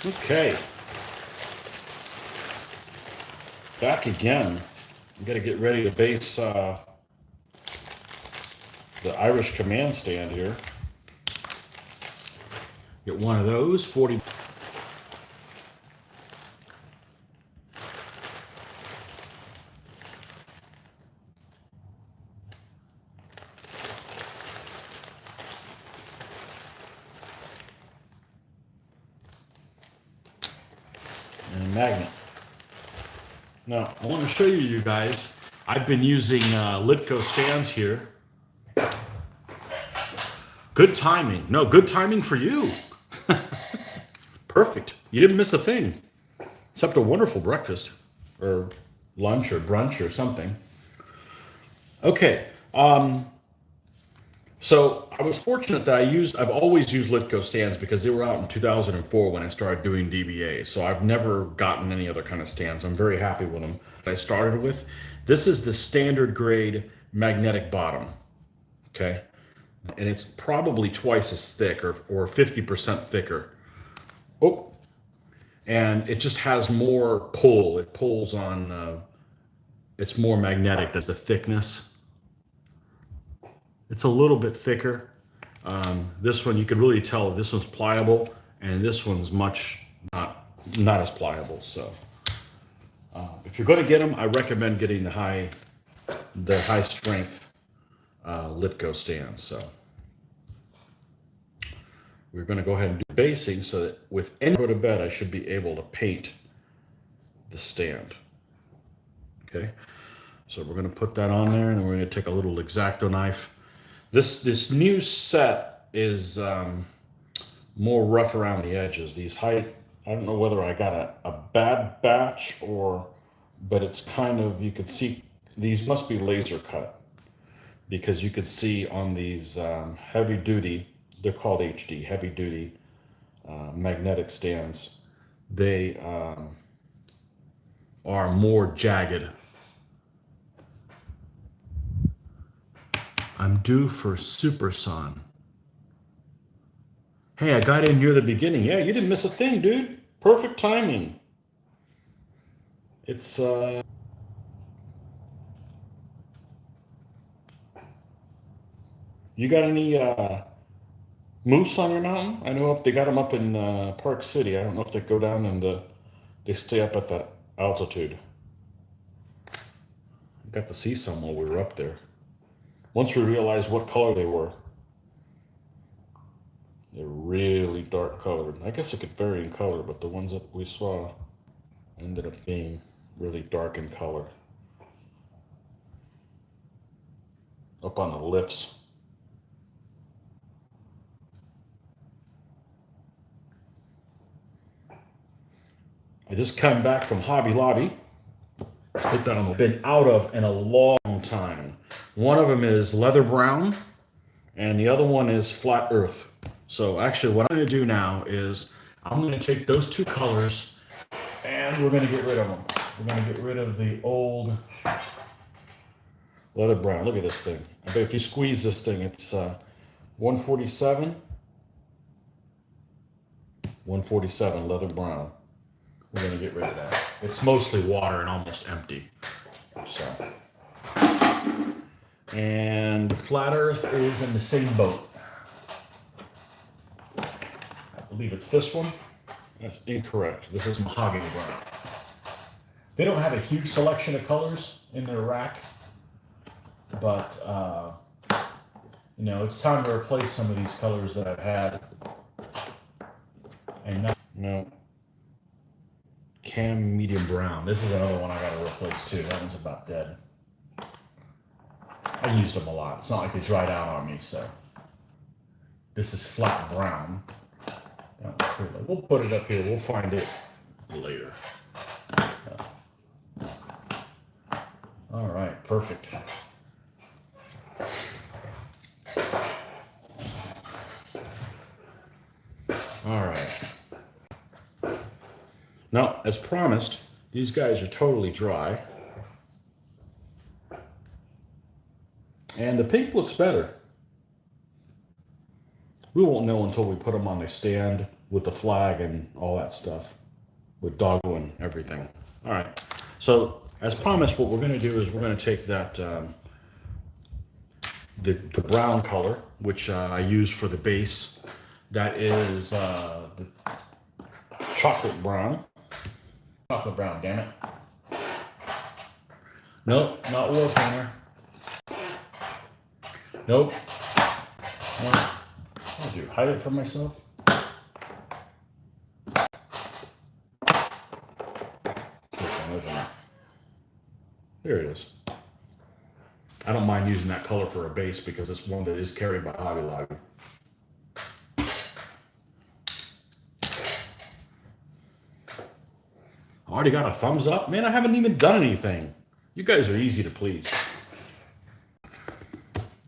Okay, back again. We got to get ready to base the Irish command stand here. Get one of those, 40. And a magnet. Now, I want to show you guys, I've been using Litco stands here. Good timing. No, good timing for you. Perfect. You didn't miss a thing, except a wonderful breakfast, or lunch, or brunch, or something. Okay, so I was fortunate that I've always used Litco stands because they were out in 2004 when I started doing DBA. So I've never gotten any other kind of stands. I'm very happy with them. I started with, this is the standard grade magnetic bottom, okay? And it's probably twice as thick or 50% thicker. Oh, and it just has more pull. It pulls on, it's more magnetic. That's the thickness. It's a little bit thicker. This one, you can really tell this one's pliable, and this one's much not as pliable. So if you're going to get them, I recommend getting the high strength Litco stands. So we're going to go ahead and do basing so that with any go to bed, I should be able to paint the stand. Okay, so we're going to put that on there, and then we're going to take a little X-Acto knife. This new set is more rough around the edges. I don't know whether I got a bad batch but it's kind of, you could see, these must be laser cut, because you could see on these heavy duty, they're called HD, heavy duty magnetic stands, they are more jagged. I'm due for Super Sun. Hey, I got in near the beginning. Yeah, you didn't miss a thing, dude. Perfect timing. It's you got any moose on your mountain? I know they got them up in Park City. I don't know if they go down and they stay up at that altitude. Got to see some while we were up there. Once we realized what color they were. They're really dark colored. I guess it could vary in color, but the ones that we saw ended up being really dark in color. Up on the lifts. I just come back from Hobby Lobby. Put that on the been out of in a long time. One of them is leather brown, and the other one is flat earth. So actually what I'm going to do now is I'm going to take those two colors and we're going to get rid of them. We're going to get rid of the old leather brown. Look at this thing. I bet if you squeeze this thing, it's 147. 147 leather brown. We're going to get rid of that. It's mostly water and almost empty. So, and the flat earth is in the same boat. I believe it's this one. That's incorrect. This is mahogany brown. They don't have a huge selection of colors in their rack, but you know, it's time to replace some of these colors that I've had. And now, no. Cam medium brown. This is another one I got to replace too. That one's about dead. I used them a lot. It's not like they dried out on me, so. This is flat brown. We'll put it up here. We'll find it later. All right, perfect. All right. Now, as promised, these guys are totally dry. And the pink looks better. We won't know until we put them on the stand with the flag and all that stuff, with doggo and everything. All right. So as promised, what we're going to do is we're going to take that the brown color, which I use for the base. That is the chocolate brown. Chocolate brown, damn it. Nope, not war painter. Nope. No. What do? Hide it from myself? There it is. I don't mind using that color for a base because it's one that is carried by Hobby Lobby. Already got a thumbs up? Man, I haven't even done anything. You guys are easy to please.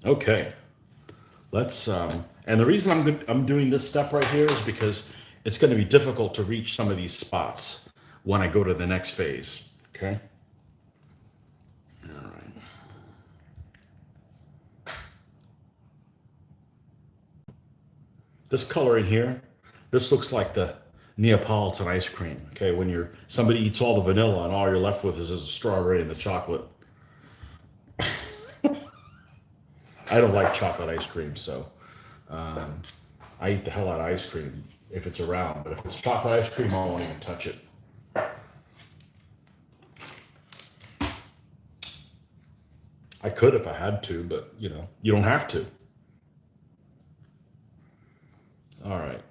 Okay. Let's, and the reason I'm doing this step right here is because it's going to be difficult to reach some of these spots when I go to the next phase. Okay. All right. This color in here, this looks like the Neapolitan ice cream. Okay, when somebody eats all the vanilla and all you're left with is the strawberry and the chocolate. I don't like chocolate ice cream, so I eat the hell out of ice cream if it's around. But if it's chocolate ice cream, I won't even touch it. I could if I had to, but you know, you don't have to. All right.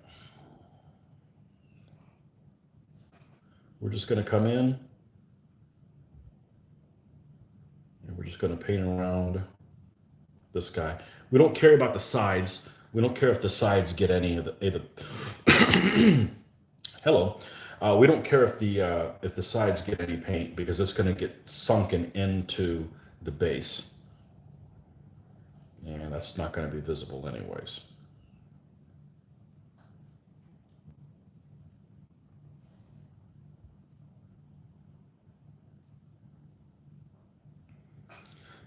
We're just going to come in and we're just going to paint around this guy. We don't care about the sides. We don't care if the sides get any of the hello. We don't care if the sides get any paint because it's going to get sunken into the base. And that's not going to be visible anyways.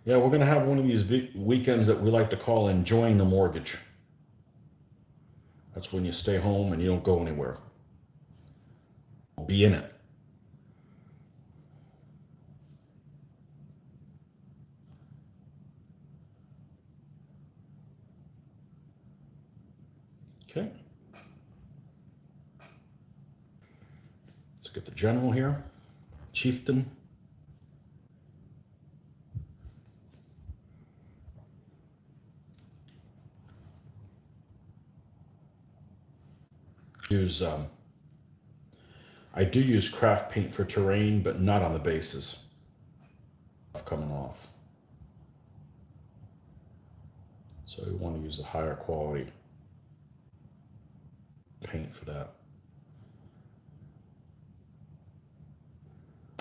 Yeah, we're going to have one of these weekends that we like to call enjoying the mortgage. That's when you stay home and you don't go anywhere. Be in it. Okay. Let's get the general here. Chieftain. I do use craft paint for terrain, but not on the bases. Coming off. So we want to use the higher quality paint for that.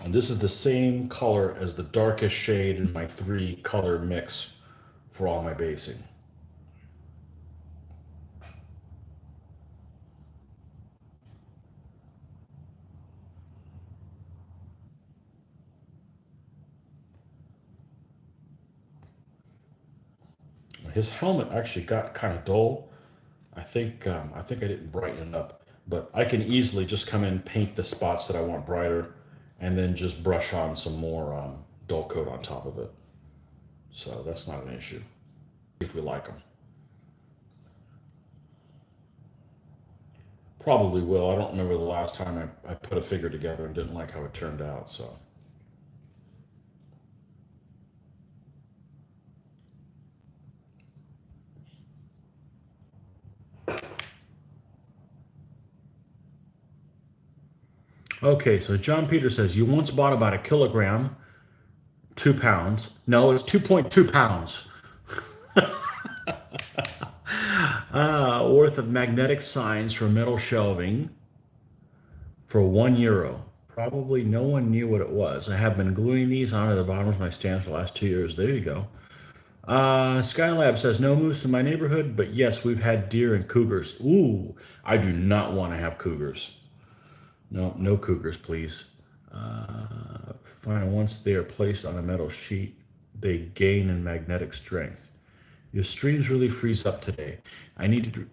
And this is the same color as the darkest shade in my 3-color mix for all my basing. His helmet actually got kind of dull. I think I didn't brighten it up, but I can easily just come in, paint the spots that I want brighter, and then just brush on some more dull coat on top of it. So that's not an issue if we like them. Probably will. I don't remember the last time I put a figure together and didn't like how it turned out, so. Okay, so John Peter says, you once bought about a kilogram, 2 pounds. No, it's 2.2 pounds. Worth of magnetic signs for metal shelving for €1. Probably no one knew what it was. I have been gluing these onto the bottom of my stand for the last 2 years. There you go. Skylab says, no moose in my neighborhood, but yes, we've had deer and cougars. Ooh, I do not want to have cougars. No, no cougars, please. Fine, once they are placed on a metal sheet, they gain in magnetic strength. Your streams really freeze up today. I need to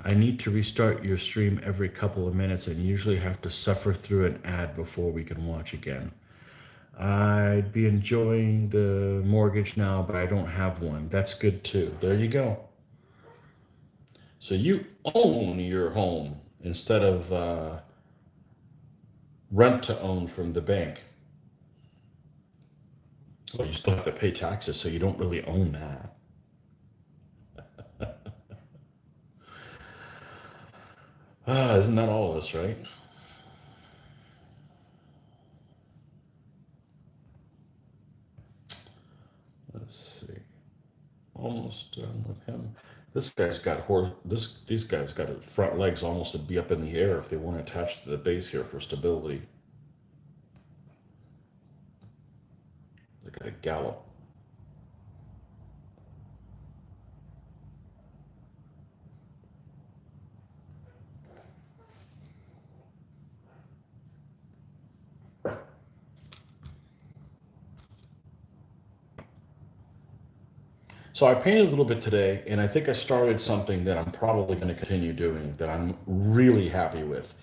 I need to restart your stream every couple of minutes and usually have to suffer through an ad before we can watch again. I'd be enjoying the mortgage now, but I don't have one. That's good too. There you go. So you own your home instead of rent to own from the bank. Well, you still have to pay taxes, so you don't really own that. Isn't that all of us, right? Let's see. Almost done with him. This guy's got these guys got his front legs almost to be up in the air if they weren't attached to the base here for stability. They got to gallop. So I painted a little bit today, and I think I started something that I'm probably going to continue doing that I'm really happy with.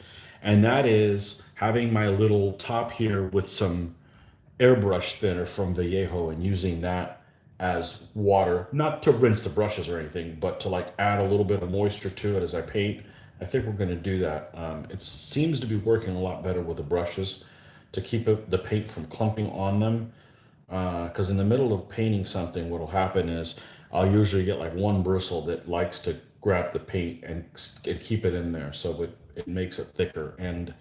And that is having my little top here with some airbrush thinner from Vallejo and using that as water, not to rinse the brushes or anything, but to like add a little bit of moisture to it as I paint. I think we're going to do that. It seems to be working a lot better with the brushes to keep the paint from clumping on them. Because in the middle of painting something, what will happen is I'll usually get like one bristle that likes to grab the paint and keep it in there, so it makes it thicker. And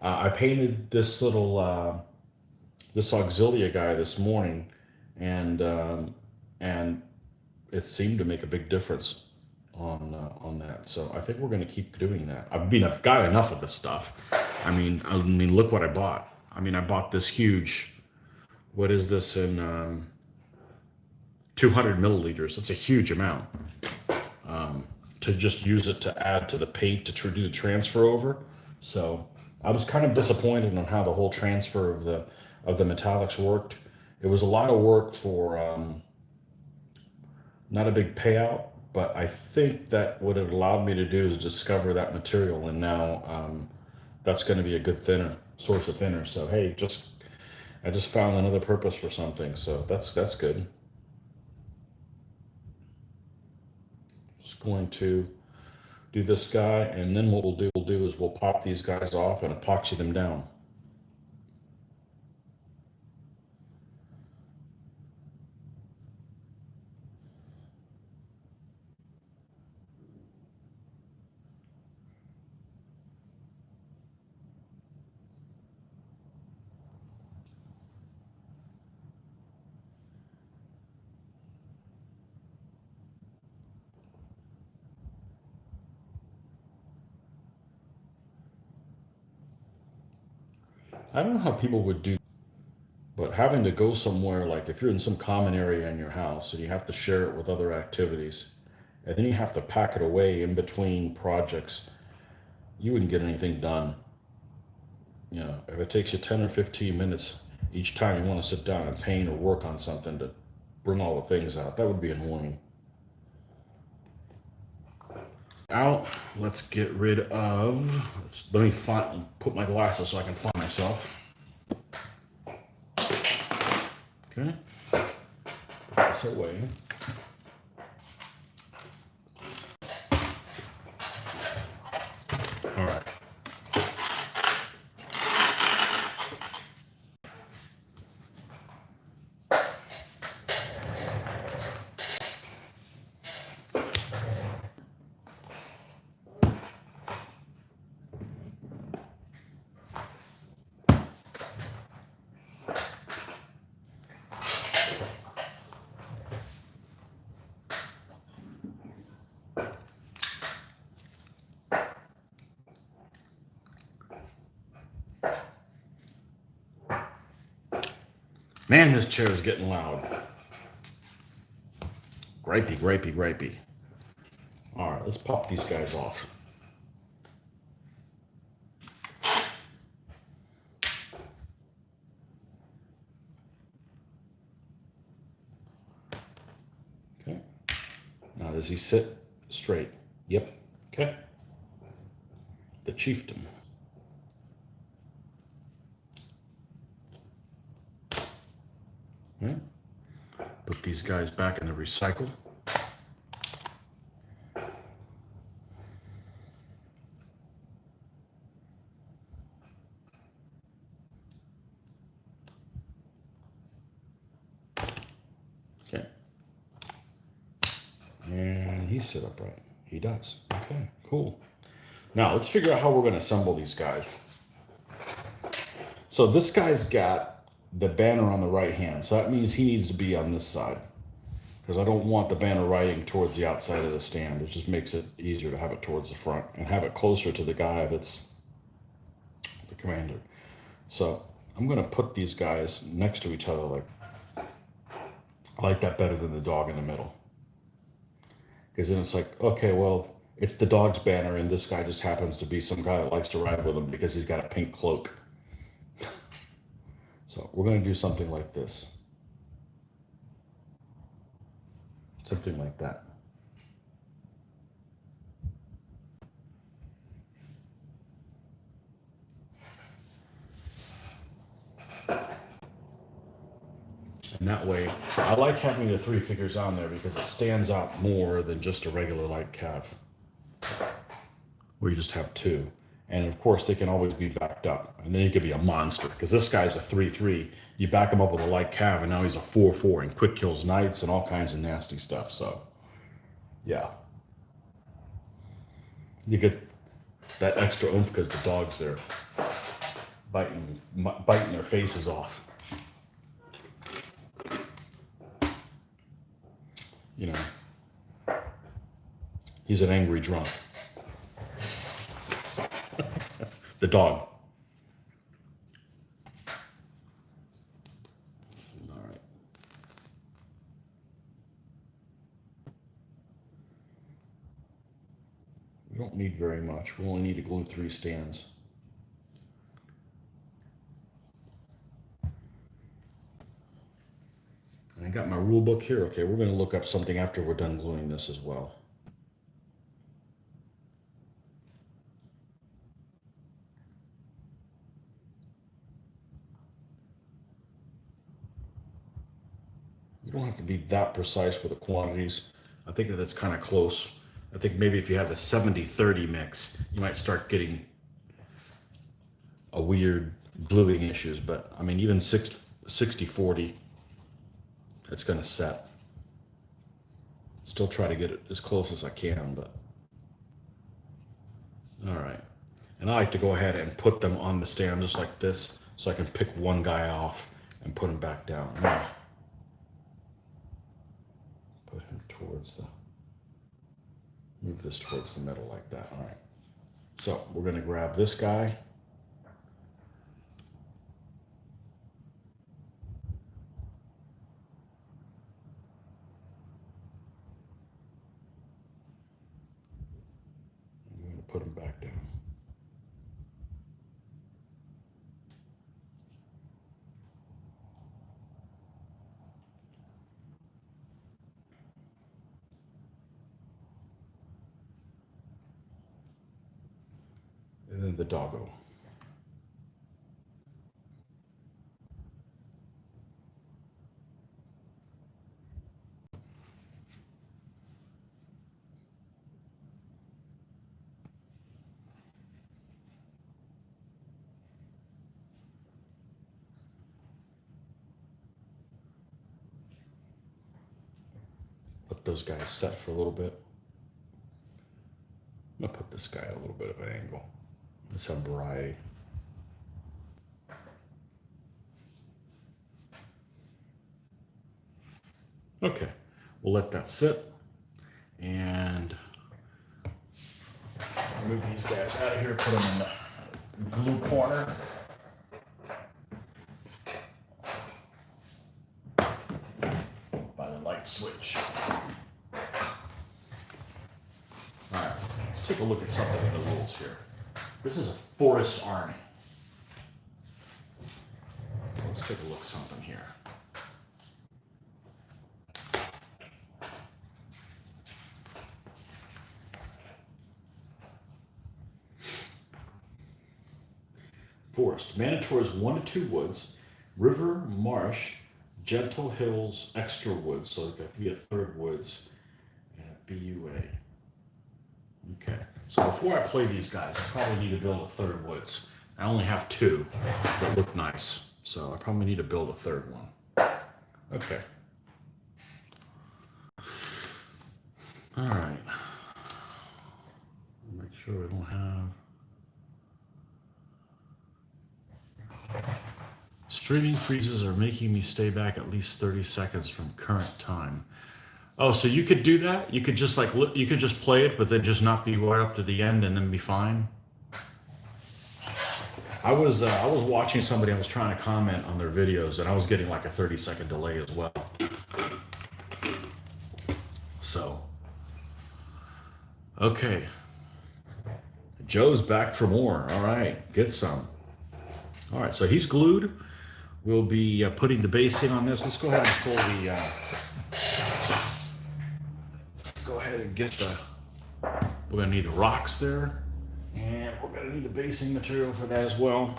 I painted this auxilia guy this morning, and it seemed to make a big difference on that. So I think we're going to keep doing that. I mean, I've got enough of this stuff. I mean, look what I bought. I mean, I bought this huge. What is this in 200 milliliters? It's a huge amount to just use it to add to the paint to do the transfer over. So I was kind of disappointed on how the whole transfer of the metallics worked. It was a lot of work for not a big payout, but I think that what it allowed me to do is discover that material, and now that's going to be a good source of thinner. So hey, I just found another purpose for something, so that's good. Just going to do this guy, and then what we'll do is we'll pop these guys off and epoxy them down. I don't know how people would do, but having to go somewhere, like if you're in some common area in your house and you have to share it with other activities, and then you have to pack it away in between projects, you wouldn't get anything done. You know, if it takes you 10 or 15 minutes each time you want to sit down and paint or work on something to bring all the things out, that would be annoying. Out, let's get rid of, let me put my glasses so I can find myself. Okay, put this away. All right. Man, this chair is getting loud. Gripey, gripey, gripey. All right, let's pop these guys off. Okay. Now, does he sit straight? Yep. Okay. The chieftain. Okay. Put these guys back in the recycle. Okay. And he sit upright. He does. Okay, cool. Now let's figure out how we're going to assemble these guys. So this guy's got the banner on the right hand. So that means he needs to be on this side. Because I don't want the banner riding towards the outside of the stand. It just makes it easier to have it towards the front and have it closer to the guy that's the commander. So I'm going to put these guys next to each other. Like, I like that better than the dog in the middle. Because then it's like, okay, well, it's the dog's banner and this guy just happens to be some guy that likes to ride with him because he's got a pink cloak. So we're going to do something like this. Something like that. And that way, I like having the three figures on there because it stands out more than just a regular light cav, where you just have two. And of course, they can always be backed up. And then he could be a monster, because this guy's a 3/3. You back him up with a light cav, and now he's a 4/4 and quick kills knights and all kinds of nasty stuff. So, yeah. You get that extra oomph because the dog's there biting their faces off. You know, he's an angry drunk. The dog. All right. We don't need very much. We only need to glue 3 stands. And I got my rule book here. Okay, we're going to look up something after we're done gluing this as well. You don't have to be that precise with the quantities. I think that that's kind of close. I think maybe if you have the 70-30 mix, you might start getting a weird gluing issues. But I mean, even 60-40, it's going to set. Still try to get it as close as I can, but all right. And I like to go ahead and put them on the stand just like this, so I can pick one guy off and put him back down. Now, put him towards the, move this towards the middle like that. All right. So we're going to grab this guy. I'm going to put him back down. And then the doggo. Let those guys set for a little bit. I'm going to put this guy at a little bit of an angle. Let's have variety. Okay, we'll let that sit and move these guys out of here, put them in the glue corner. By the light switch. All right, let's take a look at something in the rules here. This is a forest army. Let's take a look at something here. forest. Mandatory is 1 to 2 woods. River, marsh, gentle hills, extra woods. So it could be a third woods and a BUA. Okay, so before I play these guys, I probably need to build a third woods. I only have 2 that look nice, so I probably need to build a third one. Okay. All right. Make sure we don't have... Streaming freezes are making me stay back at least 30 seconds from current time. Oh, so you could do that? You could just you could just play it, but then just not be right up to the end and then be fine? I was watching somebody, I was trying to comment on their videos, and I was getting like a 30-second delay as well. So, okay. Joe's back for more. All right, get some. All right, so he's glued. We'll be putting the basing on this. Let's go ahead and pull the... let's go ahead and get the... We're going to need the rocks there. And we're going to need the basing material for that as well.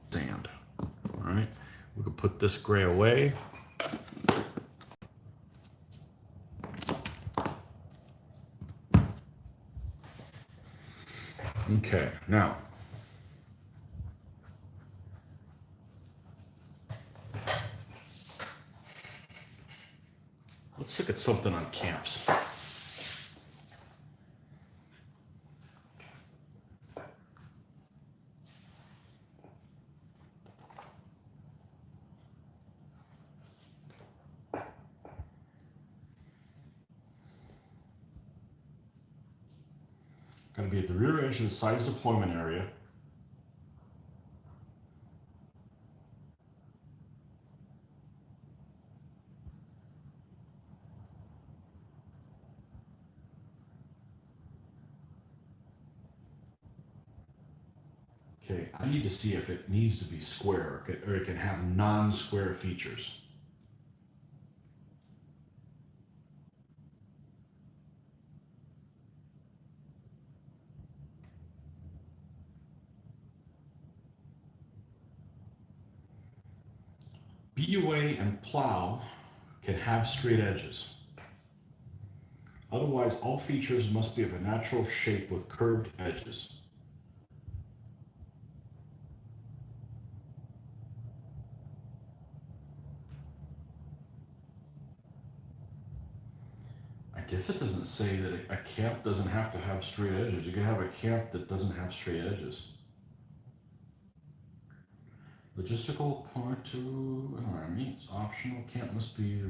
Sand. All right, we can put this gray away. Okay, now... let's look at something on camps. Going to be at the rear edge of the size deployment area. Okay, I need to see if it needs to be square or it can have non-square features. BUA and plow can have straight edges. Otherwise, all features must be of a natural shape with curved edges. I guess it doesn't say that a camp doesn't have to have straight edges. You can have a camp that doesn't have straight edges. Logistical part to, means optional. Camp must be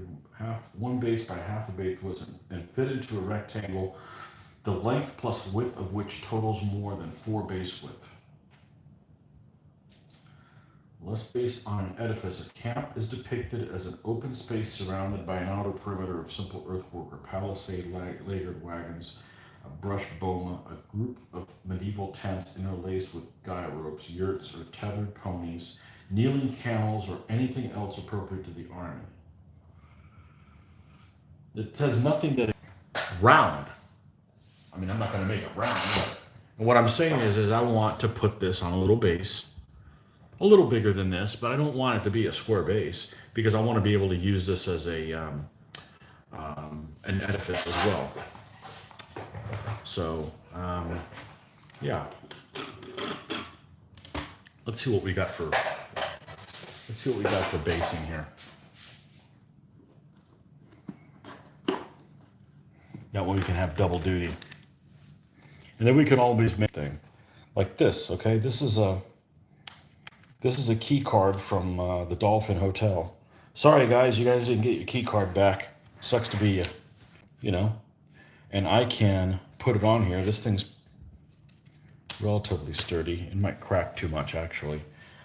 one base by half a base width and fit into a rectangle, the length plus width of which totals more than 4 base width. Less based on an edifice, a camp is depicted as an open space surrounded by an outer perimeter of simple earthwork or palisade layered wagons, a brush boma, a group of medieval tents interlaced with guy ropes, yurts, or tethered ponies, kneeling camels, or anything else appropriate to the army. It says nothing that round. I mean, I'm not going to make it round. And what I'm saying is I want to put this on a little base, a little bigger than this, but I don't want it to be a square base because I want to be able to use this as a an edifice as well. So, yeah. Let's see what we got for. Let's see what we got for basing here. That way we can have double duty. And then we can always make thing like this, okay? This is a key card from the Dolphin Hotel. Sorry guys, you guys didn't get your key card back. Sucks to be you, you know? And I can put it on here. This thing's relatively sturdy. It might crack too much actually.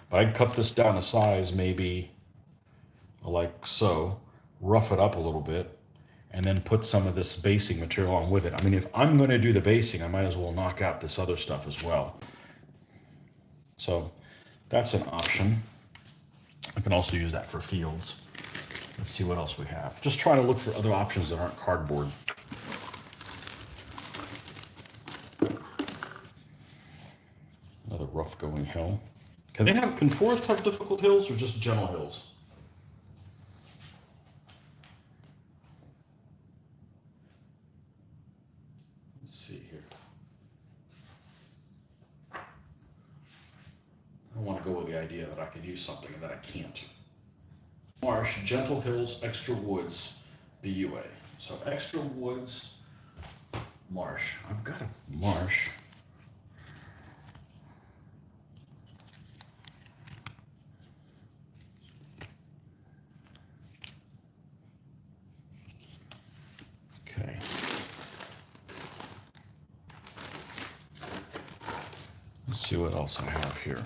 But I'd cut this down to size maybe like so, rough it up a little bit, and then put some of this basing material on with it. I mean, if I'm going to do the basing, I might as well knock out this other stuff as well. So that's an option. I can also use that for fields. Let's see what else we have. Just trying to look for other options that aren't cardboard. Another rough going hill. Can forests have difficult hills or just gentle hills? Let's see here. I want to go with the idea that I could use something that I can't. Marsh, gentle hills, extra woods, BUA. So extra woods, marsh. I've got a marsh. Okay. Let's see what else I have here.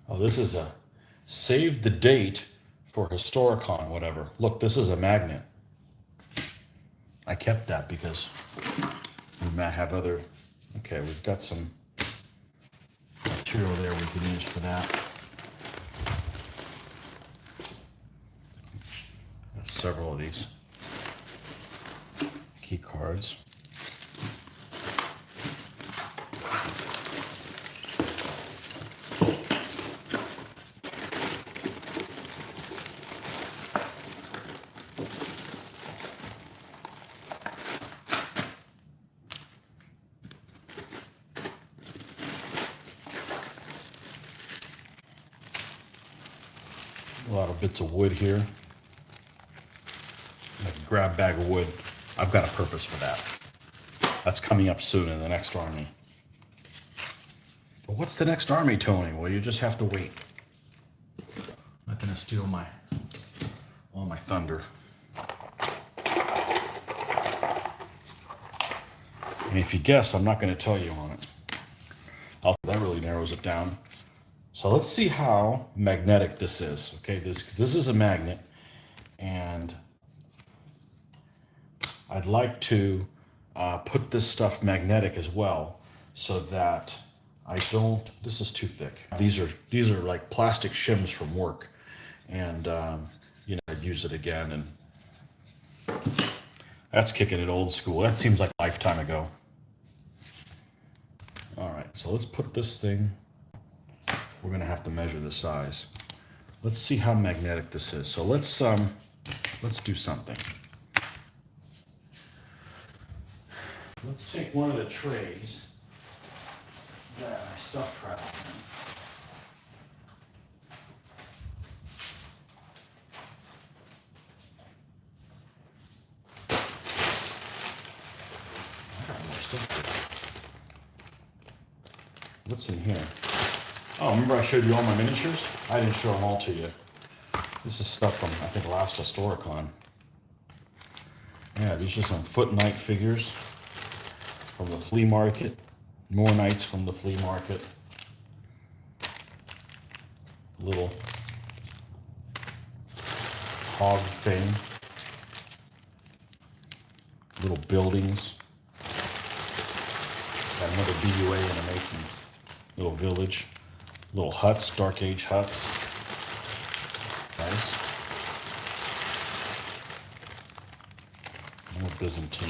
Oh, this is a save the date for Historicon, whatever. Look, this is a magnet. I kept that because we might have other. Okay, we've got some material there we can use for that. That's several of these key cards. A lot of bits of wood here. Like a grab bag of wood. I've got a purpose for that. That's coming up soon in the next army. But what's the next army, Tony? Well, you just have to wait. I'm not gonna steal all my thunder. And if you guess, I'm not gonna tell you on it. That really narrows it down. So let's see how magnetic this is. Okay, this is a magnet, and I'd like to put this stuff magnetic as well, so that I don't. This is too thick. These are like plastic shims from work, and you know, I'd use it again, and that's kicking it old school. That seems like a lifetime ago. All right, so let's put this thing. We're gonna have to measure the size. Let's see how magnetic this is. So let's do something. Let's take one of the trays that I stuff travel in. I got more stuff here. What's in here? Oh, remember I showed you all my miniatures? I didn't show them all to you. This is stuff from, I think, last Historicon. Yeah, these are some foot knight figures from the flea market. More knights from the flea market. Little hog thing. Little buildings. Got another BUA animation. Little village. Little huts, dark age huts. Nice. More Byzantine.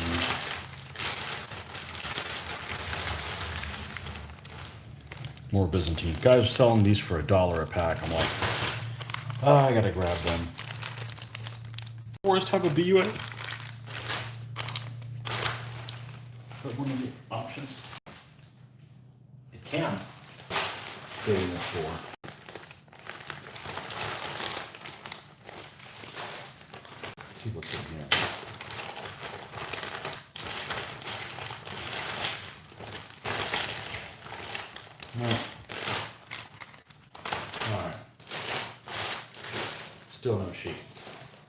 More Byzantine. Guys are selling these for $1 a pack. I'm like, oh, I gotta grab them. Forest have a BUA? Is that one of the options? It can. Getting this for. Let's see what's in here. No. All right. Still no sheet.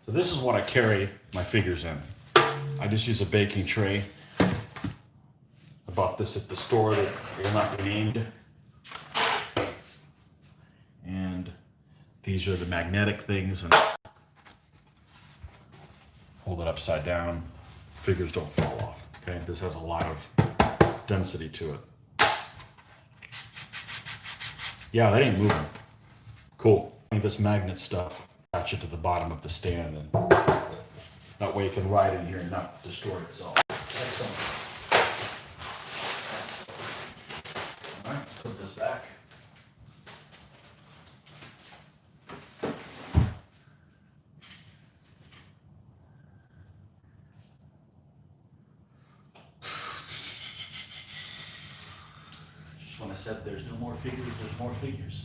So this is what I carry my figures in. I just use a baking tray. I bought this at the store that you're not named. And these are the magnetic things, and hold it upside down. Figures don't fall off. Okay, this has a lot of density to it. Yeah, that ain't moving. Cool. I think this magnet stuff, attach it to the bottom of the stand, and that way it can ride in here and not destroy itself. Excellent. All right, let's put this back. Just when I said there's no more figures, there's more figures.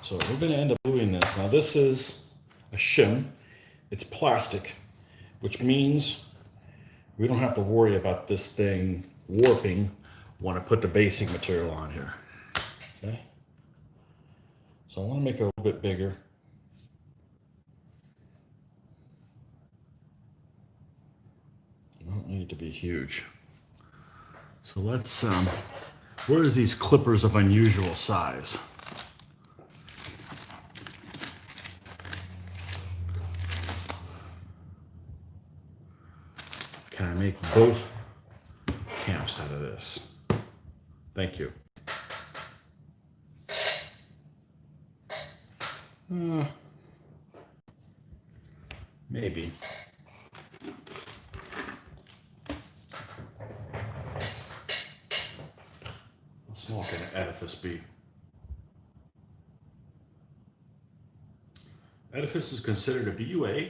So we're going to end up doing this. Now this is a shim. It's plastic, which means we don't have to worry about this thing warping when I put the basing material on here. Okay. So I want to make it a little bit bigger. It don't need to be huge. So let's, where's these clippers of unusual size? Can I make both camps out of this? Thank you. Maybe. How small can an edifice be? Edifice is considered a BUA.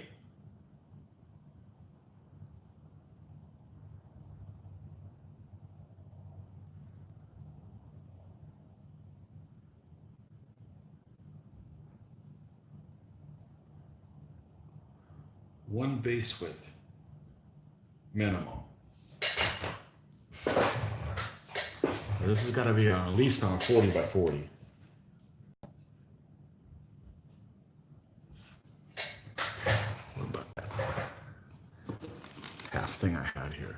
One base width, minimum. This has got to be at least on a 40 by 40. What about that half thing I had here?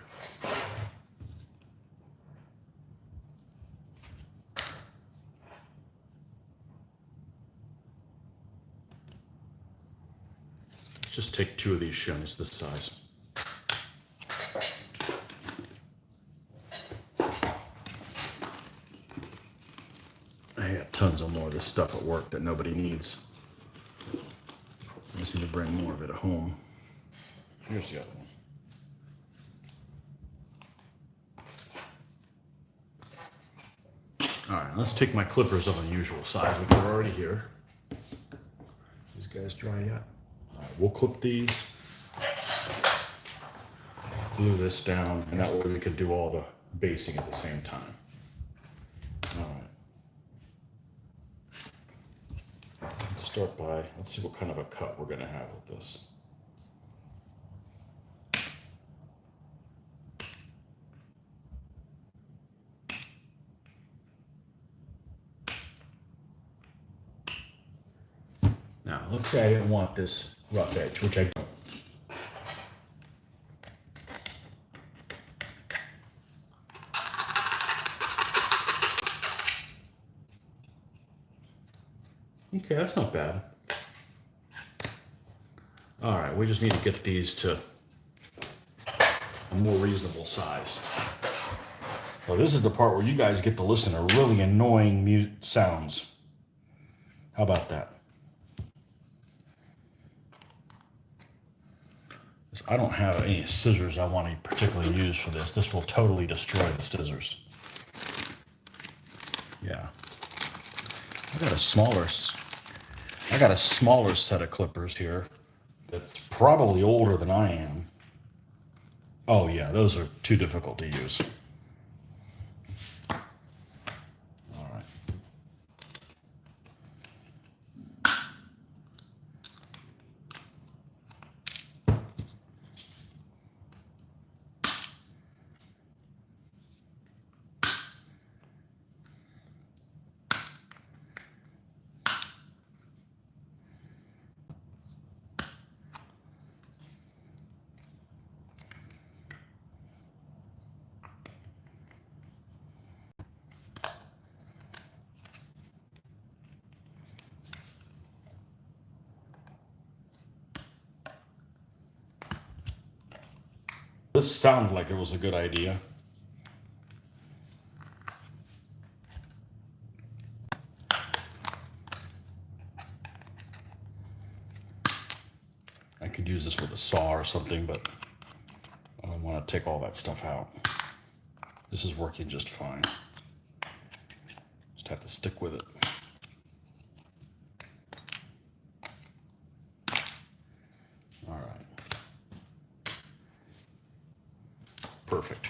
Just take two of these shims this size. I got tons of more of this stuff at work that nobody needs. I just need to bring more of it at home. Here's the other one. All right, let's take my clippers of unusual size, which are already here. These guys dry yet? All right, we'll clip these, glue this down, and that way we could do all the basing at the same time. All right. Let's start by, let's see what kind of a cut we're gonna have with this. Now, let's say I didn't want this rough edge, which I don't. Okay, that's not bad. All right, we just need to get these to a more reasonable size. Well, this is the part where you guys get to listen to really annoying mute sounds. How about that? I don't have any scissors I want to particularly use for this. This will totally destroy the scissors. Yeah. I got a smaller set of clippers here that's probably older than I am. Oh yeah, those are too difficult to use. All right. This sounded like it was a good idea. I could use this with a saw or something, but I don't want to take all that stuff out. This is working just fine. Just have to stick with it. All right. Perfect.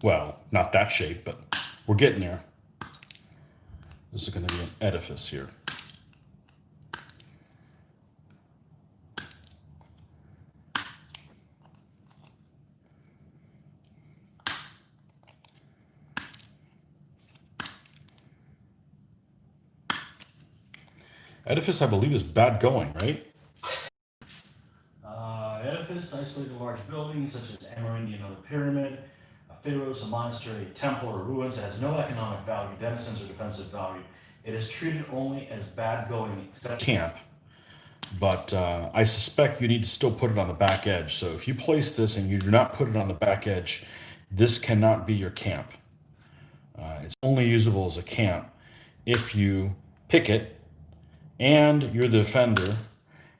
Well, not that shape, but we're getting there. This is going to be an edifice here. Edifice, I believe, is bad going, right? Edifice, isolated large buildings such as Amerindian or the pyramid, a pharos, a monastery, a temple, or ruins. It has no economic value, denizens, or defensive value. It is treated only as bad going except camp. But I suspect you need to still put it on the back edge. So if you place this and you do not put it on the back edge, this cannot be your camp. It's only usable as a camp if you pick it and you're the offender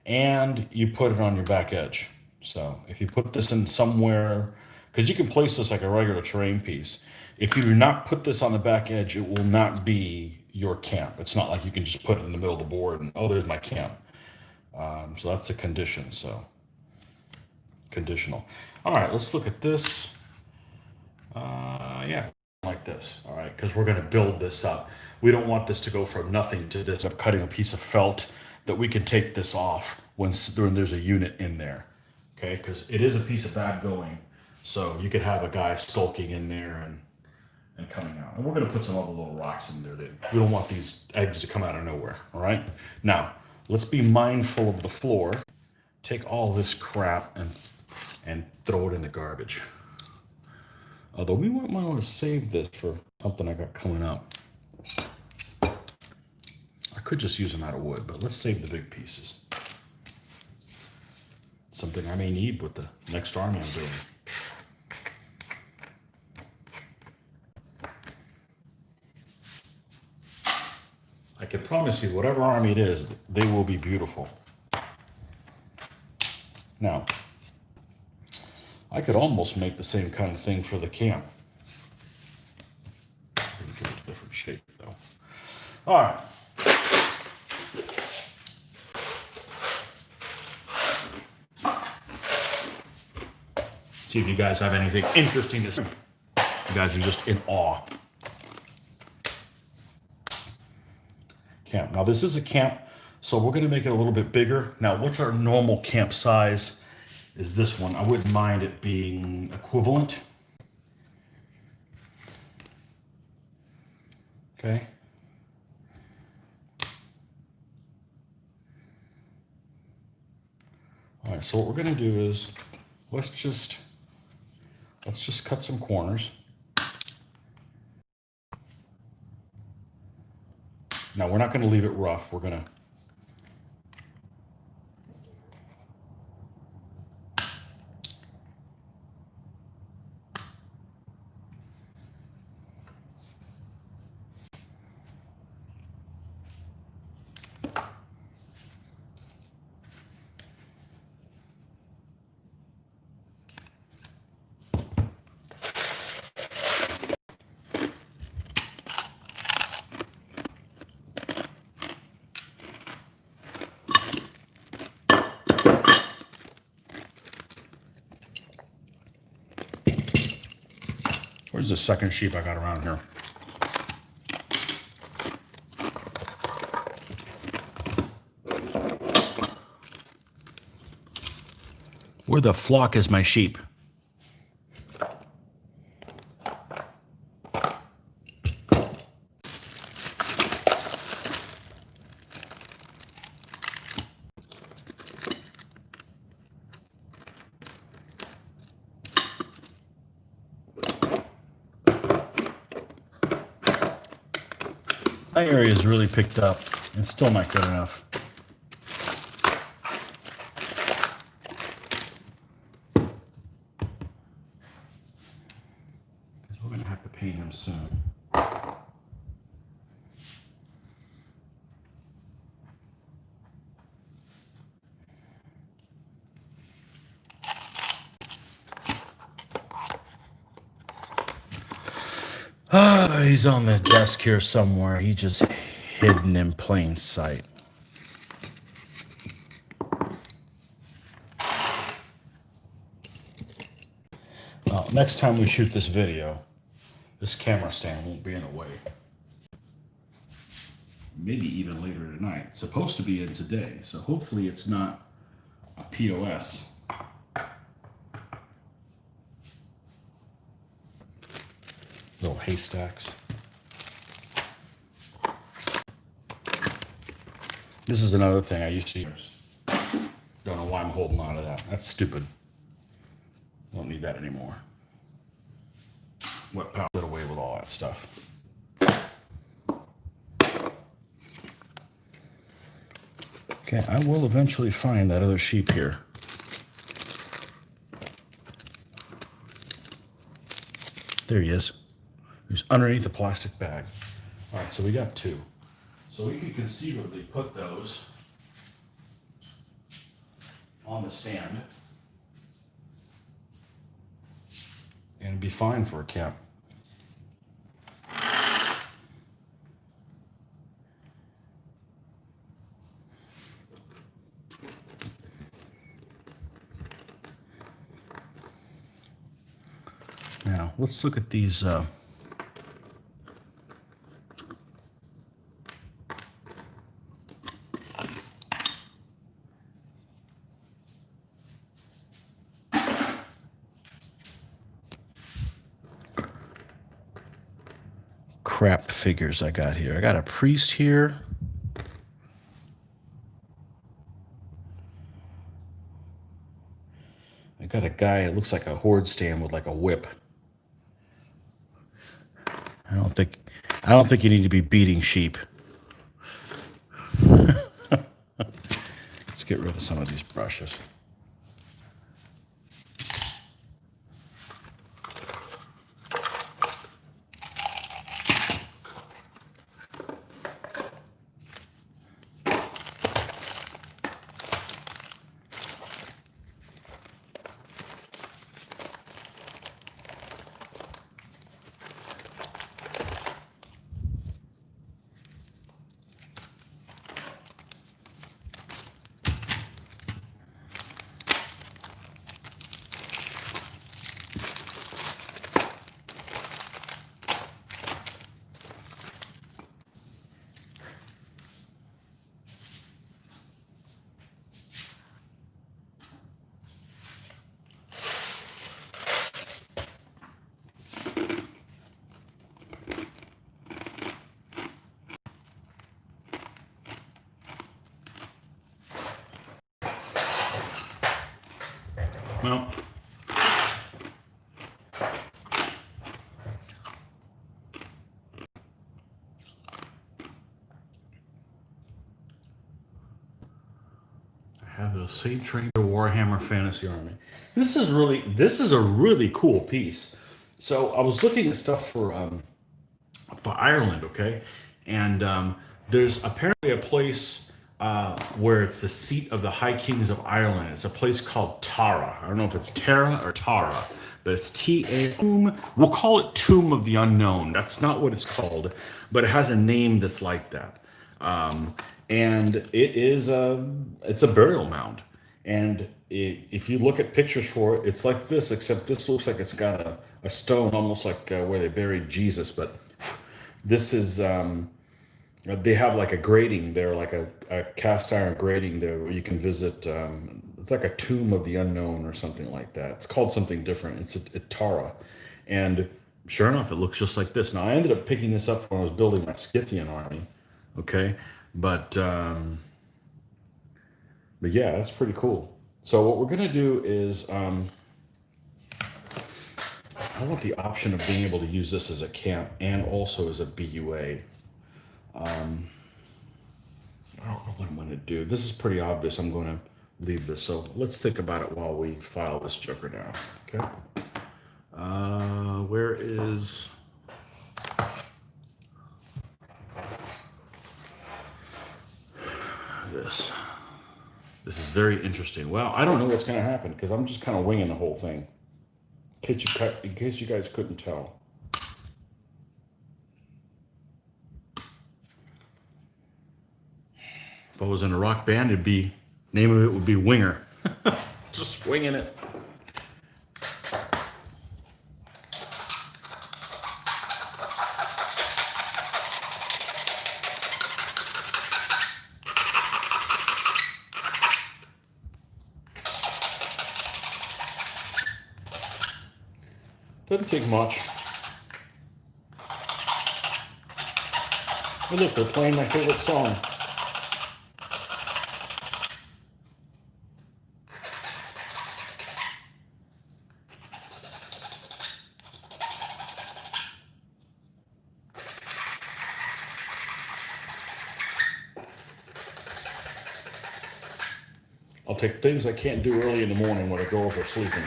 and you put it on your back edge. So if you put this in somewhere, because you can place this like a regular terrain piece. If you do not put this on the back edge, it will not be your camp. It's not like you can just put it in the middle of the board and, oh, there's my camp. So that's a condition, so conditional. All right, let's look at this. Yeah, like this, all right, because we're gonna build this up. We don't want this to go from nothing to this. I'm cutting a piece of felt that we can take this off when there's a unit in there, okay? Because it is a piece of bad going. So you could have a guy skulking in there and coming out. And we're gonna put some other little rocks in there. We don't want these eggs to come out of nowhere, all right? Now, let's be mindful of the floor. Take all this crap and throw it in the garbage. Although we might want to save this for something I got coming up. I could just use them out of wood, but let's save the big pieces. Something I may need with the next army I'm doing. I can promise you, whatever army it is, they will be beautiful. Now, I could almost make the same kind of thing for the camp. Give it a different shape, though. All right. See if you guys have anything interesting to say. You guys are just in awe. Camp. Now, this is a camp, so we're going to make it a little bit bigger. Now, what's our normal camp size? Is this one. I wouldn't mind it being equivalent. Okay. All right, so what we're going to do is let's just cut some corners. Now, we're not going to leave it rough. We're going to the second sheep I got around here? Where the flock is my sheep? My area is really picked up and still not good enough. We're going to have to paint him soon. He's on the desk here somewhere. He just hidden in plain sight. Well, next time we shoot this video, this camera stand won't be in the way. Maybe even later tonight. It's supposed to be in today, so hopefully it's not a POS. Little haystacks. This is another thing I used to use. Don't know why I'm holding on to that. That's stupid. Don't need that anymore. Wet power did away with all that stuff. Okay, I will eventually find that other sheep here. There he is. He's underneath the plastic bag. All right, so we got two. So we can conceivably put those on the stand and it'd be fine for a camp. Now, let's look at these crap figures I got here. I got a priest here. I got a guy, it looks like a horde stand with like a whip. I don't think you need to be beating sheep. Let's get rid of some of these brushes. Well, I have the same train to Warhammer Fantasy Army. This is a really cool piece. So I was looking at stuff for Ireland, okay, and there's apparently a place where it's the seat of the High Kings of Ireland. It's a place called Tara. I don't know if it's Tara or Tara, but it's T-A. We'll call it Tomb of the Unknown. That's not what it's called, but it has a name that's like that. And it's a burial mound. And if you look at pictures for it, it's like this, except this looks like it's got a stone, almost like where they buried Jesus. But this is, they have like a grating there, like a cast iron grating there where you can visit. It's like a tomb of the unknown or something like that. It's called something different. It's a Tara. And sure enough, it looks just like this. Now, I ended up picking this up when I was building my Scythian army. Okay. But yeah, that's pretty cool. So what we're going to do is, I want the option of being able to use this as a camp and also as a BUA. I don't know what I'm going to do. This is pretty obvious. I'm going to leave this. So let's think about it while we file this joker down. Okay. Where is... this? This is very interesting. Well, I don't know what's going to happen because I'm just kind of winging the whole thing. In case you guys couldn't tell. If I was in a rock band, name of it would be Winger. Just winging it. Doesn't take much. Oh, look, they're playing my favorite song. I'll take things I can't do early in the morning when the girls are sleeping.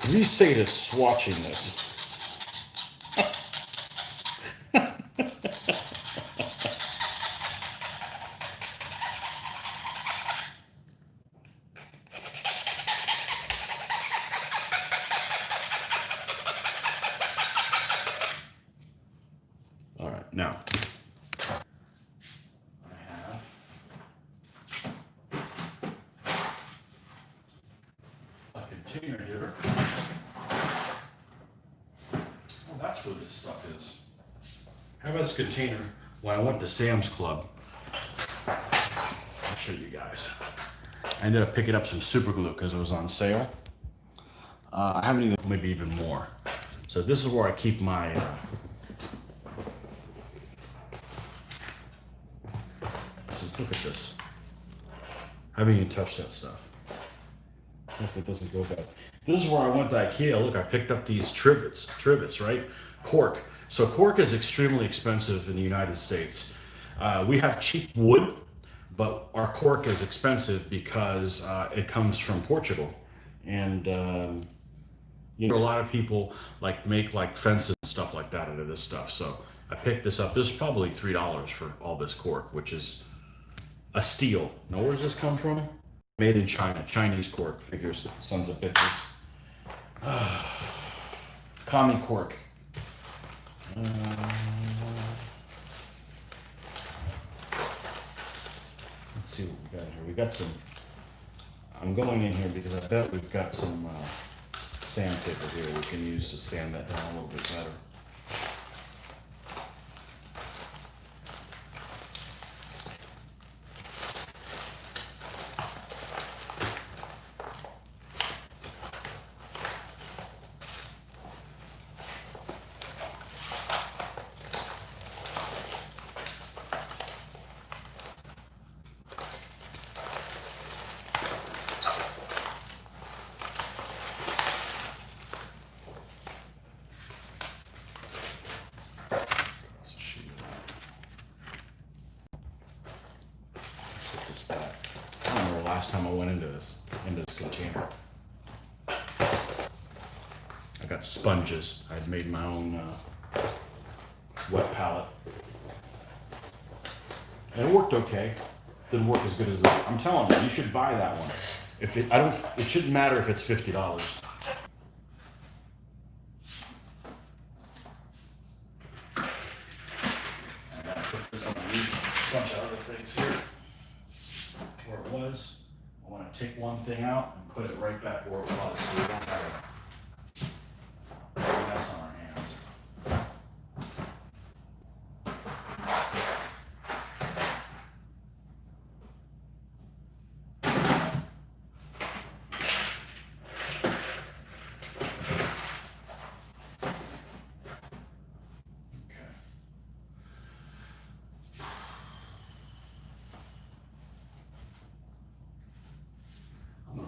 Three sadists watching this. All right, now I have a container here. That's where this stuff is. How about this container? When I went to Sam's Club, I'll show you guys. I ended up picking up some super glue because it was on sale. I haven't even, maybe even more. So this is where I keep my, look at this. I haven't even touched that stuff. If it doesn't go bad. This is where I went to IKEA. Look, I picked up these trivets, right? Cork. So cork is extremely expensive in the United States. We have cheap wood, but our cork is expensive because it comes from Portugal. And a lot of people make fences and stuff like that out of this stuff. So I picked this up. This is probably $3 for all this cork, which is a steal. Now, where does this come from? Made in China. Chinese cork figures, sons of bitches. Common cork. Let's see what we got here. We got some. I'm going in here because I bet we've got some sandpaper here we can use to sand that down a little bit better. I don't remember the last time I went into this container. I got sponges. I'd made my own wet palette. And it worked okay. Didn't work as good as that. I'm telling you, you should buy that one. If it, I don't, it shouldn't matter if it's $50. And I put this underneath a bunch of other things here where it was. I want to take one thing out and put it right back where it was, so we don't have a mess on our hands.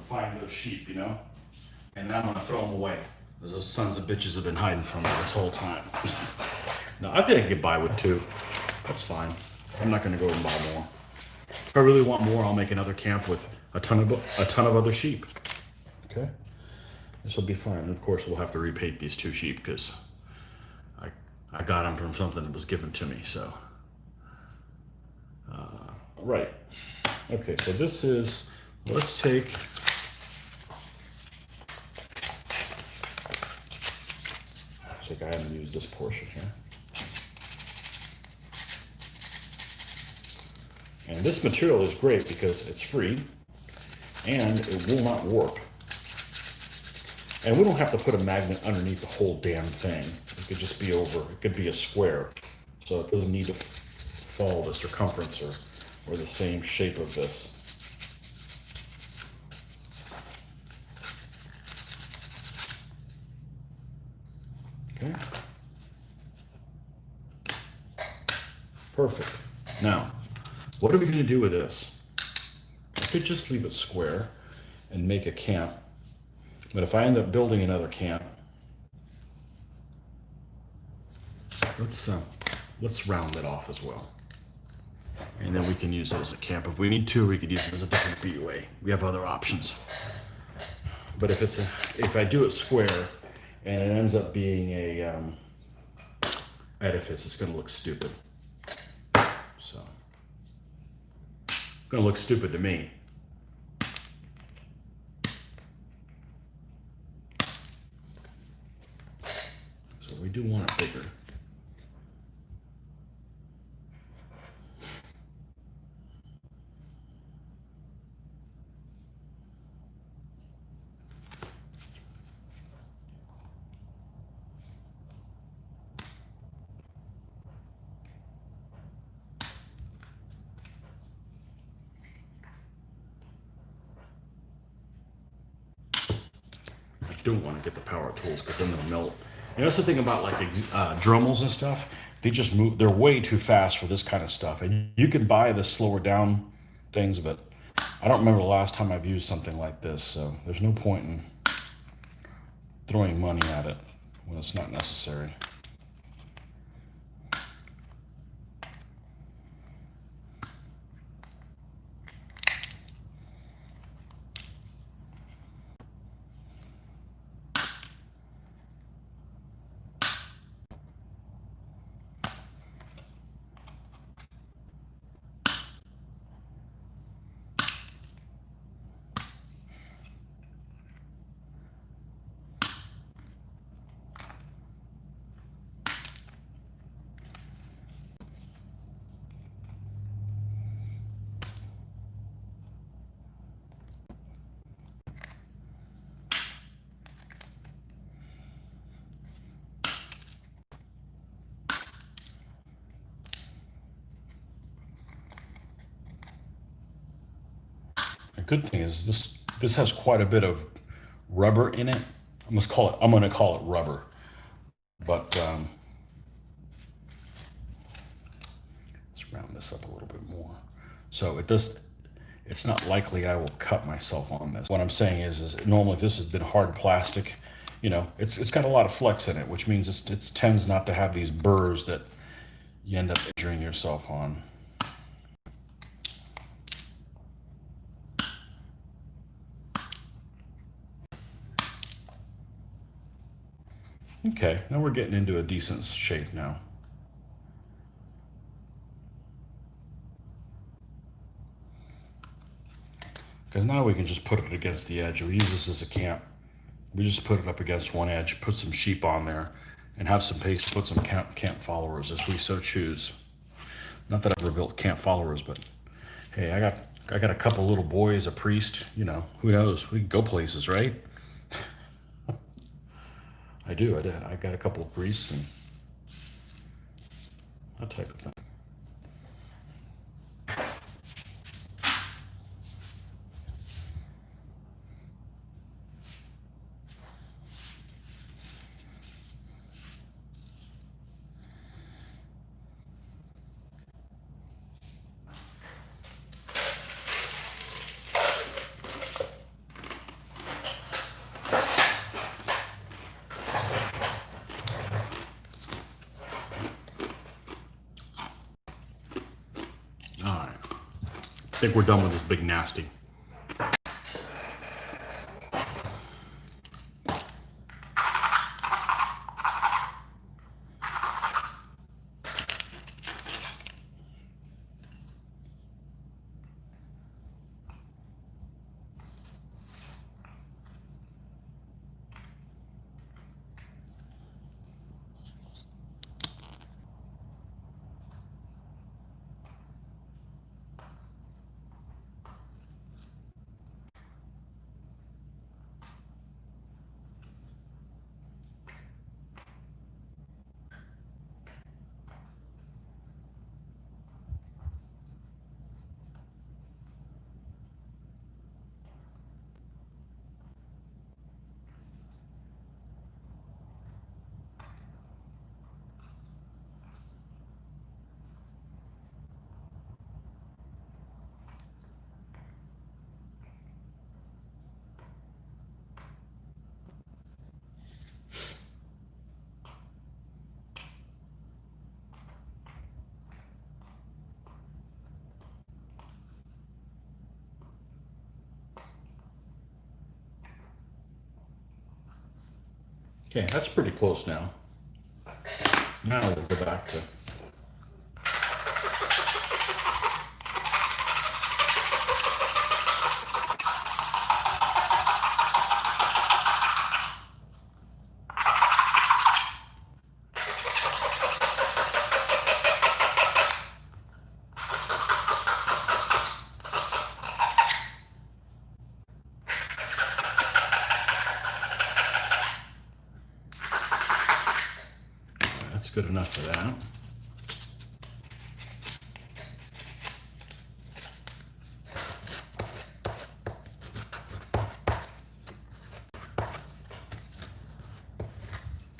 Find those sheep, you know, and now I'm gonna throw them away. Those sons of bitches have been hiding from me this whole time. No, I think I can get by with 2. That's fine. I'm not gonna go and buy more. If I really want more, I'll make another camp with a ton of other sheep. Okay, this will be fine. And of course, we'll have to repaint these 2 sheep because I got them from something that was given to me. So, right. Okay, so this is. Let's take. I haven't used this portion here. And this material is great because it's free and it will not warp. And we don't have to put a magnet underneath the whole damn thing. It could just be over, it could be a square. So it doesn't need to follow the circumference or the same shape of this. Okay. Perfect. Now, what are we going to do with this? I could just leave it square and make a camp. But if I end up building another camp, let's round it off as well. And then we can use it as a camp. If we need to, we could use it as a different BUA. We have other options. But if I do it square, and it ends up being a edifice, it's going to look stupid. So, it's going to look stupid to me. So we do want it bigger. Don't want to get the power tools because then they'll melt. And that's the thing about like Dremels and stuff. They just move. They're way too fast for this kind of stuff. And you can buy the slower down things, but I don't remember the last time I've used something like this. So there's no point in throwing money at it when it's not necessary. The good thing is this has quite a bit of rubber in it. I'm going to call it rubber, but let's round this up a little bit more. So it's not likely I will cut myself on this. What I'm saying is normally if this has been hard plastic, you know, it's got a lot of flex in it, which means it tends not to have these burrs that you end up injuring yourself on. Okay, now we're getting into a decent shape now. Because now we can just put it against the edge. We use this as a camp. We just put it up against one edge, put some sheep on there, and have some paste, put some camp followers as we so choose. Not that I've ever built camp followers, but hey, I got a couple little boys, a priest, you know, who knows? We can go places, right? I do. I got a couple of priests and that type of thing. All right. I think we're done with this big nasty. Okay, that's pretty close now. Now we'll go back to that's good enough for that.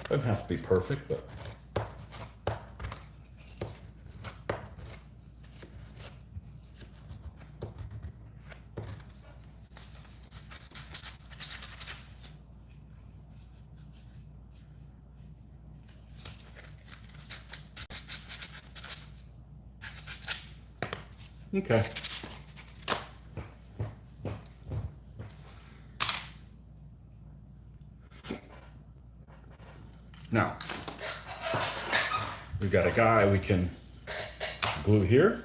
Doesn't have to be perfect, but okay. Now, we've got a guy we can glue here,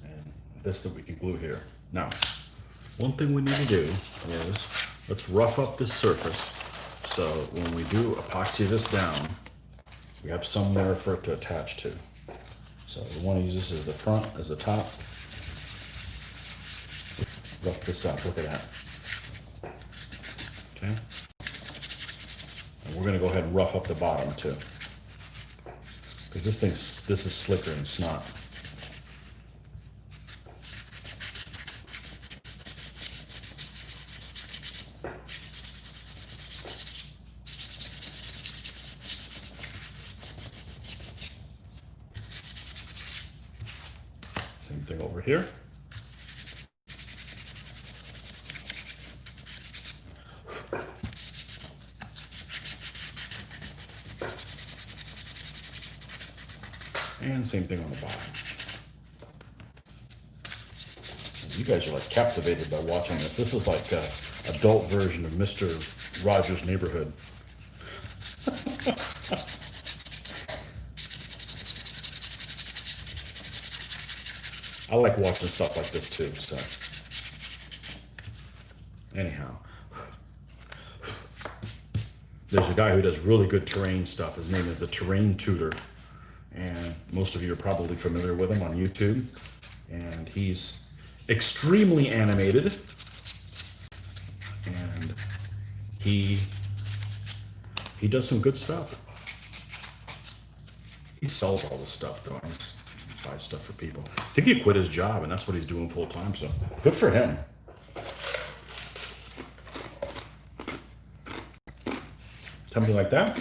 and this that we can glue here. Now, one thing we need to do is let's rough up this surface so when we do epoxy this down, we have somewhere for it to attach to. So we want to use this as the front, as the top. Rough this up, look at that. Okay. And we're going to go ahead and rough up the bottom too. Because this is slicker than snot. Same thing over here. And same thing on the bottom. You guys are like captivated by watching this. This is like an adult version of Mr. Rogers' Neighborhood. I like watching stuff like this too, so. Anyhow. There's a guy who does really good terrain stuff. His name is the Terrain Tutor. And most of you are probably familiar with him on YouTube. And he's extremely animated. And he does some good stuff. He sells all this stuff, though. He buys stuff for people. I think he quit his job, and that's what he's doing full time, so good for him. Something like that.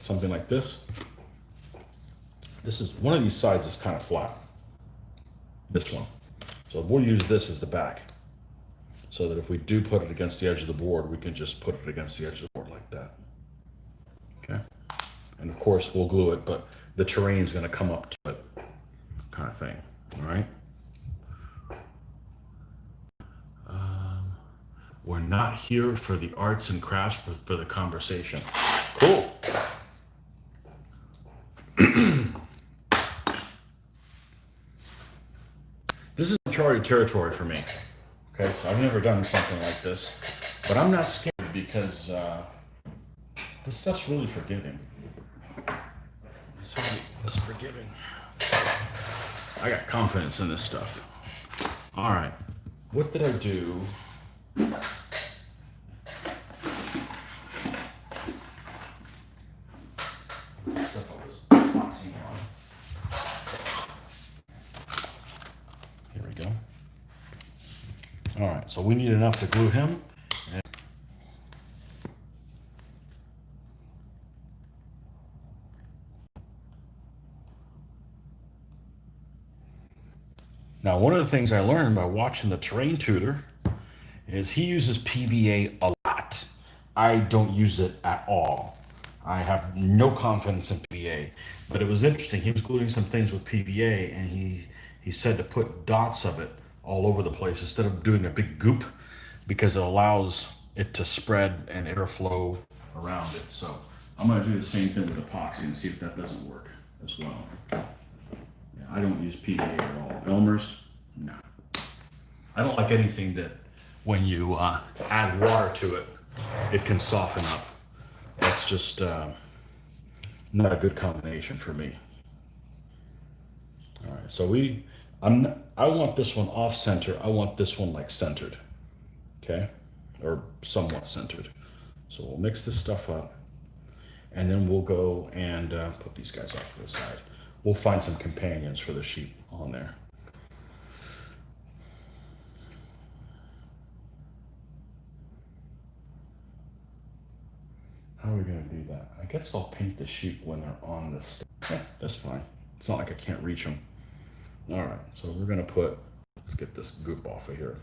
Something like this. This is, one of these sides is kind of flat. This one. So we'll use this as the back. So that if we do put it against the edge of the board, we can just put it against the edge of the board like that. Okay. And of course we'll glue it, but the terrain is going to come up to it, kind of thing. All right. We're not here for the arts and crafts, but for the conversation. Cool. This is uncharted territory for me. Okay, so I've never done something like this, but I'm not scared because this stuff's really forgiving. It's forgiving. I got confidence in this stuff. All right, what did I do? Stuff I was boxing on. Here we go. All right, so we need enough to glue him. Now, one of the things I learned by watching the Terrain Tutor is he uses PVA a lot. I don't use it at all. I have no confidence in PVA, but it was interesting. He was gluing some things with PVA, and he said to put dots of it all over the place instead of doing a big goop, because it allows it to spread and airflow around it. So I'm going to do the same thing with epoxy and see if that doesn't work as well. Yeah, I don't use PVA at all. Elmer's, no. I don't like anything that when you add water to it, it can soften up. That's just not a good combination for me. All right, so I want this one off center. I want this one like centered, okay, or somewhat centered. So we'll mix this stuff up, and then we'll go and put these guys off to the side. We'll find some companions for the sheep on there. How are we going to do that? I guess I'll paint the sheep when they're on the stick. Yeah, that's fine. It's not like I can't reach them. All right, so we're going to let's get this goop off of here.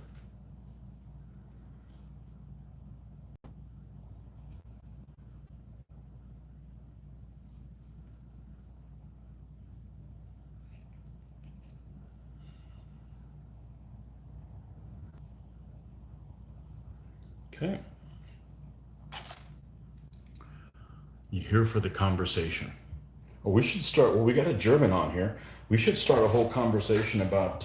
Okay. You're here for the conversation. Well, we should start, we got a German on here. We should start a whole conversation about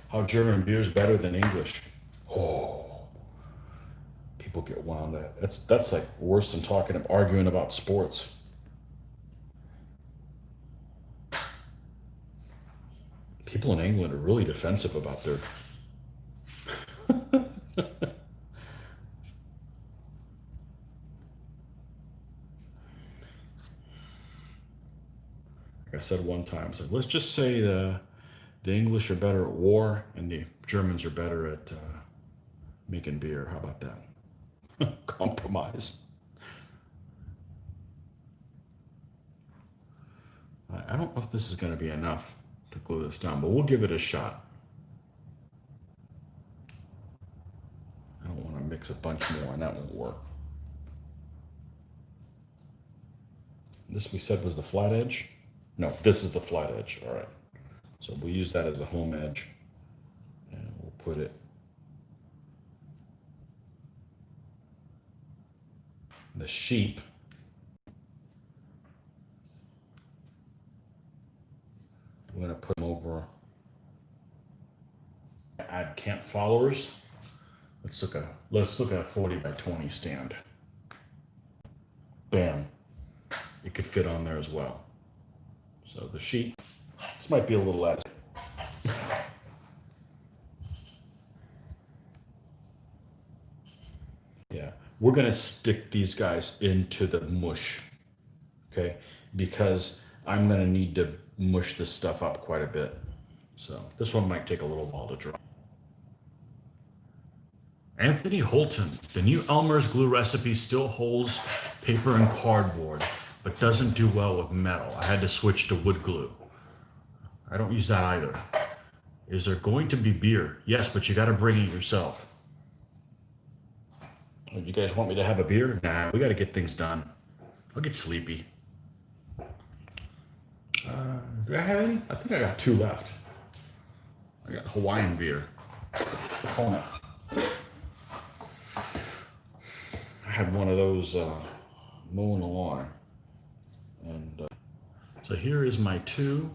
how German beer is better than English. Oh, people get wound up. That's like worse than arguing about sports. People in England are really defensive about their... Like I said one time, so let's just say the English are better at war and the Germans are better at making beer. How about that? Compromise. I don't know if this is going to be enough to glue this down, but we'll give it a shot. I don't want to mix a bunch more and that won't work. This we said was the flat edge? No, this is the flat edge. All right. So we'll use that as a home edge. And we'll put it the sheep I'm gonna put them over. Add camp followers. Let's look at a 40 by 20 stand. Bam. It could fit on there as well. So the sheet, this might be a little less. Yeah, we're gonna stick these guys into the mush, okay? Because I'm gonna need to mush this stuff up quite a bit. So this one might take a little while to dry. Anthony Holton, the new Elmer's glue recipe still holds paper and cardboard, but doesn't do well with metal. I had to switch to wood glue. I don't use that either. Is there going to be beer? Yes, but you got to bring it yourself. Oh, you guys want me to have a beer? Nah, we got to get things done. I'll get sleepy. Do I have any? I think I got 2 left. I got Hawaiian beer. Kona. I had one of those mowing the lawn. And so here is my 2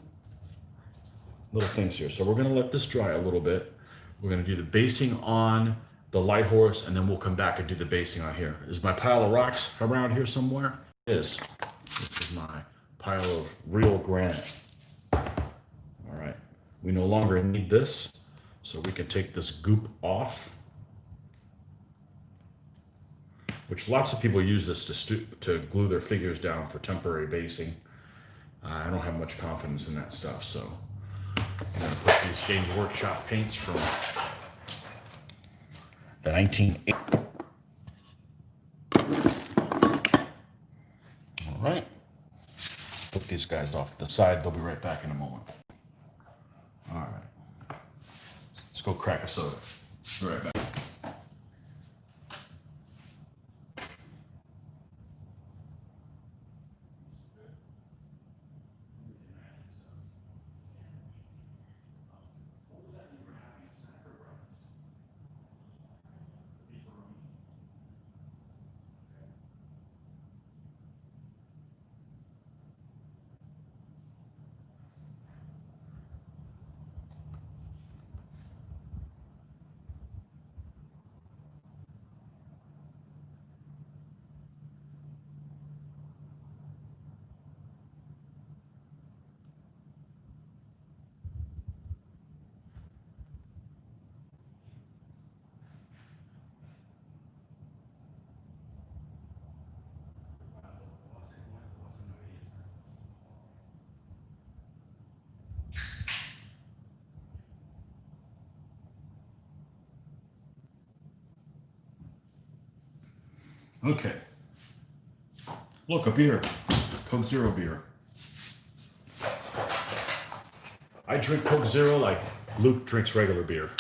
little things here. So we're going to let this dry a little bit. We're going to do the basing on the light horse, and then we'll come back and do the basing on here. Is my pile of rocks around here somewhere? It is. This is my pile of real granite. All right. We no longer need this, so we can take this goop off, which lots of people use this to glue their figures down for temporary basing. I don't have much confidence in that stuff, so I'm going to put these Games Workshop paints from the 1980s. All right. Put these guys off to the side. They'll be right back in a moment. All right. Let's go crack a soda. Be right back. Okay. Look, a beer. Coke Zero beer. I drink Coke Zero like Luke drinks regular beer.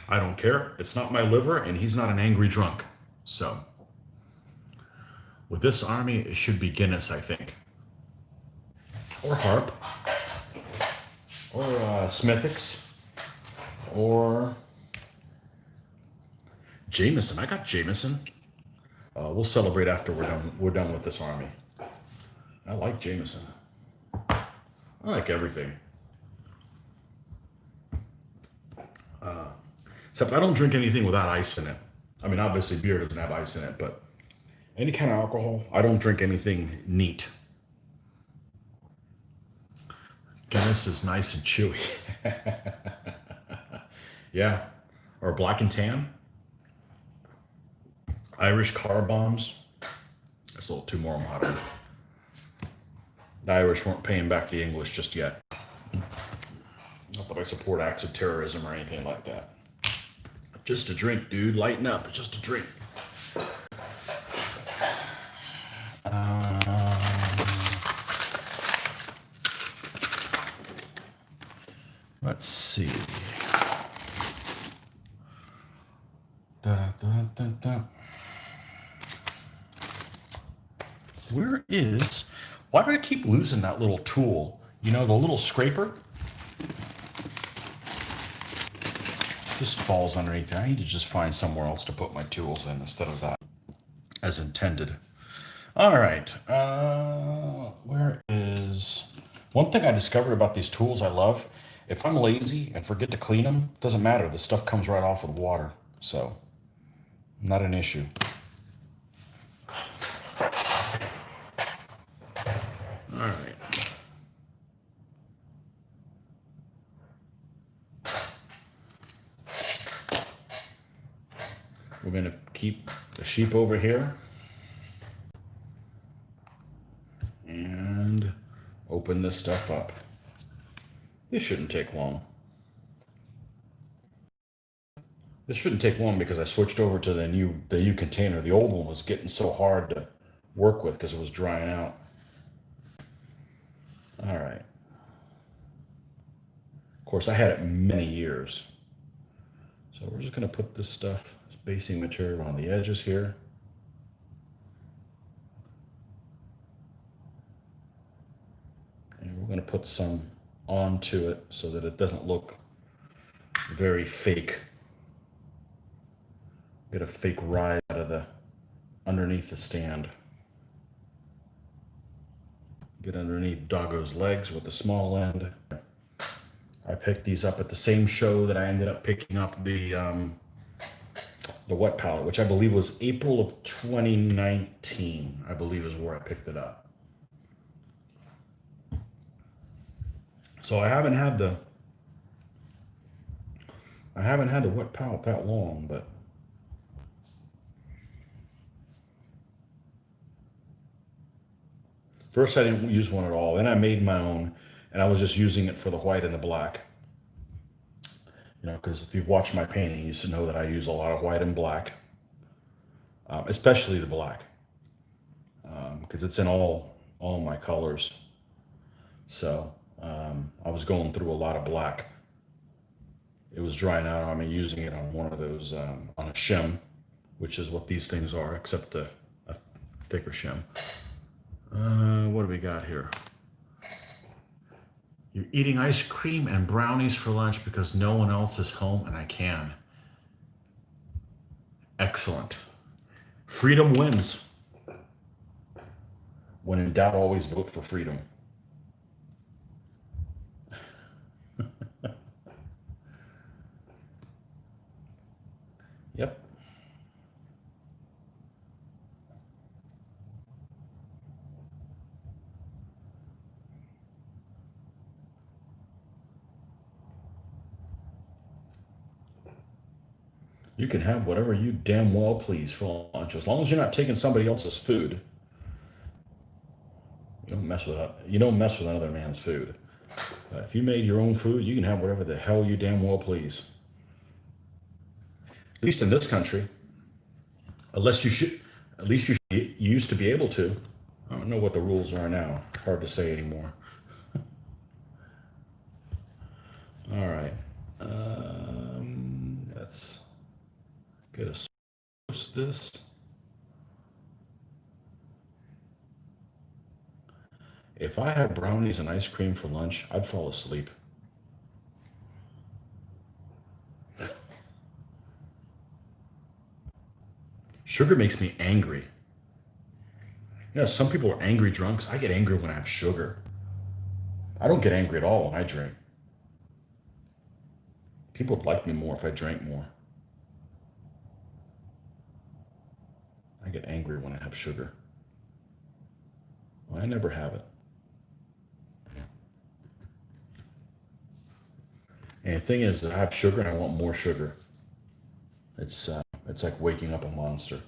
I don't care. It's not my liver, and he's not an angry drunk. So, with this army, it should be Guinness, I think. Or Harp. Or Smithwick's. Or Jameson. I got Jameson. We'll celebrate after we're done with this army. I like Jameson. I like everything. Except I don't drink anything without ice in it. I mean, obviously beer doesn't have ice in it, but any kind of alcohol, I don't drink anything neat. Guinness is nice and chewy. Yeah. Or black and tan. Irish car bombs. That's a little too more modern. The Irish weren't paying back the English just yet. Not that I support acts of terrorism or anything like that. Just a drink, dude. Lighten up. It's just a drink. Let's see. Where is... Why do I keep losing that little tool? You know, the little scraper? This falls underneath there. I need to just find somewhere else to put my tools in instead of that as intended. All right, where is... One thing I discovered about these tools I love, if I'm lazy and forget to clean them, it doesn't matter. The stuff comes right off with water, so not an issue. All right. We're going to keep the sheep over here and open this stuff up. This shouldn't take long. This shouldn't take long because I switched over to the new container. The old one was getting so hard to work with because it was drying out. All right. Of course, I had it many years. So we're just going to put this stuff, this basing material on the edges here. And we're going to put some onto it so that it doesn't look very fake. Get a fake rise out of the underneath the stand. Get underneath Doggo's legs with the small end. I picked these up at the same show that I ended up picking up the wet palette, which I believe was April of 2019, I believe is where I picked it up. So I haven't had the wet palette that long, but first I didn't use one at all. Then I made my own, and I was just using it for the white and the black. You know, because if you've watched my painting, you should know that I use a lot of white and black, especially the black, because it's in all my colors. So I was going through a lot of black. It was drying out on me using it on one of those, on a shim, which is what these things are, except a thicker shim. What do we got here? You're eating ice cream and brownies for lunch because no one else is home and I can. Excellent. Freedom wins. When in doubt, always vote for freedom. Yep. You can have whatever you damn well please for lunch, as long as you're not taking somebody else's food. You don't mess with another man's food. If you made your own food, you can have whatever the hell you damn well please. At least in this country, at least you used to be able to. I don't know what the rules are now. Hard to say anymore. All right. Let's get a source this. If I had brownies and ice cream for lunch, I'd fall asleep. Sugar makes me angry. You know, some people are angry drunks. I get angry when I have sugar. I don't get angry at all when I drink. People would like me more if I drank more. I get angry when I have sugar. Well, I never have it. And the thing is that I have sugar and I want more sugar. It's like waking up a monster.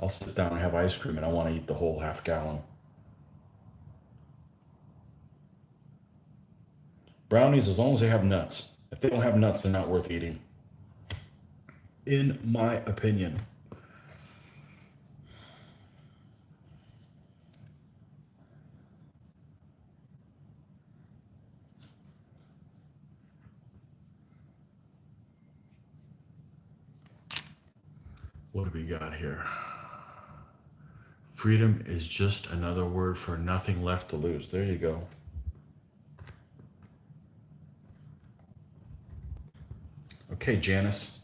I'll sit down and have ice cream and I want to eat the whole half gallon. Brownies, as long as they have nuts. If they don't have nuts, they're not worth eating. In my opinion. What do we got here? Freedom is just another word for nothing left to lose. There you go. Okay, Janice.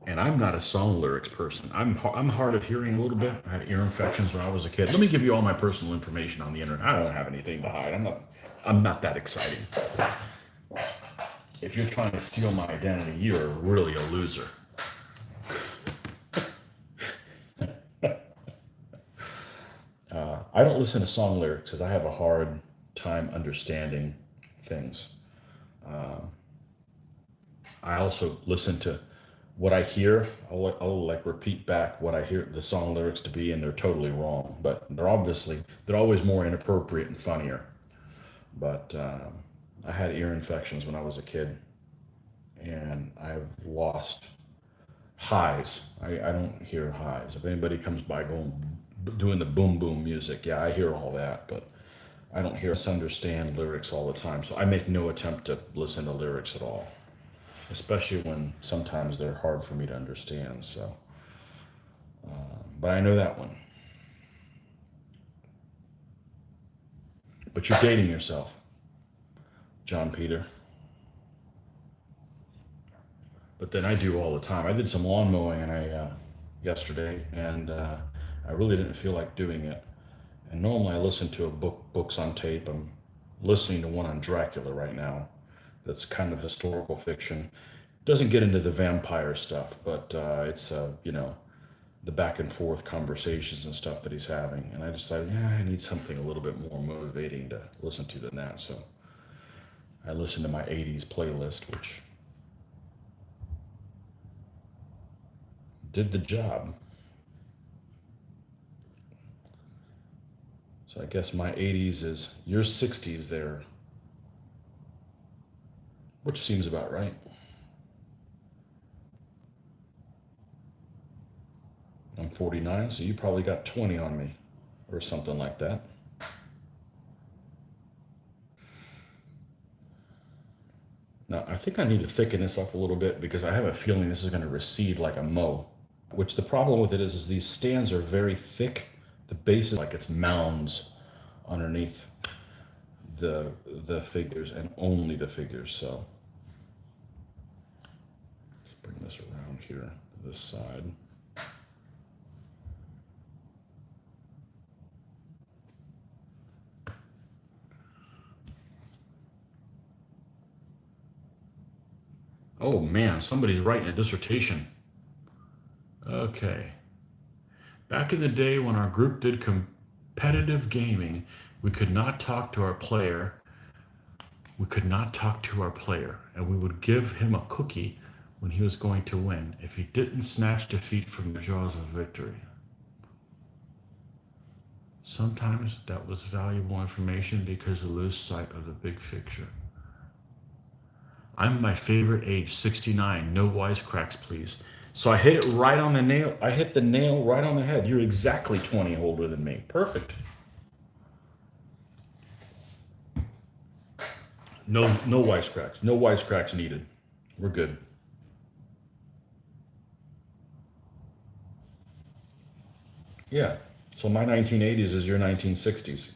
And I'm not a song lyrics person. I'm hard of hearing a little bit. I had ear infections when I was a kid. Let me give you all my personal information on the internet. I don't have anything to hide. I'm not that exciting. If you're trying to steal my identity, you're really a loser. I don't listen to song lyrics because I have a hard time understanding things. I also listen to what I hear. I'll like repeat back what I hear the song lyrics to be, and they're totally wrong. But they're always more inappropriate and funnier. But I had ear infections when I was a kid, and I've lost highs. I don't hear highs. If anybody comes by doing the boom boom music, yeah, I hear all that, but I don't hear misunderstand lyrics all the time. So I make no attempt to listen to lyrics at all, especially when sometimes they're hard for me to understand. So, but I know that one. But you're dating yourself, John Peter. But then I do all the time. I did some lawn mowing and yesterday, and I really didn't feel like doing it. And normally I listen to books on tape. I'm listening to one on Dracula right now. That's kind of historical fiction. Doesn't get into the vampire stuff, but it's the back and forth conversations and stuff that he's having. And I decided, yeah, I need something a little bit more motivating to listen to than that. So I listened to my '80s playlist, which did the job. So I guess my '80s is your '60s there, which seems about right. I'm 49, so you probably got 20 on me or something like that. Now, I think I need to thicken this up a little bit because I have a feeling this is going to recede like a mo. Which the problem with it is these stands are very thick. The base is like it's mounds underneath the figures and only the figures. So let's bring this around here to this side. Oh man, somebody's writing a dissertation. Okay. Back in the day when our group did competitive gaming, we could not talk to our player. We could not talk to our player, and we would give him a cookie when he was going to win if he didn't snatch defeat from the jaws of victory. Sometimes that was valuable information because we lose sight of the big picture. I'm my favorite age, 69. No wisecracks, please. So I hit it right on the nail. I hit the nail right on the head. You're exactly 20 older than me. Perfect. No wisecracks. No wisecracks needed. We're good. Yeah. So my 1980s is your 1960s.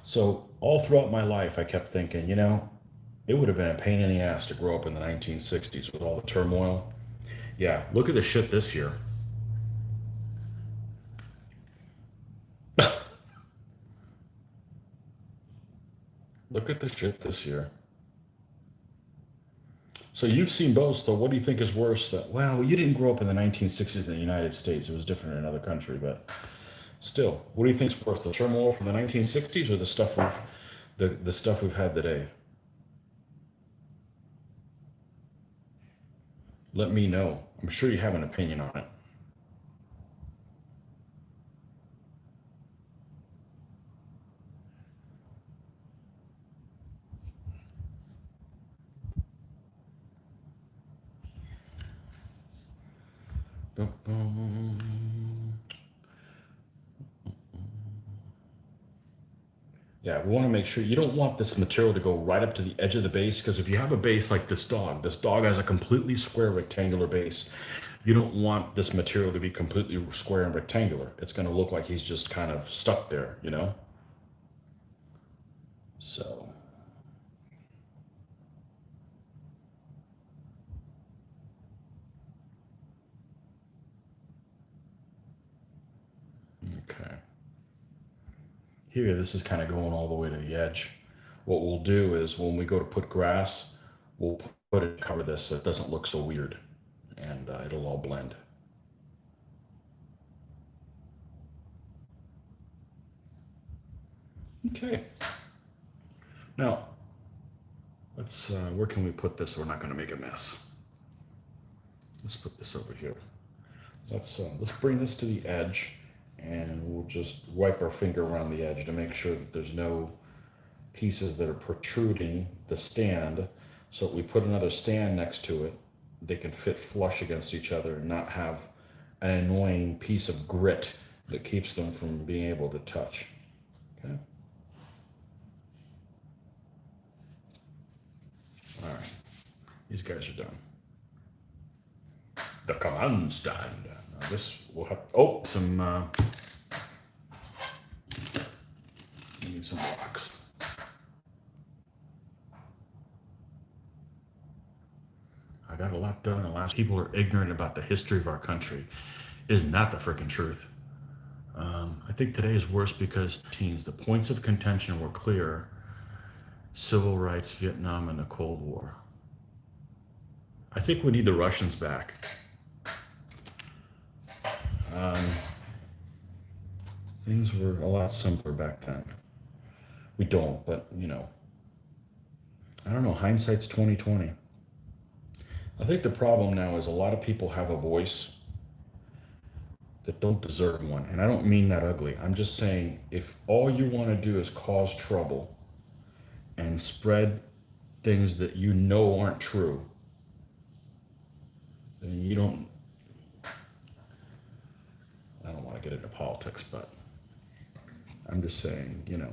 So all throughout my life, I kept thinking, it would have been a pain in the ass to grow up in the 1960s with all the turmoil. Yeah, look at the shit this year. Look at the shit this year. So you've seen both. So what do you think is worse? Well, you didn't grow up in the 1960s in the United States. It was different in another country, but still, what do you think is worse? The turmoil from the 1960s or the stuff we've had today? Let me know. I'm sure you have an opinion on it. Boom, boom. Yeah, we want to make sure you don't want this material to go right up to the edge of the base, because if you have a base like this dog has a completely square rectangular base. You don't want this material to be completely square and rectangular. It's going to look like he's just kind of stuck there, you know? So, okay. Here, this is kind of going all the way to the edge. What we'll do is when we go to put grass, we'll put it, cover this so it doesn't look so weird, and it'll all blend. Okay. Now, let's, where can we put this so we're not going to make a mess? Let's put this over here. Let's bring this to the edge, and we'll just wipe our finger around the edge to make sure that there's no pieces that are protruding the stand. So if we put another stand next to it, they can fit flush against each other and not have an annoying piece of grit that keeps them from being able to touch. Okay. All right. These guys are done. The command stand. Now this will have, oh, some, we need some rocks. I got a lot done in the last. People are ignorant about the history of our country. Isn't that the freaking truth? I think today is worse because the points of contention were clear: civil rights, Vietnam, and the Cold War. I think we need the Russians back. Things were a lot simpler back then. We don't, but you know, I don't know. Hindsight's 2020. I think the problem now is a lot of people have a voice that don't deserve one. And I don't mean that ugly. I'm just saying, if all you want to do is cause trouble and spread things that you know aren't true, then you don't, I don't want to get into politics, but I'm just saying, you know,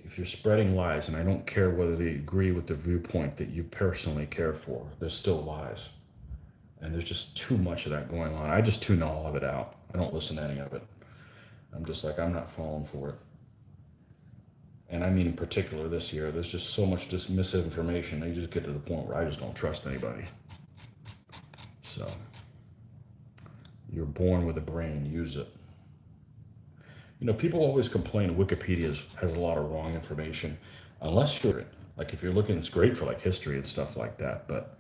if you're spreading lies, and I don't care whether they agree with the viewpoint that you personally care for, there's still lies. And there's just too much of that going on. I just tune all of it out. I don't listen to any of it. I'm just like, I'm not falling for it. And I mean in particular this year, there's just so much misinformation. They just get to the point where I just don't trust anybody. So, you're born with a brain, use it. You know, people always complain Wikipedia has a lot of wrong information, unless you're, like if you're looking, it's great for like history and stuff like that, but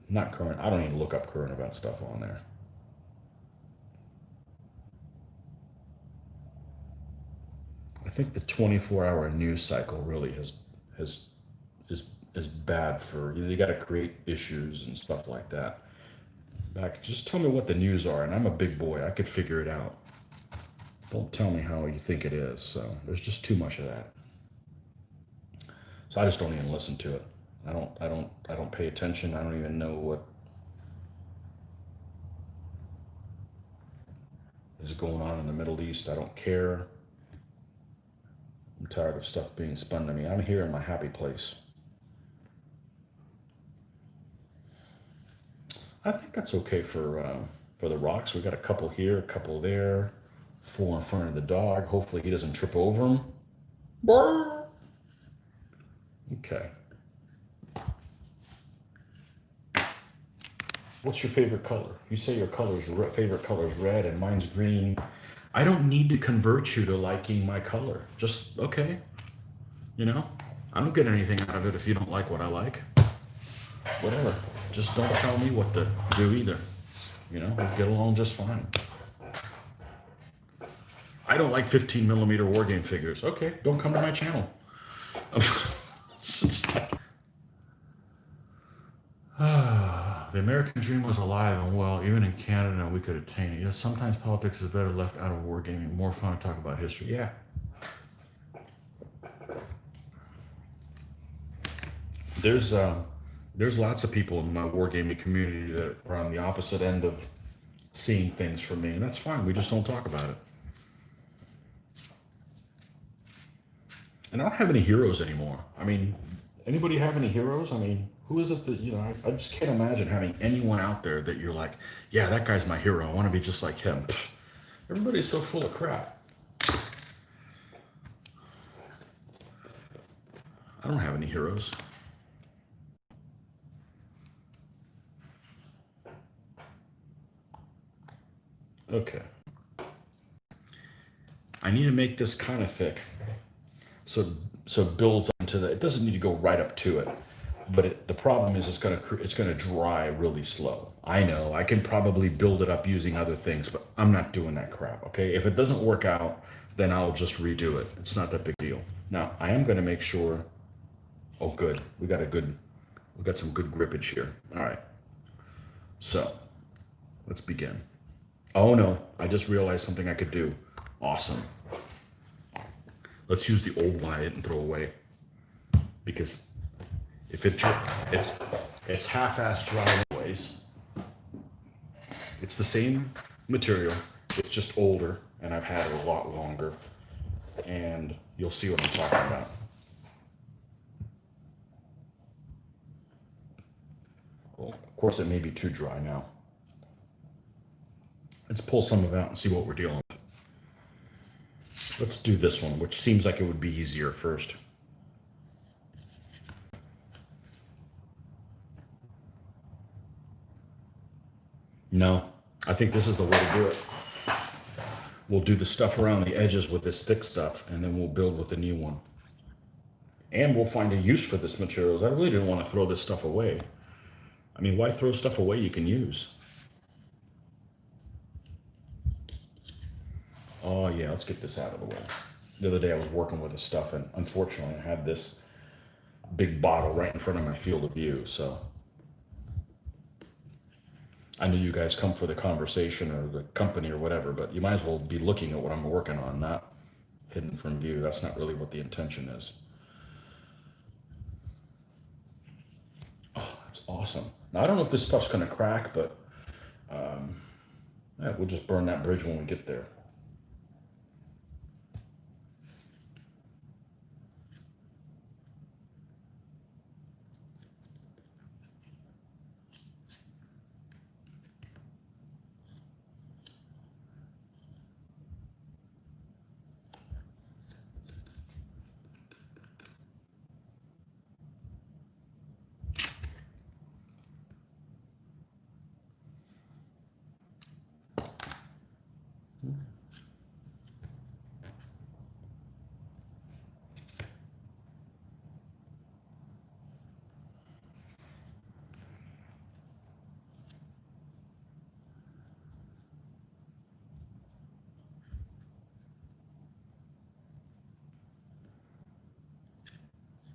not current. I don't even look up current event stuff on there. I think the 24-hour news cycle really is bad for, you know, you got to create issues and stuff like that. Back, just tell me what the news are, and I'm a big boy. I could figure it out. Don't tell me how you think it is. So there's just too much of that. So I just don't even listen to it. I don't pay attention. I don't even know what is going on in the Middle East. I don't care. I'm tired of stuff being spun to me. I'm here in my happy place. I think that's okay for the rocks. We got a couple here, a couple there, 4 in front of the dog. Hopefully he doesn't trip over them. Brr. Okay. What's your favorite color? You say your favorite color is red and mine's green. I don't need to convert you to liking my color. Just, okay. You know, I don't get anything out of it if you don't like what I like. Whatever. Just don't tell me what to do either. You know, we get along just fine. I don't like 15mm war game figures. Okay, don't come to my channel. The American dream was alive and well, even in Canada, we could attain it. Yet sometimes politics is better left out of wargaming. More fun to talk about history. Yeah. There's lots of people in my wargaming community that are on the opposite end of seeing things from me, and that's fine. We just don't talk about it. And I don't have any heroes anymore. I mean, anybody have any heroes? I mean, who is it that, you know, I just can't imagine having anyone out there that you're like, yeah, that guy's my hero. I want to be just like him. Pfft, everybody's so full of crap. I don't have any heroes. Okay. I need to make this kind of thick. So it builds onto the, it doesn't need to go right up to it. But the problem is it's gonna dry really slow. I know I can probably build it up using other things, but I'm not doing that crap. Okay, if it doesn't work out, then I'll just redo it. It's not that big deal. Now I am gonna make sure. Oh, good. We got some good grippage here. All right. So let's begin. Oh no, I just realized something I could do. Awesome. Let's use the old one I didn't throw away because if it's half-ass dry anyways. It's the same material, it's just older, and I've had it a lot longer. And you'll see what I'm talking about. Well, of course, it may be too dry now. Let's pull some of it out and see what we're dealing with. Let's do this one, which seems like it would be easier first. No, I think this is the way to do it. We'll do the stuff around the edges with this thick stuff, and then we'll build with the new one. And we'll find a use for this materials. I really didn't want to throw this stuff away. I mean, why throw stuff away you can use? Oh yeah, let's get this out of the way. The other day I was working with this stuff, and unfortunately I had this big bottle right in front of my field of view, so I know you guys come for the conversation or the company or whatever, but you might as well be looking at what I'm working on, not hidden from view. That's not really what the intention is. Oh, that's awesome. Now I don't know if this stuff's gonna crack, but yeah, we'll just burn that bridge when we get there.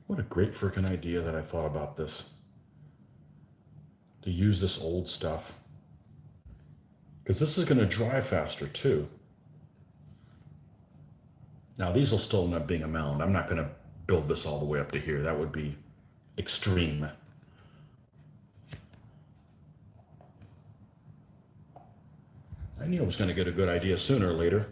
What a great freaking idea that I thought about this. To use this old stuff. Because this is going to dry faster too. Now these will still end up being a mound. I'm not going to build this all the way up to here. That would be extreme. I knew I was going to get a good idea sooner or later.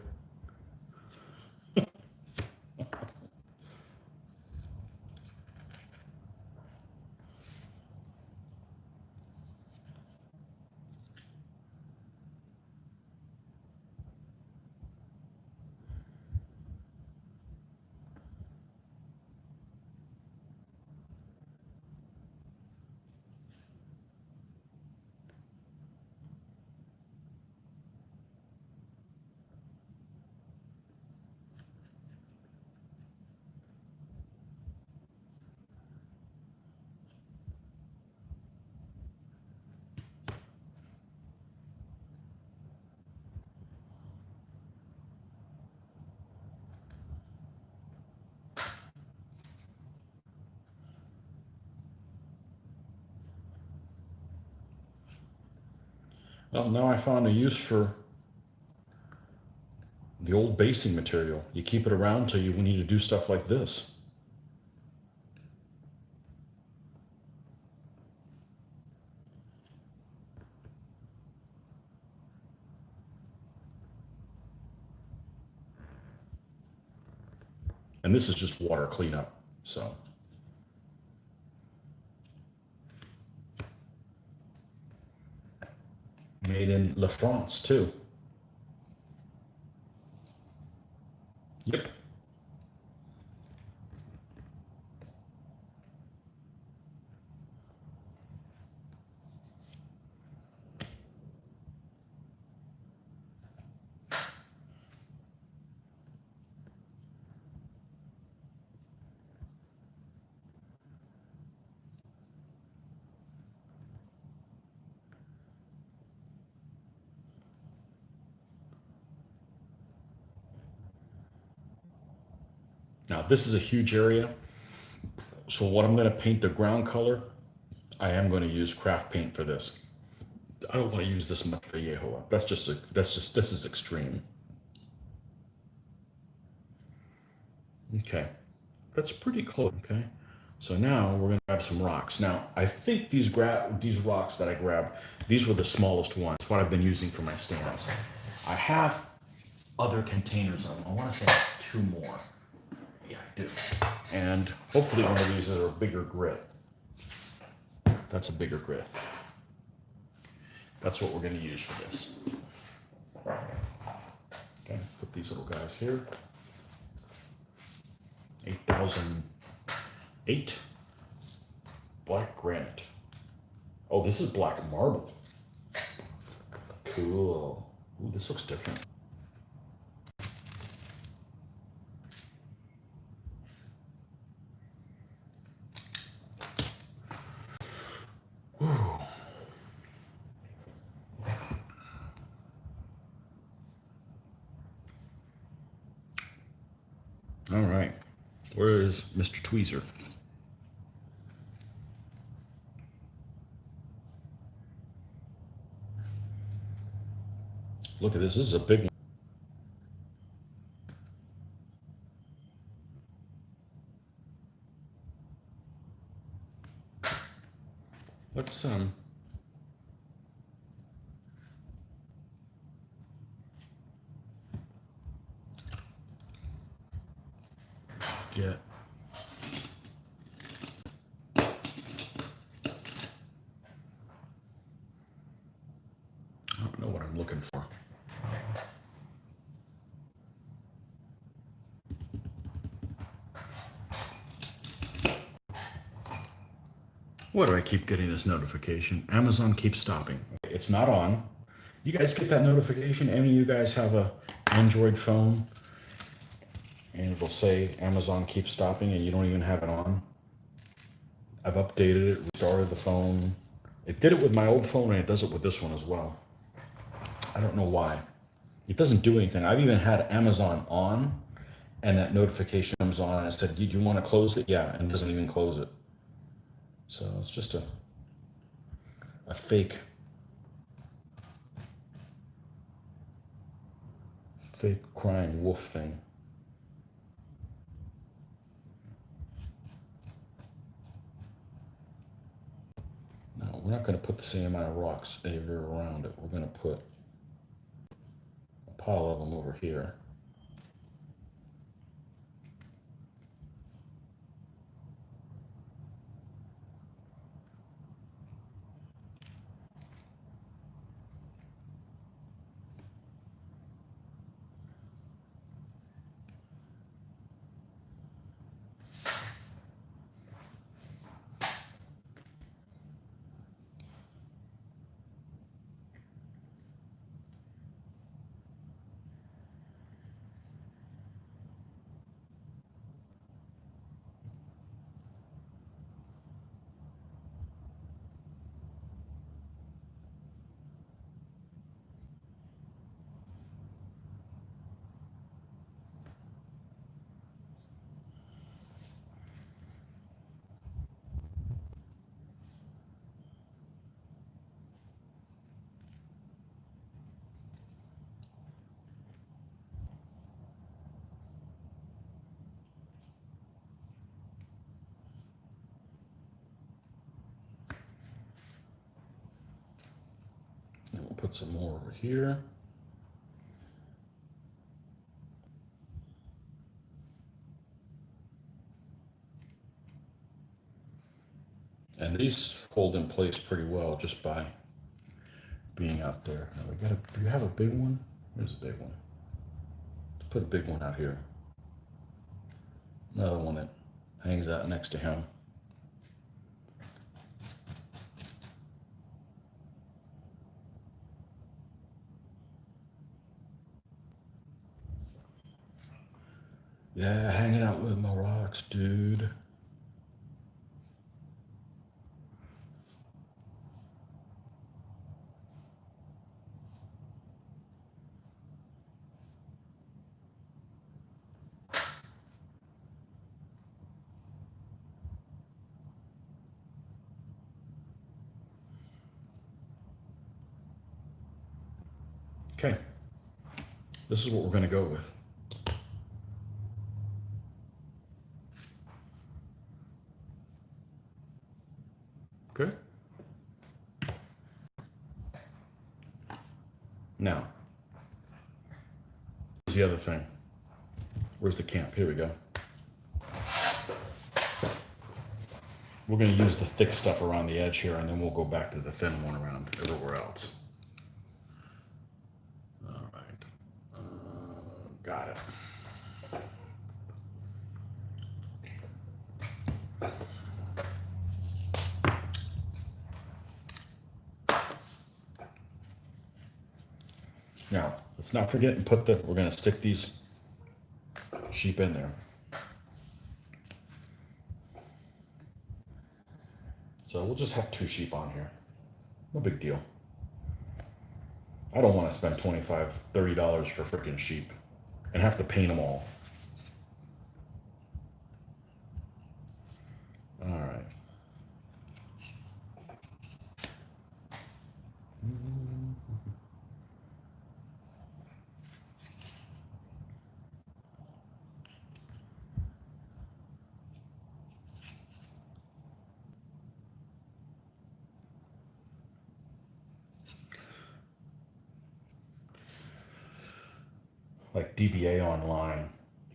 Well, now I found a use for the old basing material. You keep it around till you need to do stuff like this. And this is just water cleanup, so. Made in La France too. Yep. Now this is a huge area. So what I'm going to paint the ground color, I am going to use craft paint for this. I don't want to use this much Vallejo. This is extreme. Okay, that's pretty close. Okay, so now we're gonna grab some rocks. Now I think these rocks that I grabbed, these were the smallest ones. What I've been using for my stands. I have other containers of them. I want to say 2 more. Yeah, I do. And hopefully one of these is a bigger grit. That's a bigger grit. That's what we're going to use for this. Okay, put these little guys here. 8008 black granite. Oh, this is black marble. Cool. Ooh, this looks different. Ooh. All right. Where is Mr. Tweezer? Look at this. This is a big one. Let's get I don't know what I'm looking for. Why do I keep getting this notification? Amazon keeps stopping. It's not on. You guys get that notification? Any of you guys have a Android phone and it'll say Amazon keeps stopping and you don't even have it on? I've updated it, restarted the phone. It did it with my old phone and it does it with this one as well. I don't know why. It doesn't do anything. I've even had Amazon on and that notification comes on and I said, "Do you want to close it?" Yeah, and it doesn't even close it. So it's just a fake crying wolf thing. No, we're not going to put the same amount of rocks everywhere around it. We're going to put a pile of them over here. And we'll put some more over here. And these hold in place pretty well just by being out there. Now do you have a big one? Here's a big one. Let's put a big one out here. Another one that hangs out next to him. Yeah, hanging out with my rocks, dude. Okay, this is what we're going to go with. Good. Now, here's the other thing. Where's the camp? Here we go. We're going to use the thick stuff around the edge here, and then we'll go back to the thin one around everywhere else. All right. Got it. Now, let's not forget and we're going to stick these sheep in there. So we'll just have 2 sheep on here. No big deal. I don't want to spend $25, $30 for freaking sheep and have to paint them all. All right. Like DBA Online.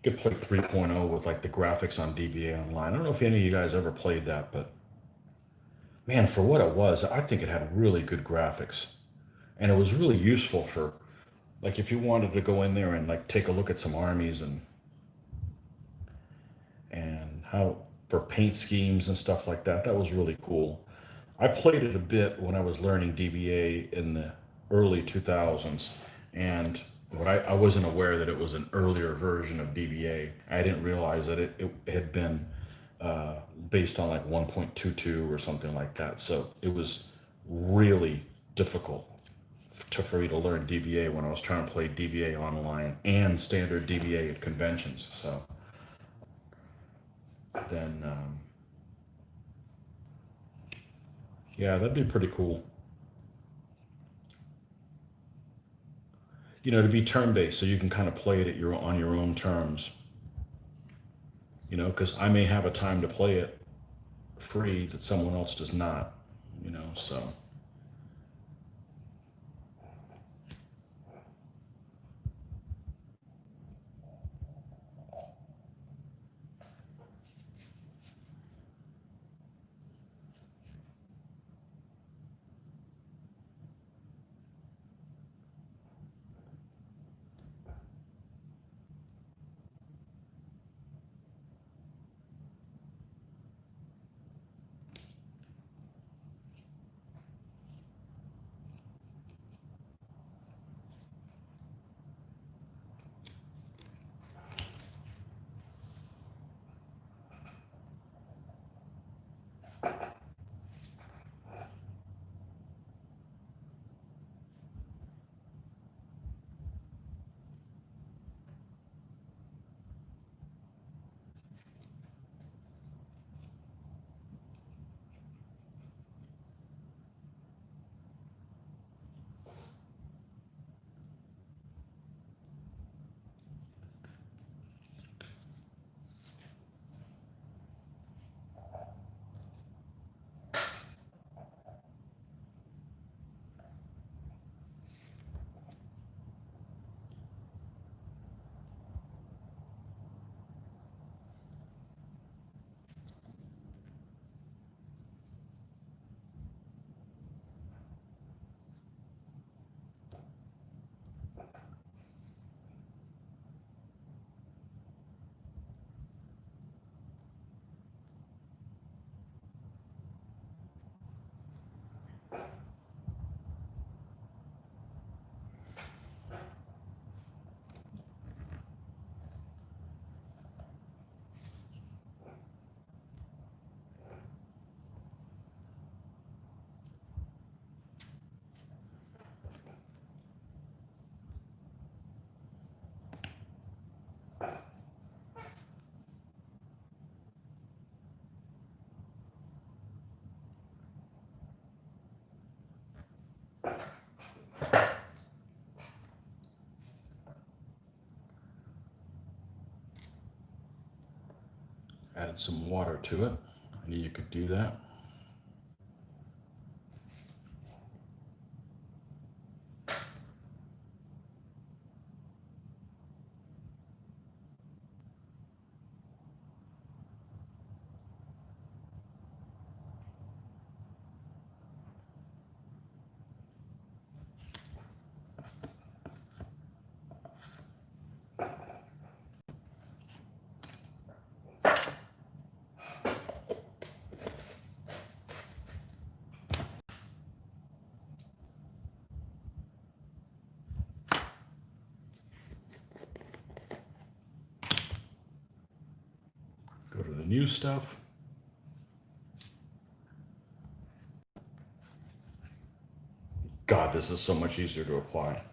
You could play 3.0 with like the graphics on DBA Online. I don't know if any of you guys ever played that, but man, for what it was, I think it had really good graphics. And it was really useful for, like, if you wanted to go in there and like take a look at some armies and how for paint schemes and stuff like that. That was really cool. I played it a bit when I was learning DBA in the early 2000s, and I wasn't aware that it was an earlier version of DBA. I didn't realize that it had been based on like 1.22 or something like that. So it was really difficult for me to learn DBA when I was trying to play DBA online and standard DBA at conventions. So then, yeah, that'd be pretty cool. You know, to be turn-based, so you can kind of play it on your own terms. You know, because I may have a time to play it free that someone else does not. You know, so. Added some water to it. I knew you could do that. Go to the new stuff. God, this is so much easier to apply.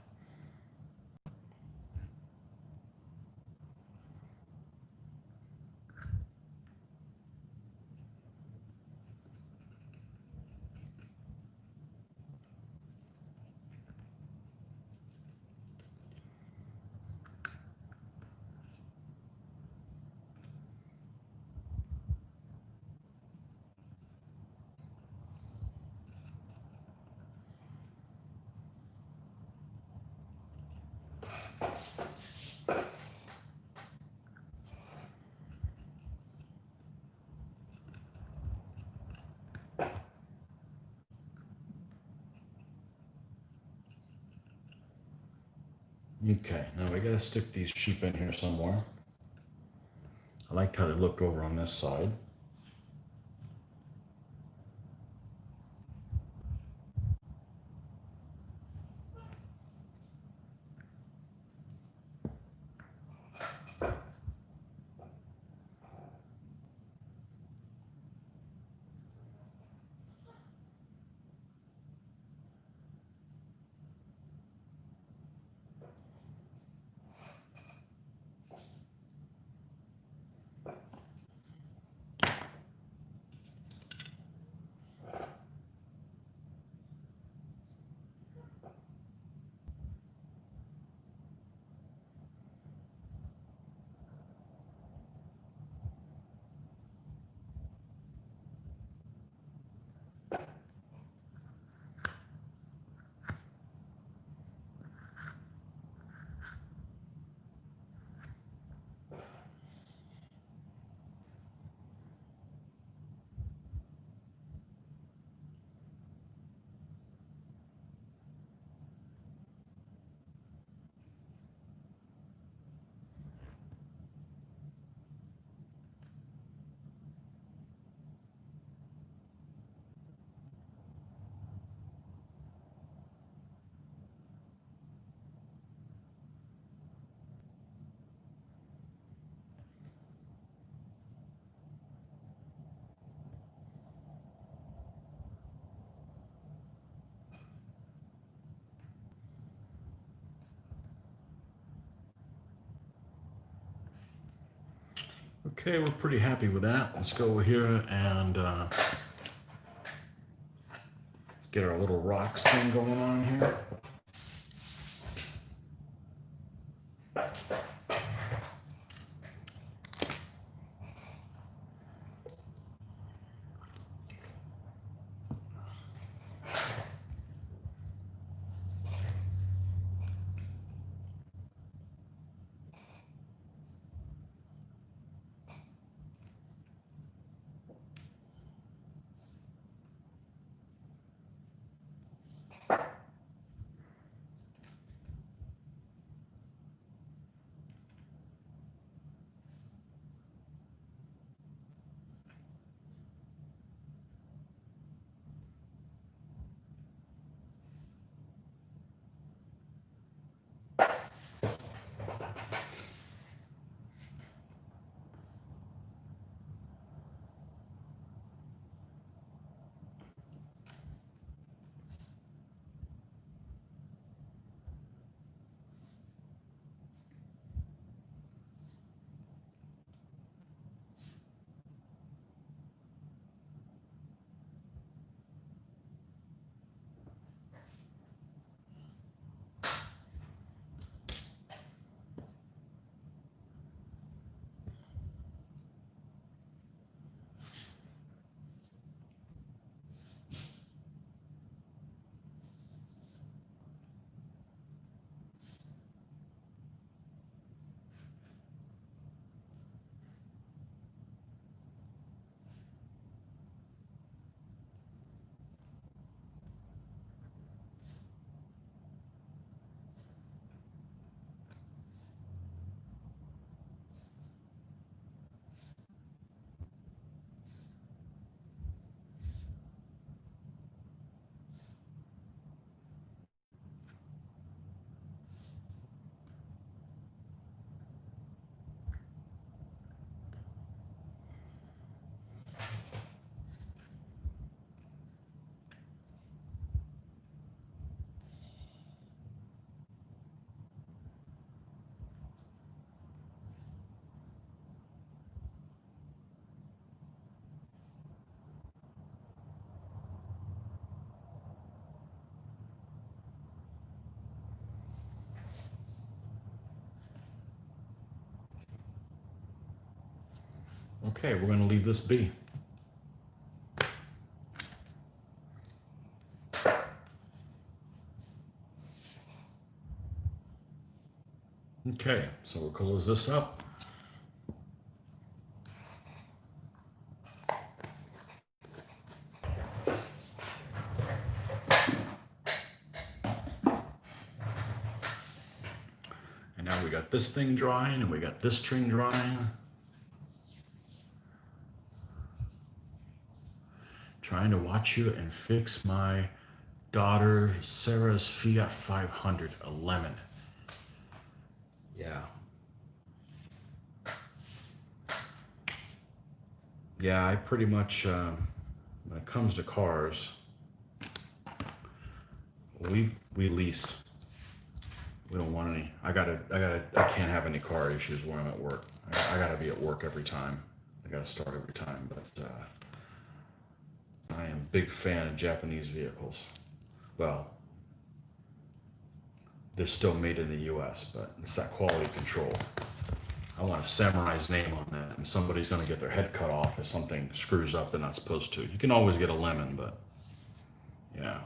Okay, now we gotta stick these sheep in here somewhere. I liked how they look over on this side. Okay, we're pretty happy with that. Let's go over here and get our little rocks thing going on here. Okay, we're going to leave this be. Okay, so we'll close this up. And now we got this thing drying and we got this string drying. Trying to watch you and fix my daughter Sarah's Fiat 500, a lemon. Yeah. Yeah, I pretty much, when it comes to cars, we leased. We don't want any. I can't have any car issues when I'm at work. I gotta be at work every time. I gotta start every time, but I am a big fan of Japanese vehicles. Well, they're still made in the US, but it's that quality control. I want a samurai's name on that, and somebody's gonna get their head cut off if something screws up they're not supposed to. You can always get a lemon, but yeah.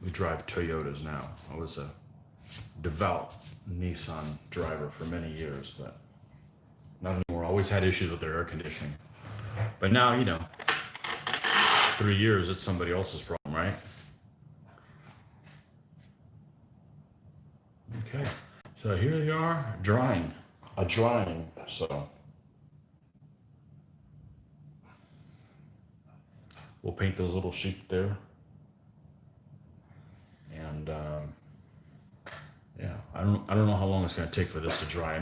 We drive Toyotas now. I was a devout Nissan driver for many years, but not anymore. Always had issues with their air conditioning. But now, 3 years, it's somebody else's problem, right? Okay, so here they are, drying. So we'll paint those little sheep there. And yeah, I don't know how long it's going to take for this to dry.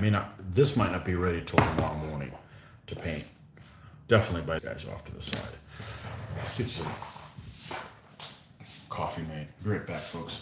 This might not be ready till tomorrow morning to paint. Definitely by guys off to the side. See if some coffee made. Be right back, folks.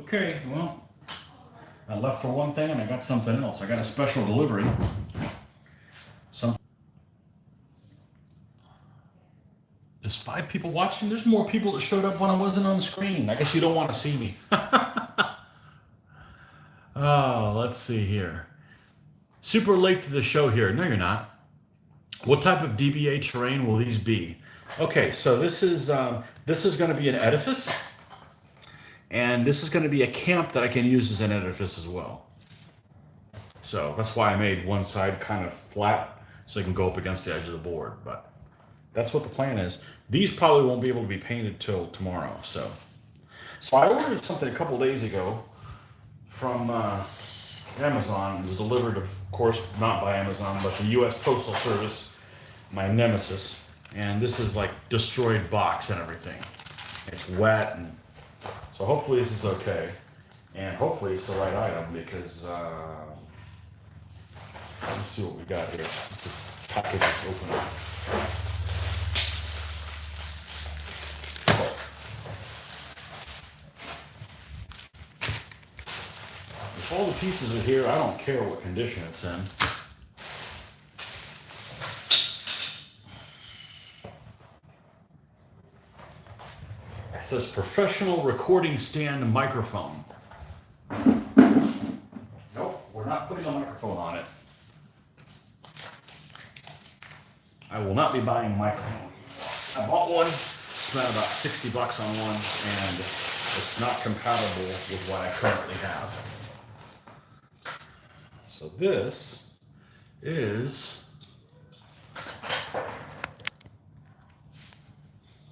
Okay, well, I left for one thing and I got something else. I got a special delivery. There's 5 people watching. There's more people that showed up when I wasn't on the screen. I guess you don't want to see me. Oh, let's see here. Super late to the show here. No, you're not. What type of DBA terrain will these be? Okay, so this is going to be an edifice, and this is going to be a camp that I can use as an edifice as well. So that's why I made one side kind of flat so it can go up against the edge of the board. But that's what the plan is. These probably won't be able to be painted till tomorrow. So I ordered something a couple days ago from Amazon. It was delivered, of course, not by Amazon, but the U.S. Postal Service, my nemesis. And this is like destroyed box and everything. It's wet, and so hopefully this is okay. And hopefully it's the right item because let's see what we got here. This package is open. If all the pieces are here, I don't care what condition it's in. It says professional recording stand microphone. Nope, we're not putting a microphone on it. I will not be buying a microphone. I bought one, spent about $60 on one, and it's not compatible with what I currently have. So this is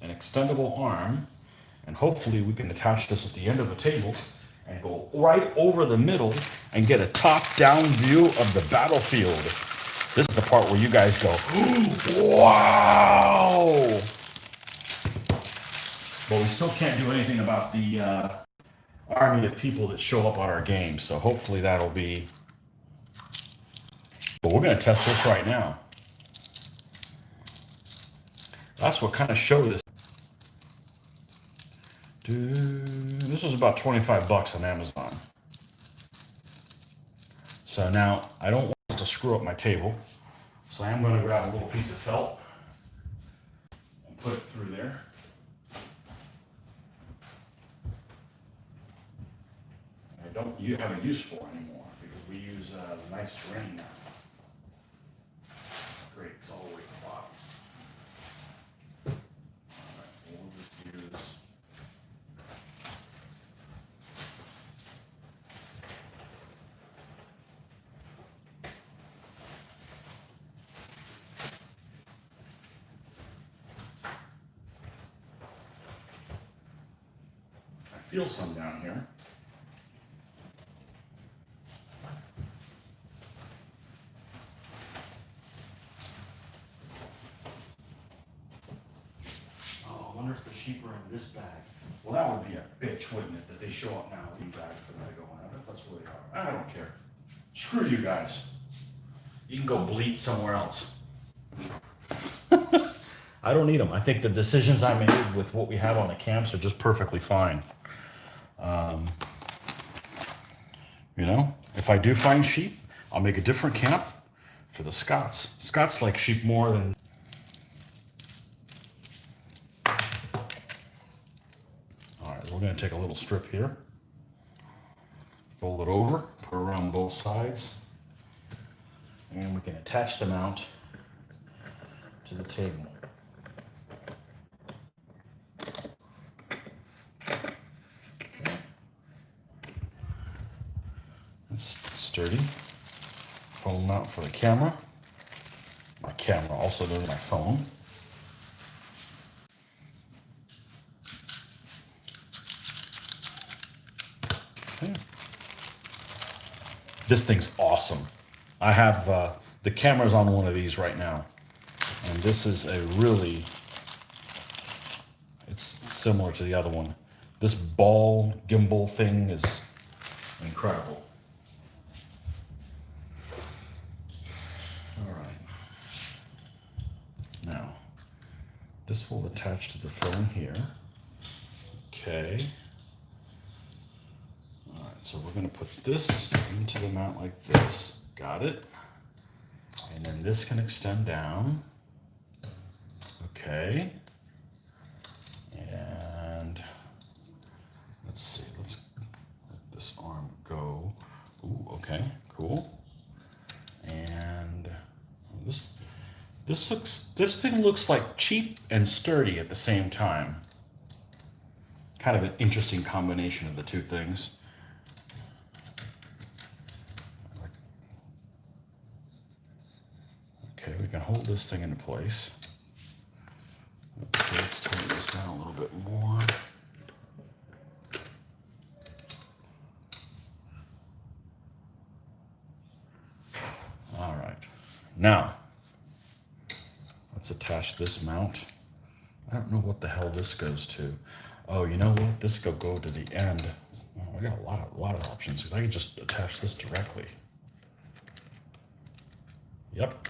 an extendable arm, and hopefully we can attach this at the end of the table and go right over the middle and get a top-down view of the battlefield. This is the part where you guys go, wow! But we still can't do anything about the army of people that show up on our game, so hopefully that'll be... But we're going to test this right now. That's what kind of show this. This was about $25 on Amazon. So now I don't want to screw up my table, so I am going to grab a little piece of felt and put it through there. I don't have a use for anymore because we use nice terrain now. Great, it's all the way to the bottom. All right, we'll just use. I feel some down here. If the sheep are in this bag. Well, that would be a bitch, wouldn't it? That they show up now in bags for them to go in. I bet that's where they are. I don't care. Screw you guys. You can go bleat somewhere else. I don't need them. I think the decisions I made with what we have on the camps are just perfectly fine. You know, if I do find sheep, I'll make a different camp for the Scots. Scots like sheep more than... We're going to take a little strip here, fold it over, put it around both sides, and we can attach the mount to the table. Okay. It's sturdy. Fold mount for the camera. My camera also does my phone. This thing's awesome. I have the camera's on one of these right now, and this is a really, it's similar to the other one. This ball gimbal thing is incredible. All right. Now, this will attach to the phone here. Okay. So we're going to put this into the mount like this. Got it. And then this can extend down. Okay. And let's see, let's let this arm go. Ooh, okay, cool. And this thing looks like cheap and sturdy at the same time. Kind of an interesting combination of the two things. Okay, we can hold this thing into place. Okay, let's tighten this down a little bit more. All right, now let's attach this mount. I don't know what the hell this goes to. Oh, you know what? This could go to the end. Oh, I got a lot of options because I can just attach this directly. Yep,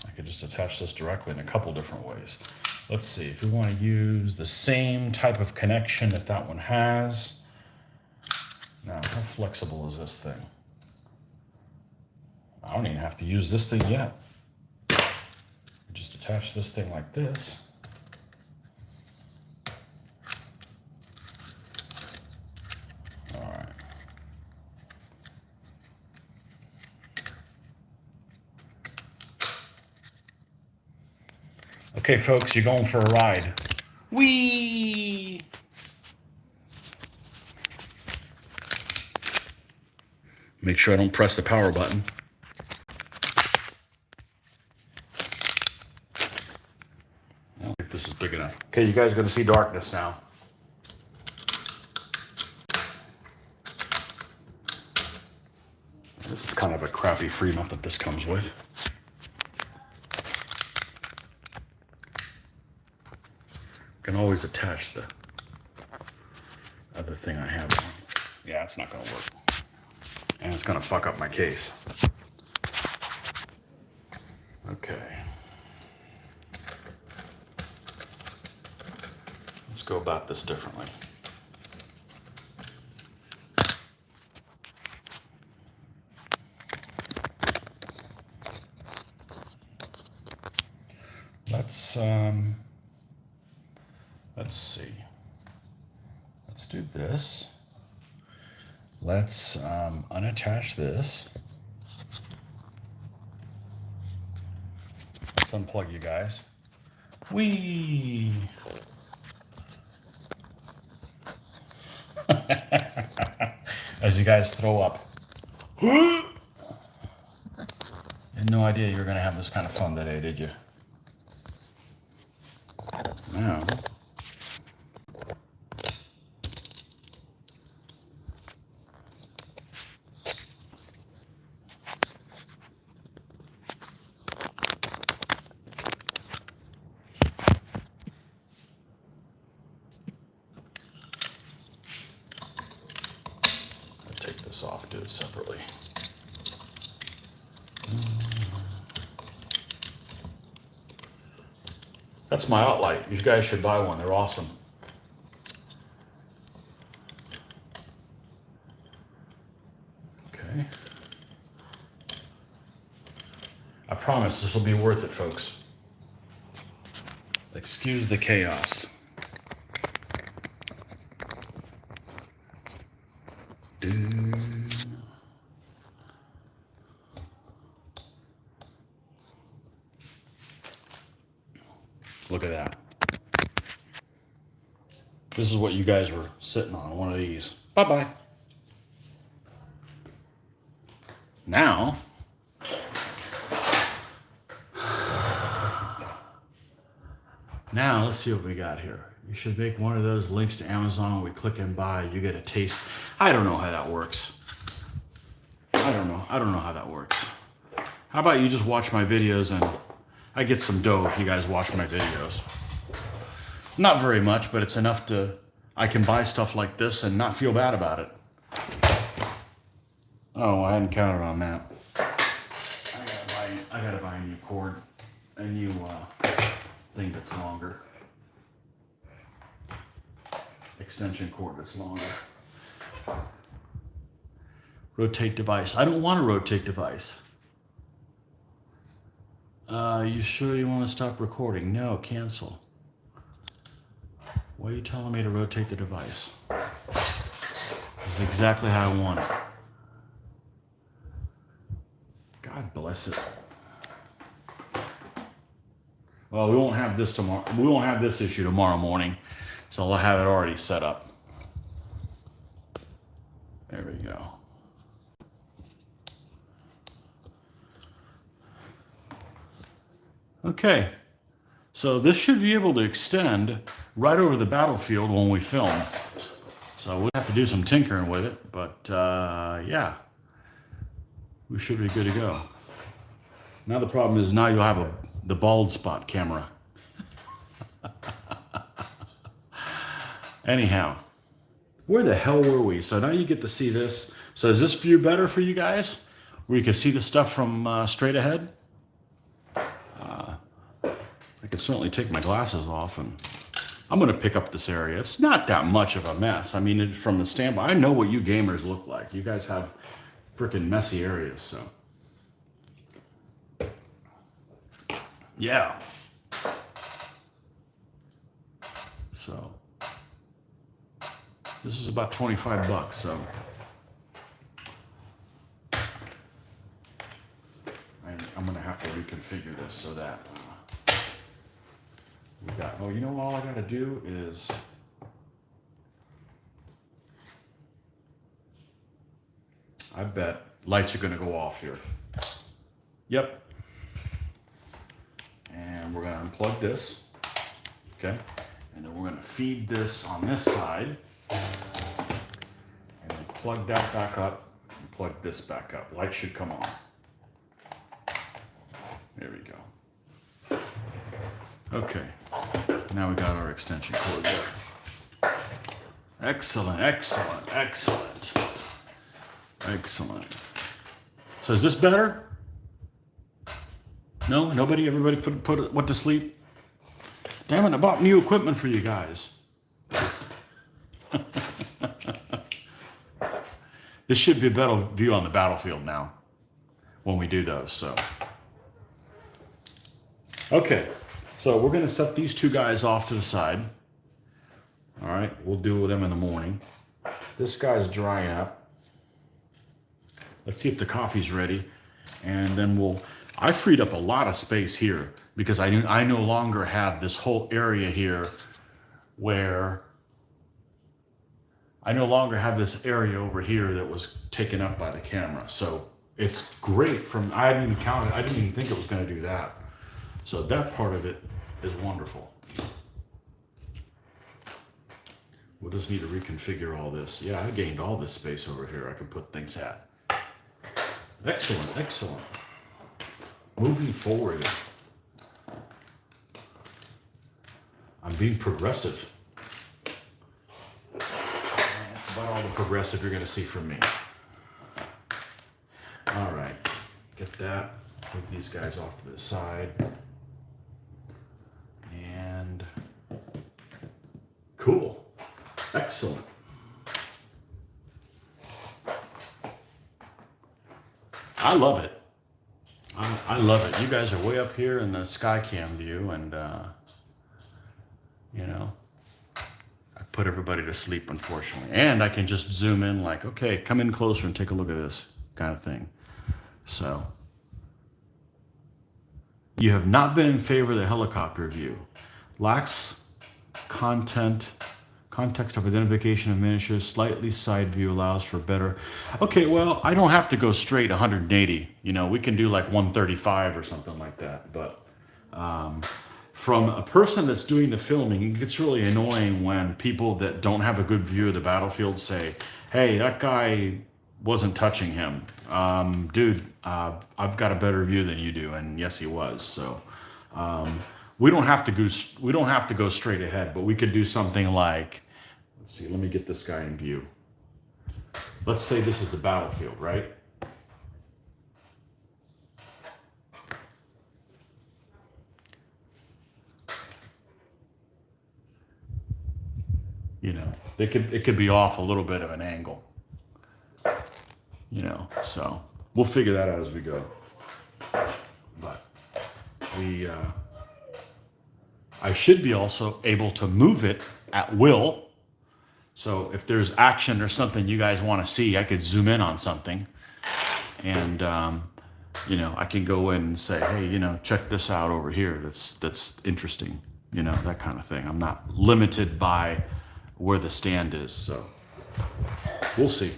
I could just attach this directly in a couple different ways. Let's see if we want to use the same type of connection that that one has. Now, how flexible is this thing? I don't even have to use this thing yet. Just attach this thing like this. All right. Okay, folks, you're going for a ride. Whee! Make sure I don't press the power button. I don't think this is big enough. Okay, you guys are going to see darkness now. This is kind of a crappy free mount that this comes with. Can always attach the other thing I have on. Yeah, it's not going to work. And it's going to fuck up my case. Okay. Let's go about this differently. Let's see. Let's do this. Let's unattach this. Let's unplug you guys. Whee! As you guys throw up. You had no idea you were going to have this kind of fun today, did you? Now, I'll take this off, do it separately. That's my Outlight. You guys should buy one. They're awesome. Okay. I promise this will be worth it, folks. Excuse the chaos. Look at that. This is what you guys were sitting on, one of these. Bye-bye. Now, let's see what we got here. You should make one of those links to Amazon. We click and buy, you get a taste. I don't know how that works. I don't know how that works. How about you just watch my videos and I get some dough if you guys watch my videos. Not very much, but it's enough I can buy stuff like this and not feel bad about it. Oh, I hadn't counted on that. I gotta buy a new cord, a new thing that's longer. Extension cord that's longer. Rotate device. I don't want to rotate device. You sure you want to stop recording? No, cancel. Why are you telling me to rotate the device? This is exactly how I want it. God bless it. Well, we won't have this tomorrow. We won't have this issue tomorrow morning, so I'll have it already set up. There we go. Okay, so this should be able to extend right over the battlefield when we film. So we'll have to do some tinkering with it, but yeah, we should be good to go. Now the problem is now you'll have the bald spot camera. Anyhow, where the hell were we? So now you get to see this. So is this view better for you guys? Where you can see the stuff from straight ahead? I could certainly take my glasses off, and I'm going to pick up this area. It's not that much of a mess. I mean, from the standpoint, I know what you gamers look like. You guys have freaking messy areas, so. Yeah. So, this is about 25 bucks, so. I'm going to have to reconfigure this so that we got, oh, you know, all I got to do is I bet lights are going to go off here. Yep. And we're going to unplug this. Okay. And then we're going to feed this on this side. And then plug that back up and plug this back up. Lights should come on. There we go. Okay. Now we got our extension cord there. Excellent, excellent, excellent. Excellent. So is this better? No? Nobody? Everybody went to sleep? Damn it, I bought new equipment for you guys. This should be a better view on the battlefield now when we do those, so. Okay, so we're going to set these two guys off to the side. All right, we'll deal with them in the morning. This guy's drying up. Let's see if the coffee's ready. And then I freed up a lot of space here because I no longer have this whole area here where I no longer have this area over here that was taken up by the camera. So it's great I didn't even count it. I didn't even think it was going to do that. So that part of it is wonderful. We'll just need to reconfigure all this. Yeah, I gained all this space over here I can put things at. Excellent, excellent. Moving forward. I'm being progressive. That's about all the progressive you're going to see from me. All right, get that. Move these guys off to the side. And cool. Excellent. I love it. I love it. You guys are way up here in the Skycam view, and you know, I put everybody to sleep, unfortunately. And I can just zoom in like, okay, come in closer and take a look at this kind of thing. So, you have not been in favor of the helicopter view. Lacks context of identification of miniatures, slightly side view allows for better. Okay, well, I don't have to go straight 180. You know, we can do like 135 or something like that. But from a person that's doing the filming, it gets really annoying when people that don't have a good view of the battlefield say, hey, that guy wasn't touching him. Dude, I've got a better view than you do. And yes, he was. So we don't have to go straight ahead, but we could do something like, let's see, let me get this guy in view. Let's say this is the battlefield, right? You know, it could be off a little bit of an angle. you know, so we'll figure that out as we go. But I should be also able to move it at will. So if there's action or something you guys want to see, I could zoom in on something and, you know, I can go in and say, hey, you know, check this out over here. That's interesting, you know, that kind of thing. I'm not limited by where the stand is. So we'll see.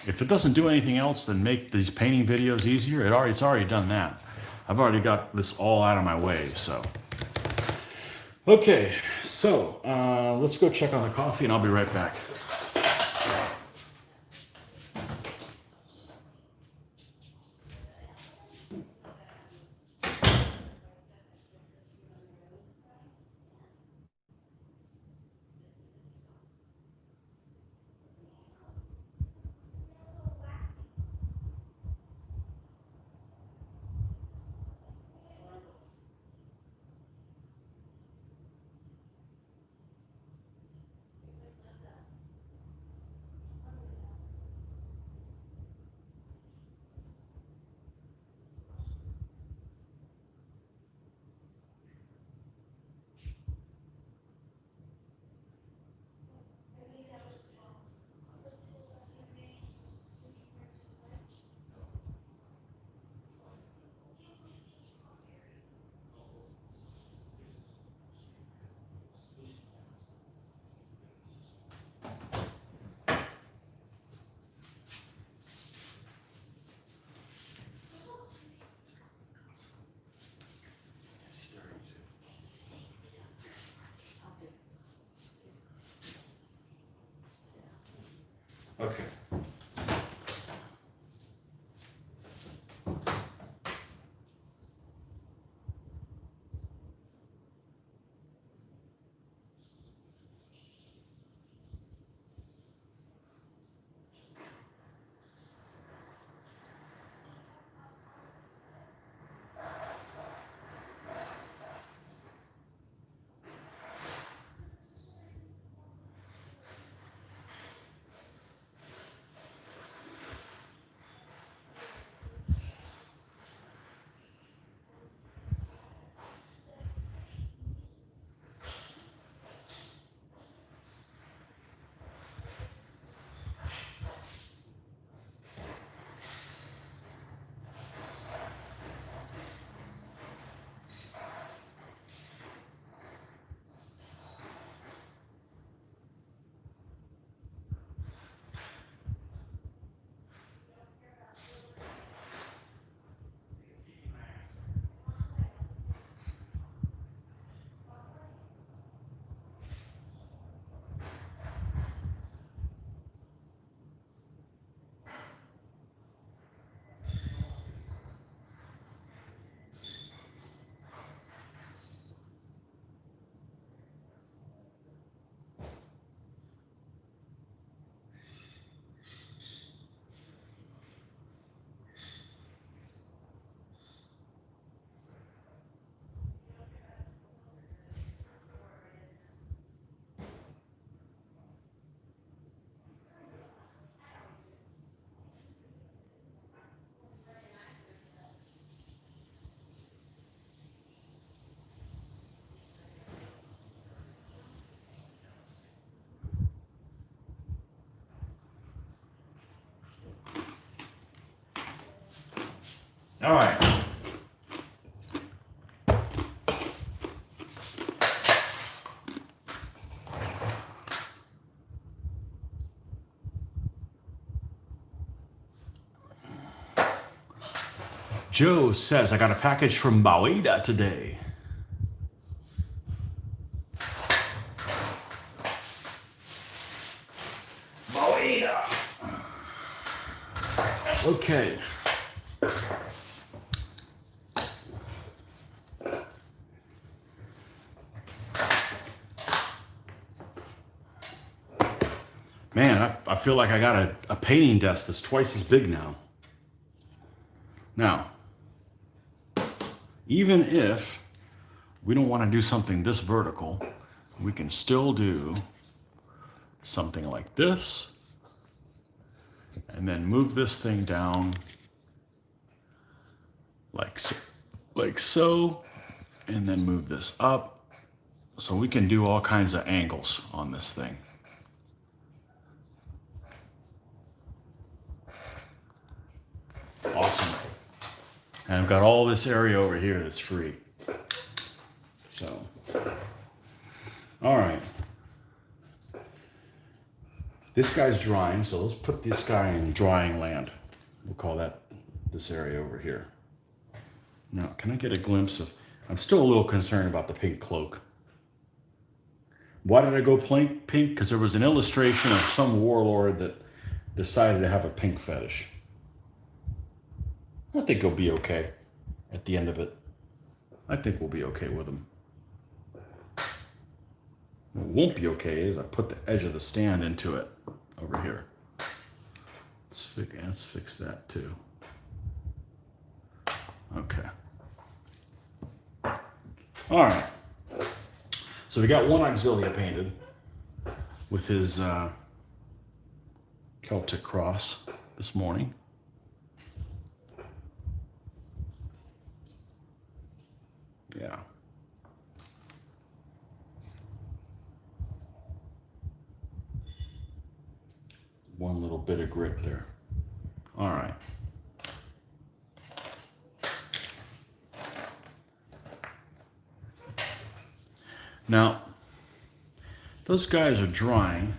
If it doesn't do anything else than make these painting videos easier, it's already done that. I've already got this all out of my way, so. Okay, so let's go check on the coffee and I'll be right back. Okay. All right. Joe says, I got a package from BUA today. BUA. Okay. Man, I feel like I got a painting desk that's twice as big now. Now, even if we don't want to do something this vertical, we can still do something like this. And then move this thing down like so, and then move this up. So we can do all kinds of angles on this thing. Awesome. And I've got all this area over here that's free. So, all right. This guy's drying, so let's put this guy in drying land. We'll call that this area over here. Now, can I get a glimpse of, I'm still a little concerned about the pink cloak. Why did I go pink? Because there was an illustration of some warlord that decided to have a pink fetish. I think he'll be okay at the end of it. I think we'll be okay with him. What won't be okay is I put the edge of the stand into it over here. Let's fix that too. Okay. All right. So we got one auxilia painted with his Celtic cross this morning. Yeah. One little bit of grit there. All right. Now, those guys are drying.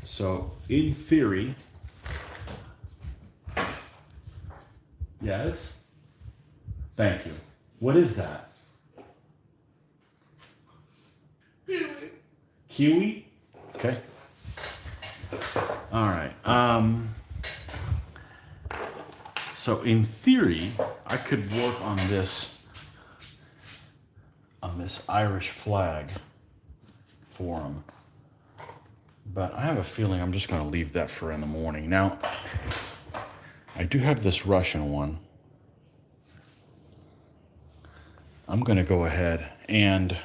So, in theory, yes? Thank you. What is that? Kiwi. Kiwi? Okay. All right. So in theory, I could work on this Irish flag for him. But I have a feeling I'm just going to leave that for in the morning. Now, I do have this Russian one. I'm going to go ahead and,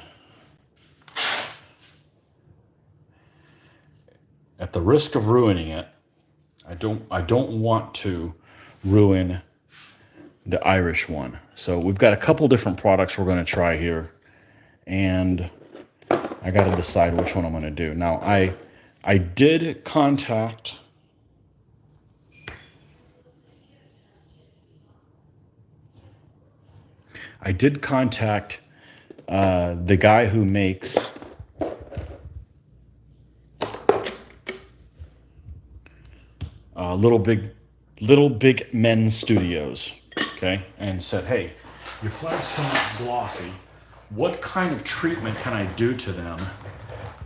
at the risk of ruining it, I don't want to ruin the Irish one. So we've got a couple different products we're going to try here, and I got to decide which one I'm going to do. Now, I did contact the guy who makes Little Big Men Studios, okay, and said, hey, your flags come out glossy. What kind of treatment can I do to them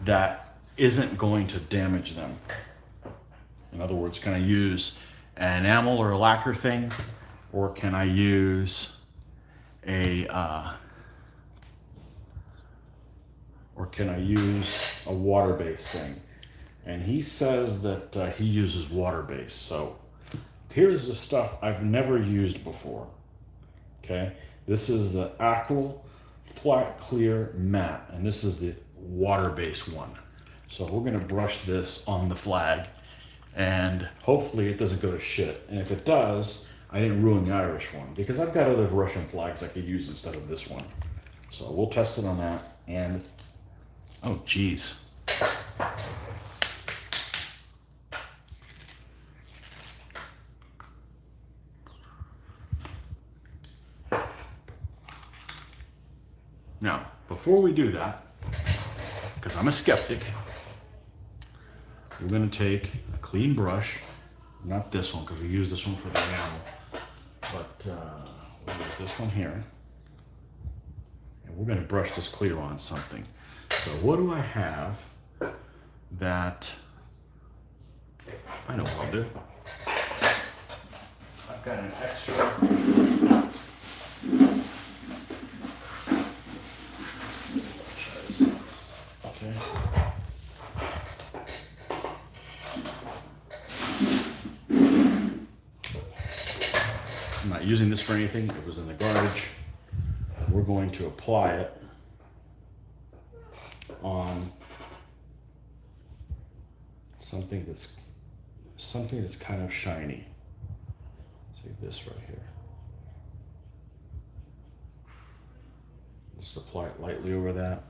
that isn't going to damage them? In other words, can I use an enamel or a lacquer thing, or can I use a water-based thing? And he says that he uses water-based. So here's the stuff I've never used before. Okay, this is the Aqua Flat Clear Matte, and this is the water-based one. So we're gonna brush this on the flag, and hopefully it doesn't go to shit. And if it does, I didn't ruin the Irish one, because I've got other Russian flags I could use instead of this one. So we'll test it on that. And oh geez. Now, before we do that, because I'm a skeptic, we're going to take a clean brush, not this one because we use this one for the enamel, but we'll use this one here, and we're going to brush this clear on something. So what do I have that, I know what I'll do. I've got an extra I'm not using this for anything. It was in the garbage. We're going to apply it on something that's something that's kind of shiny. See this right here. Just apply it lightly over that.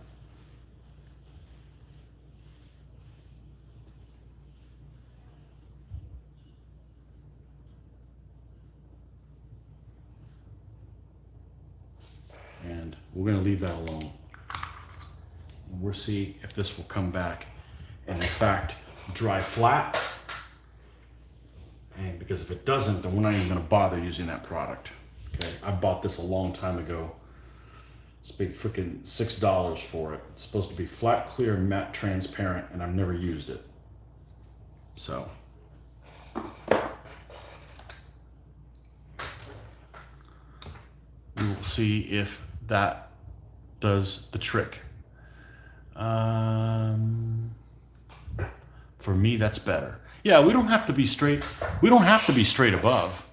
And we're going to leave that alone. And we'll see if this will come back and in fact dry flat. And because if it doesn't, then we're not even going to bother using that product. Okay, I bought this a long time ago. It's paid freaking $6 for it. It's supposed to be flat, clear, matte, transparent, and I've never used it. So we will see if that does the trick. For me, that's better. Yeah, we don't have to be straight. We don't have to be straight above.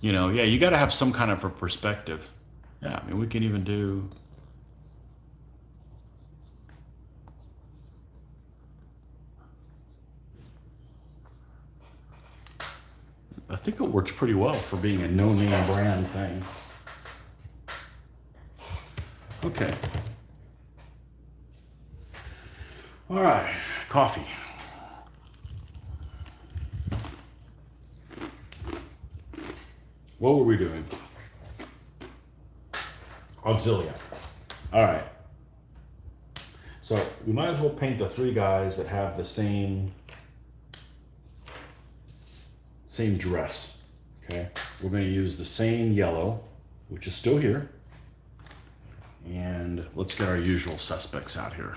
You know, yeah, you got to have some kind of a perspective. Yeah, I mean, we can even do. I think it works pretty well for being a no-name brand thing. Okay. All right, coffee. What were we doing? Auxilia. All right. So we might as well paint the three guys that have the same dress. Okay. We're going to use the same yellow, which is still here. And let's get our usual suspects out here.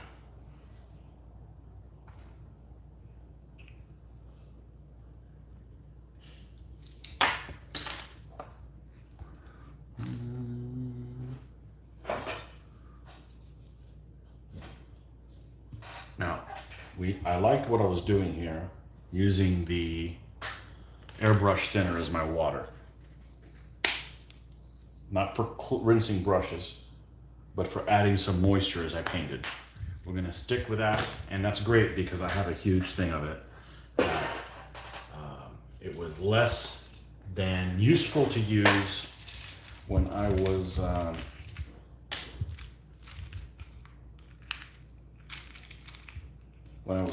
Now, I liked what I was doing here, using the airbrush thinner as my water. Not for rinsing brushes, but for adding some moisture as I painted. We're gonna stick with that, and that's great because I have a huge thing of it. It was less than useful to use when I was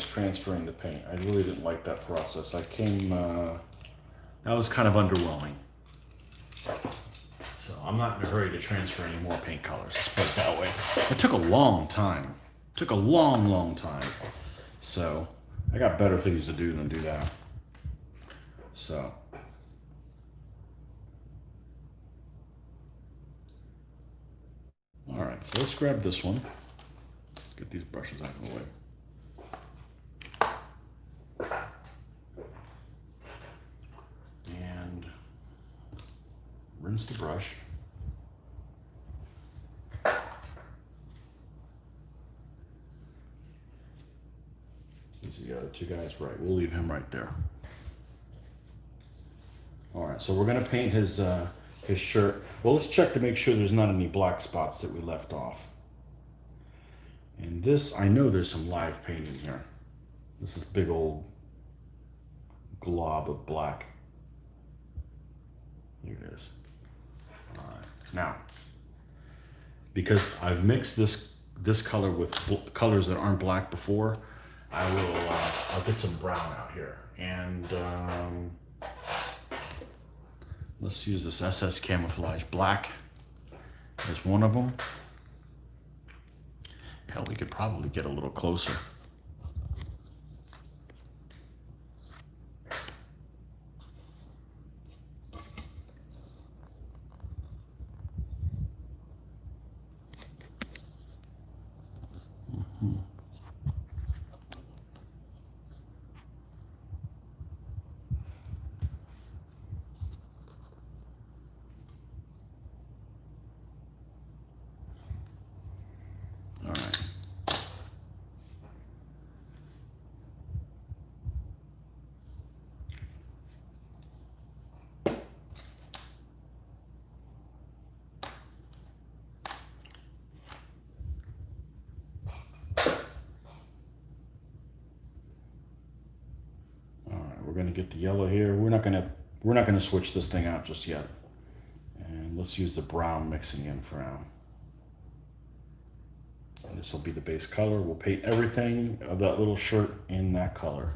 transferring the paint. I really didn't like that process. That was kind of underwhelming. So I'm not in a hurry to transfer any more paint colors, let's put it that way. It took a long time. It took a long, long time. So I got better things to do than do that. So. All right, so let's grab this one. Get these brushes out of the way. And rinse the brush. These are the other two guys, right? We'll leave him right there. All right, so we're gonna paint his shirt. Well, let's check to make sure there's not any black spots that we left off. And this, I know there's some live paint in here. This is big old glob of black. Here it is. All right. Now, because I've mixed this color with colors that aren't black before, I'll get some brown out here. And let's use this SS Camouflage Black as one of them. Hell, we could probably get a little closer. gonna get the yellow here. We're not gonna switch this thing out just yet. And let's use the brown mixing in for now. And this will be the base color. We'll paint everything of that little shirt in that color.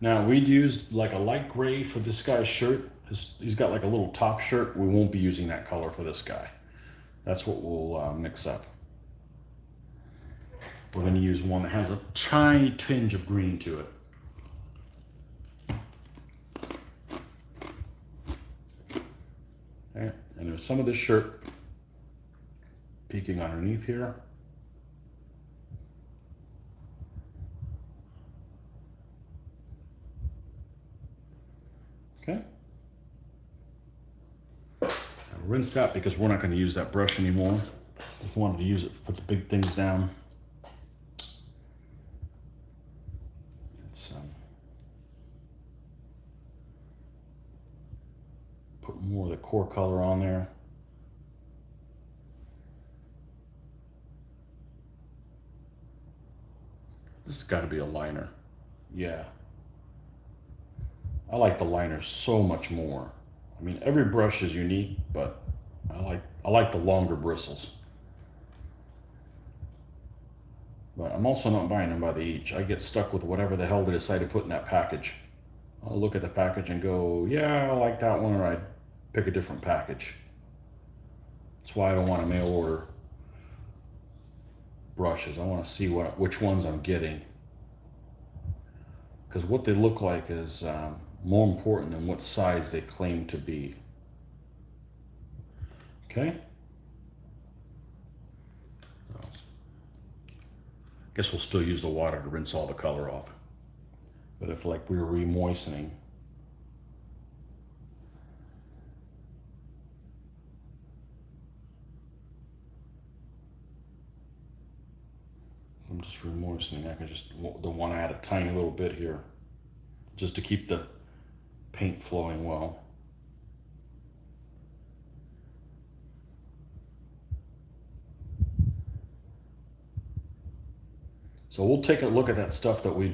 Now we'd used like a light gray for this guy's shirt. He's got like a little top shirt. We won't be using that color for this guy. That's what we'll mix up. We're going to use one that has a tiny tinge of green to it. Okay. And there's some of this shirt peeking underneath here. Okay. Now rinse that because we're not going to use that brush anymore. Just wanted to use it to put the big things down. Let's put more of the core color on there. This has got to be a liner. Yeah. I like the liner so much more. I mean, every brush is unique, but I like the longer bristles. But I'm also not buying them by the each. I get stuck with whatever the hell they decide to put in that package. I'll look at the package and go, yeah, I like that one, or I'd pick a different package. That's why I don't want to mail order brushes. I want to see which ones I'm getting. Because what they look like is more important than what size they claim to be. Okay? Well, guess we'll still use the water to rinse all the color off. But if like we were re-moistening, I'm just re-moistening. I can just want to add a tiny little bit here just to keep the paint flowing well. So we'll take a look at that stuff that we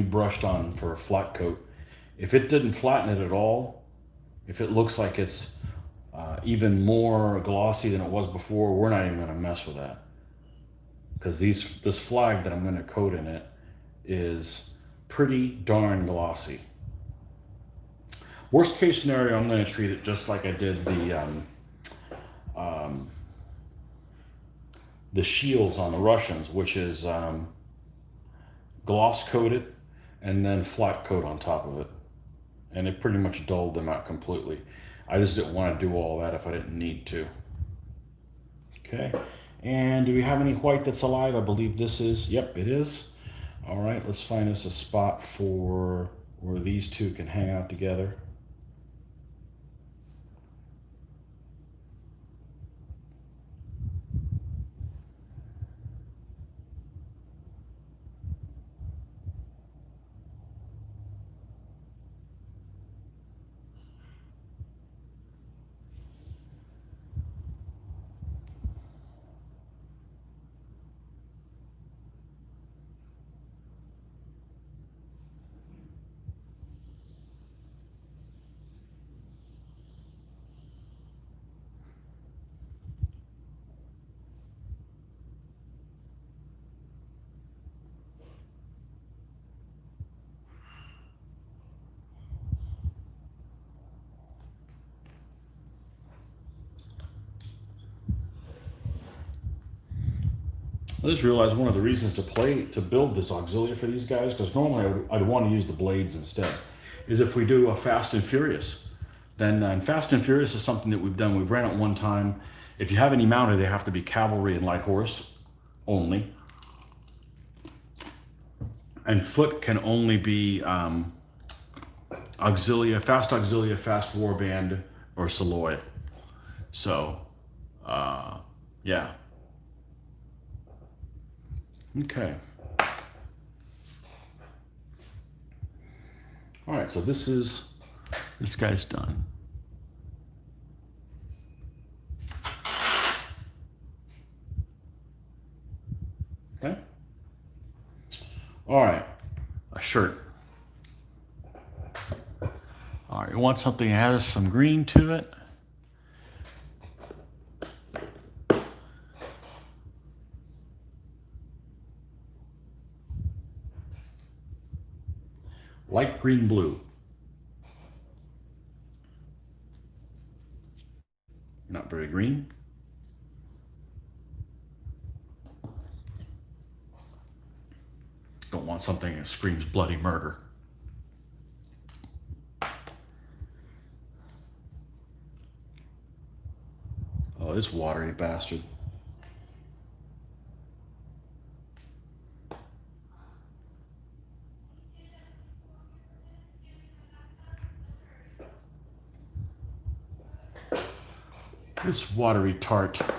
brushed on for a flat coat. If it didn't flatten it at all, if it looks like it's even more glossy than it was before, we're not even going to mess with that. Because this flag that I'm going to coat in it is pretty darn glossy. Worst case scenario, I'm going to treat it just like I did the shields on the Russians, which is gloss coated and then flat coat on top of it. And it pretty much dulled them out completely. I just didn't want to do all that if I didn't need to. Okay. And do we have any white that's alive? I believe this is. Yep, it is. All right, let's find us a spot for where these two can hang out together. I just realized one of the reasons to build this auxiliary for these guys, because normally I'd want to use the blades instead, is if we do a Fast and Furious. Then and Fast and Furious is something that we've done. We've ran it one time. If you have any mounted, they have to be cavalry and light horse only. and foot can only be auxilia, fast warband, or Saloy. So, yeah. Okay. All right, so this guy's done. Okay. All right, a shirt. All right, you want something that has some green to it. Light green blue. Not very green. Don't want something that screams bloody murder. Oh, this watery bastard. This watery tart. All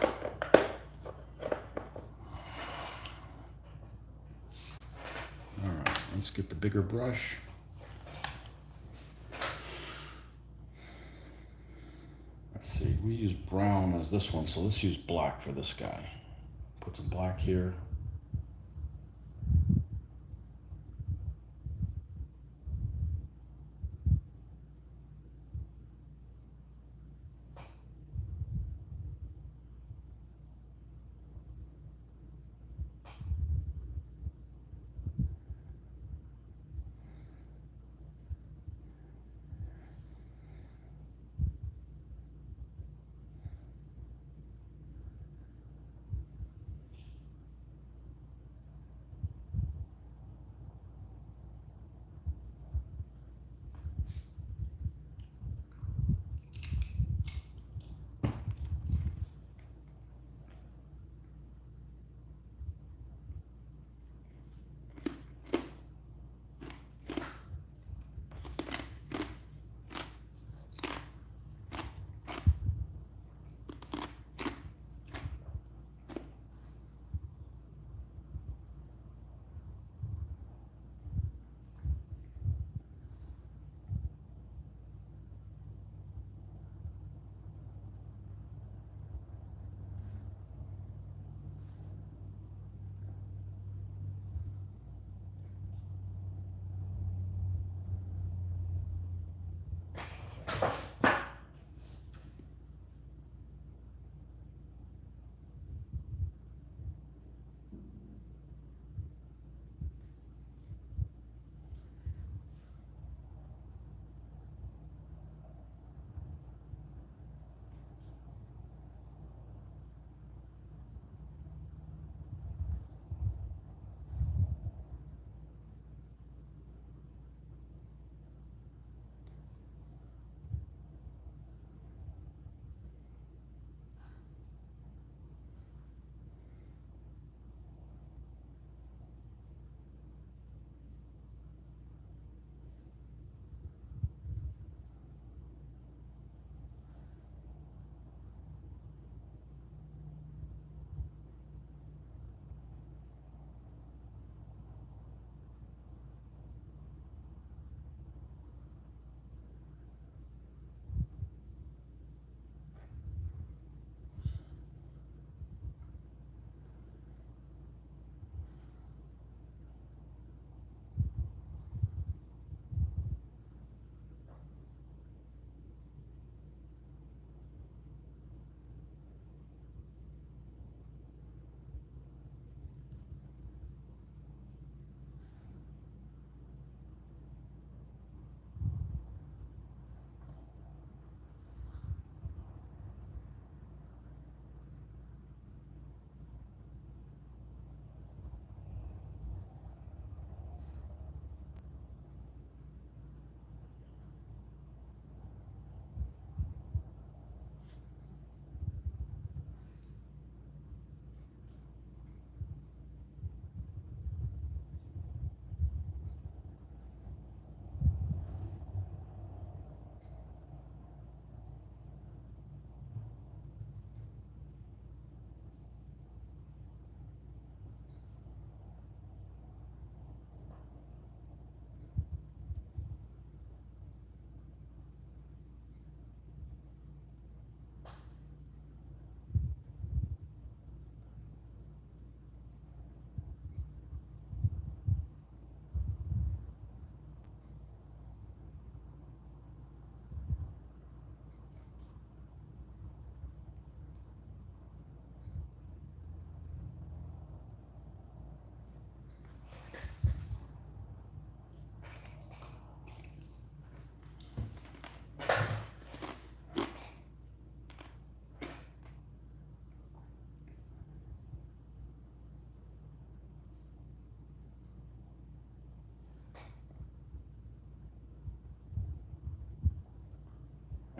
right, let's get the bigger brush. Let's see, we use brown as this one, so let's use black for this guy. Put some black here.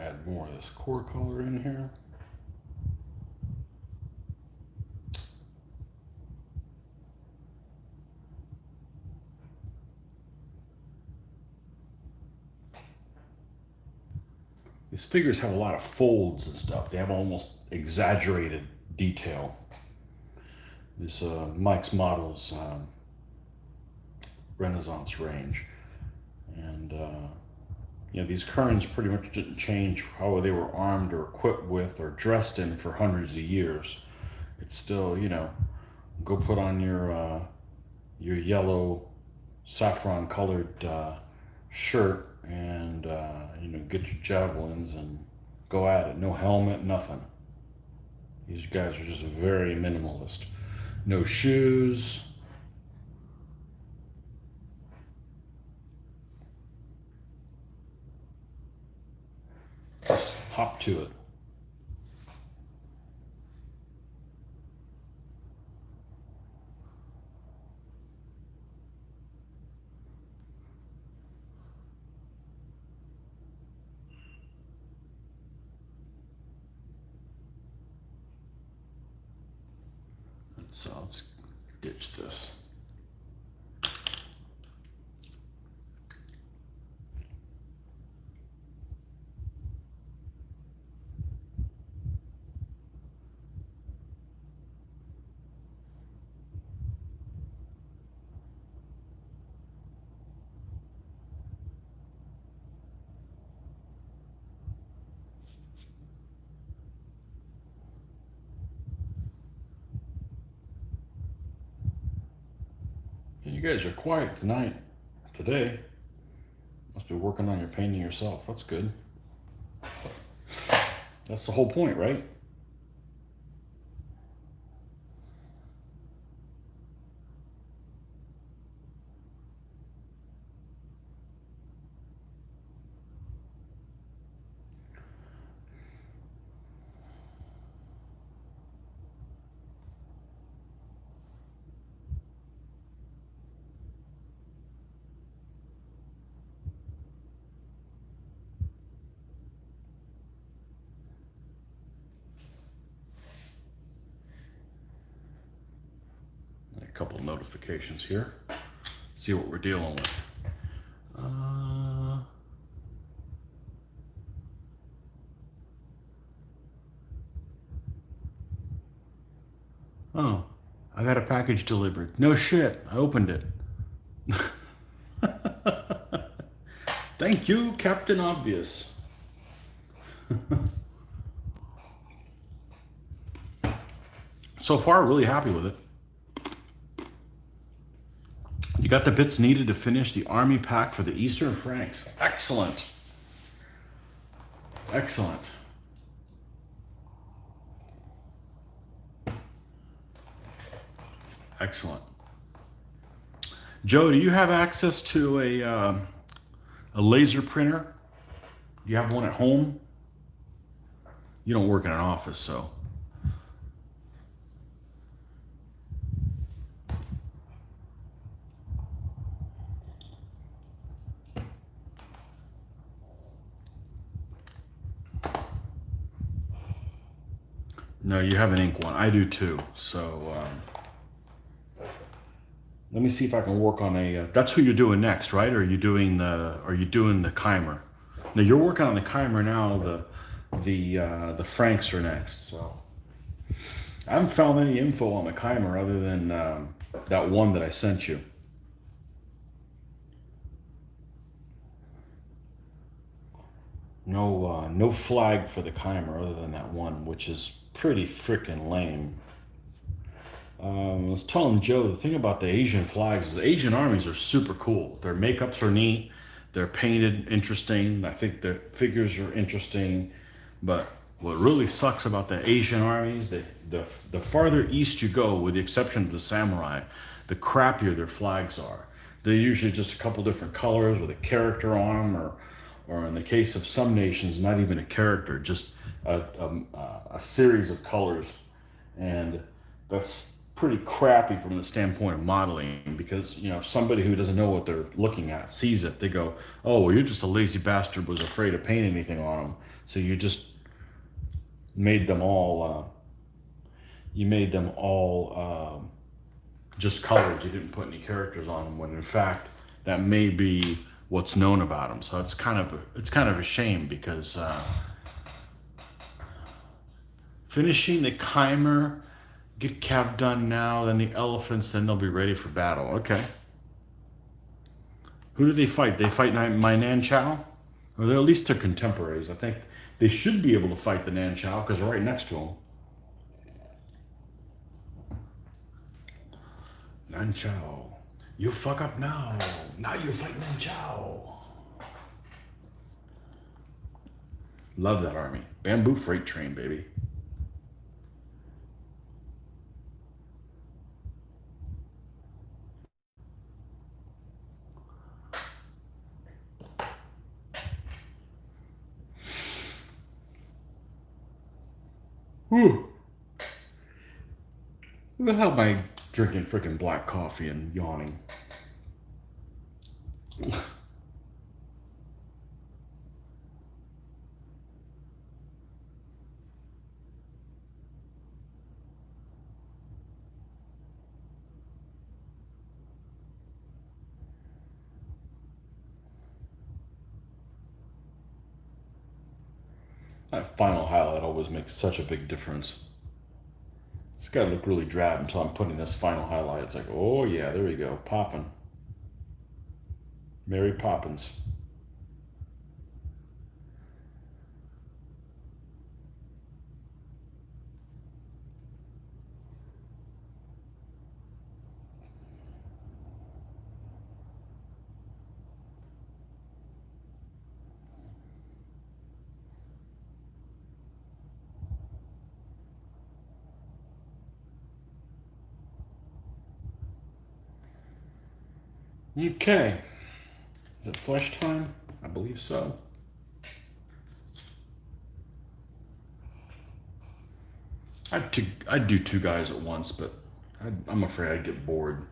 add more of this core color in here. These figures have a lot of folds and stuff. They have almost exaggerated detail. This Mike's Models Renaissance range. And you know, these Kerns pretty much didn't change how they were armed or equipped with or dressed in for hundreds of years. It's still, you know, go put on your yellow saffron colored shirt and you know, get your javelins and go at it. No helmet, nothing. These guys are just very minimalist. No shoes. Just hop to it. So let's ditch this. You guys are quiet today. Must be working on your painting yourself. That's good. That's the whole point, right? A couple notifications here. See what we're dealing with. Oh, I got a package delivered. No shit, I opened it. Thank you, Captain Obvious. So far, really happy with it. You got the bits needed to finish the army pack for the Eastern Franks. Excellent. Excellent. Excellent. Joe, do you have access to a laser printer? Do you have one at home? You don't work in an office, so. No, you have an ink one. I do too. So let me see if I can work on a. That's who you're doing next, right? Or are you doing the? Are you doing the Keimer? No, you're working on the Keimer now. The Franks are next. So I haven't found any info on the Keimer other than that one that I sent you. No flag for the Keimer other than that one, which is pretty freaking lame. I was telling Joe, the thing about the Asian flags is the Asian armies are super cool. Their makeups are neat. They're painted interesting. I think the figures are interesting. But what really sucks about the Asian armies, the farther east you go, with the exception of the samurai, the crappier their flags are. They're usually just a couple different colors with a character on them, or in the case of some nations, not even a character, just a series of colors. And that's pretty crappy from the standpoint of modeling, because, you know, if somebody who doesn't know what they're looking at sees it, they go, oh, well, you're just a lazy bastard was afraid to paint anything on them. So you just made them all, just colors. You didn't put any characters on them, when in fact that may be what's known about them. So it's kind of a shame, because finishing the Chimer, get Cav done now, then the elephants, then they'll be ready for battle. Okay. Who do they fight? They fight my Nan Chao? Or they're at least their contemporaries. I think they should be able to fight the Nan Chao, because they're right next to them. Nan Chao. You fuck up now. Now you fight Nan Chao. Love that army. Bamboo freight train, baby. Whew. Who the hell am I drinking freaking black coffee and yawning? That final highlight always makes such a big difference. It's got to look really drab until I'm putting this final highlight. It's like, oh yeah, there we go, popping. Mary Poppins. Okay. Is it flush time? I believe so. I'd do two guys at once, but I'm afraid I'd get bored.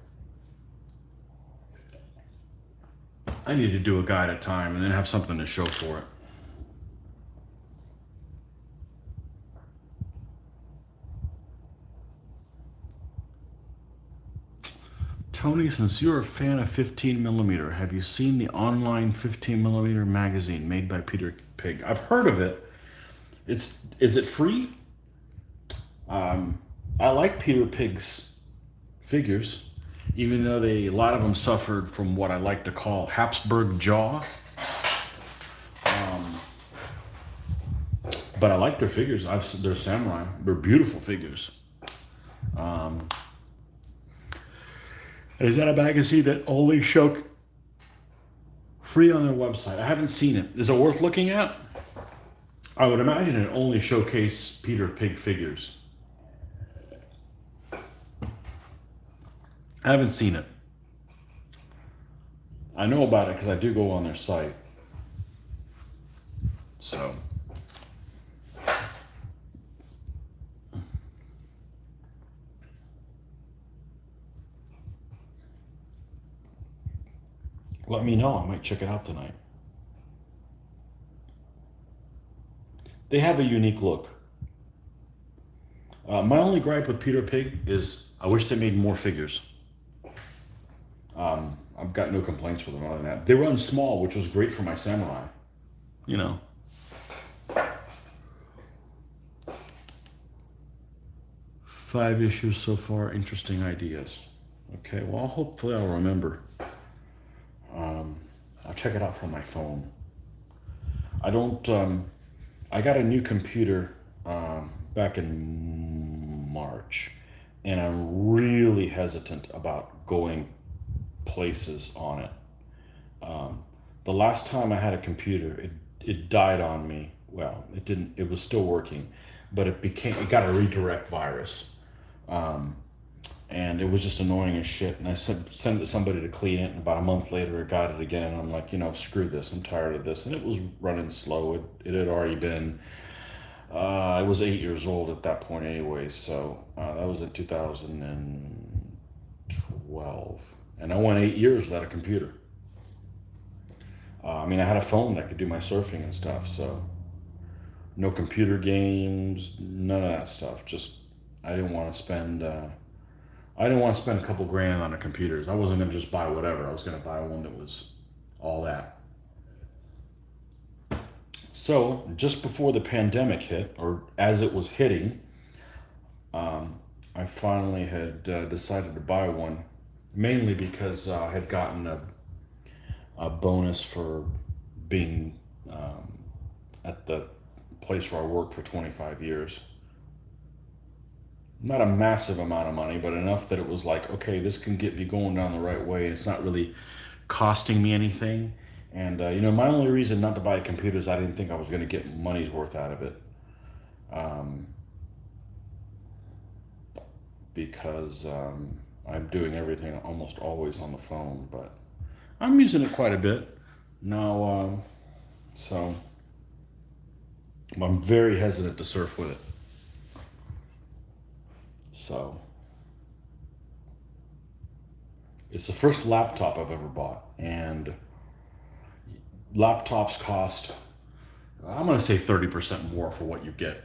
I need to do a guy at a time and then have something to show for it. Tony, since you're a fan of 15mm, have you seen the online 15mm magazine made by Peter Pig? I've heard of it. Is it free? I like Peter Pig's figures, even though a lot of them suffered from what I like to call Habsburg jaw. But I like their figures. They're samurai. They're beautiful figures. Is that a magazine that only show free on their website? I haven't seen it. Is it worth looking at? I would imagine it only showcase Peter Pig figures. I haven't seen it. I know about it because I do go on their site. So. Let me know. I might check it out tonight. They have a unique look. My only gripe with Peter Pig is I wish they made more figures. I've got no complaints with them other than that. They run small, which was great for my samurai. You know. 5 issues so far. Interesting ideas. Okay, well, hopefully I'll remember. I'll check it out from my phone. I got a new computer back in March, and I'm really hesitant about going places on it. The last time I had a computer, it died on me. Well, it didn't. It was still working, but it got a redirect virus, and it was just annoying as shit. And I sent it to somebody to clean it, and about a month later, it got it again. And I'm like, screw this. I'm tired of this. And it was running slow. It had already been. I was 8 years old at that point, anyway. So that was in 2012, and I went 8 years without a computer. I had a phone that could do my surfing and stuff, so No computer games, none of that stuff. Just I didn't want to spend. I didn't want to spend a couple grand on the computers. I wasn't going to just buy whatever. I was going to buy one that was all that. So just before the pandemic hit, or as it was hitting, I finally had decided to buy one, mainly because I had gotten a bonus for being at the place where I worked for 25 years. Not a massive amount of money, but enough that it was like, okay, this can get me going down the right way. It's not really costing me anything. And, my only reason not to buy a computer is I didn't think I was going to get money's worth out of it. Um, because I'm doing everything almost always on the phone, but I'm using it quite a bit now. So I'm very hesitant to surf with it. So it's the first laptop I've ever bought, and laptops cost, I'm going to say 30% more for what you get,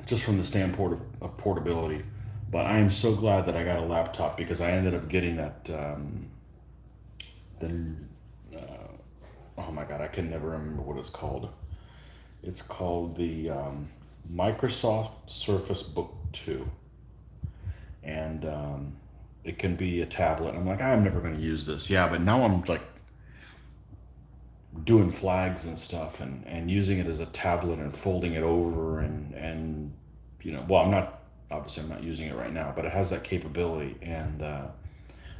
just from the standpoint of portability. But I am so glad that I got a laptop because I ended up getting that. Oh my God, I can never remember what it's called. It's called the Microsoft Surface Book 2. And it can be a tablet. I'm like, I'm never going to use this. Yeah, but now I'm like doing flags and stuff and using it as a tablet and folding it over and well, I'm not using it right now, but it has that capability, and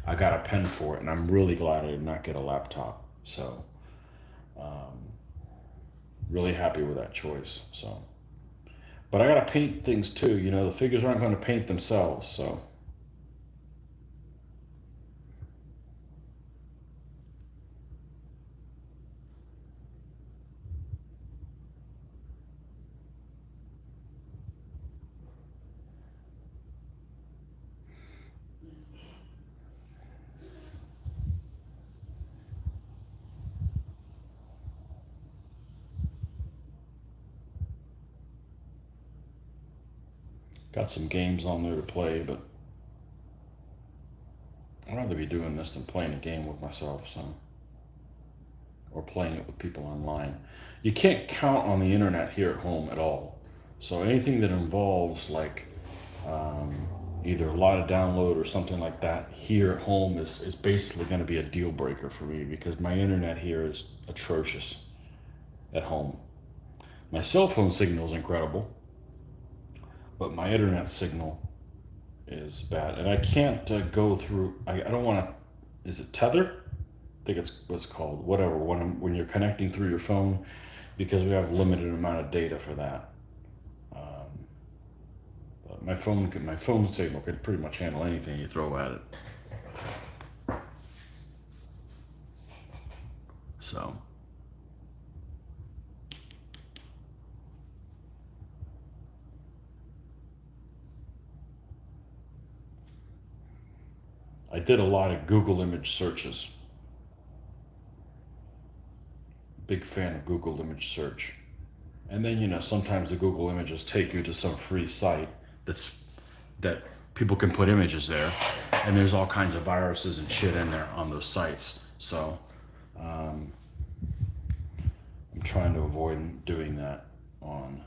I got a pen for it, and I'm really glad I did not get a laptop. So really happy with that choice. So, but I got to paint things too. The figures aren't going to paint themselves, so. Got some games on there to play, but I'd rather be doing this than playing a game with myself, so, or playing it with people online. You can't count on the internet here at home at all. So anything that involves like either a lot of download or something like that here at home is basically going to be a deal breaker for me because my internet here is atrocious at home. My cell phone signal is incredible, but my internet signal is bad, and I can't go through. I don't want to. Is it Tether? I think it's what's called. Whatever. When you're connecting through your phone, because we have a limited amount of data for that. But my phone signal can pretty much handle anything you throw at it. So. I did a lot of Google image searches. Big fan of Google image search. And then, sometimes the Google images take you to some free site that people can put images there. And there's all kinds of viruses and shit in there on those sites. So I'm trying to avoid doing that on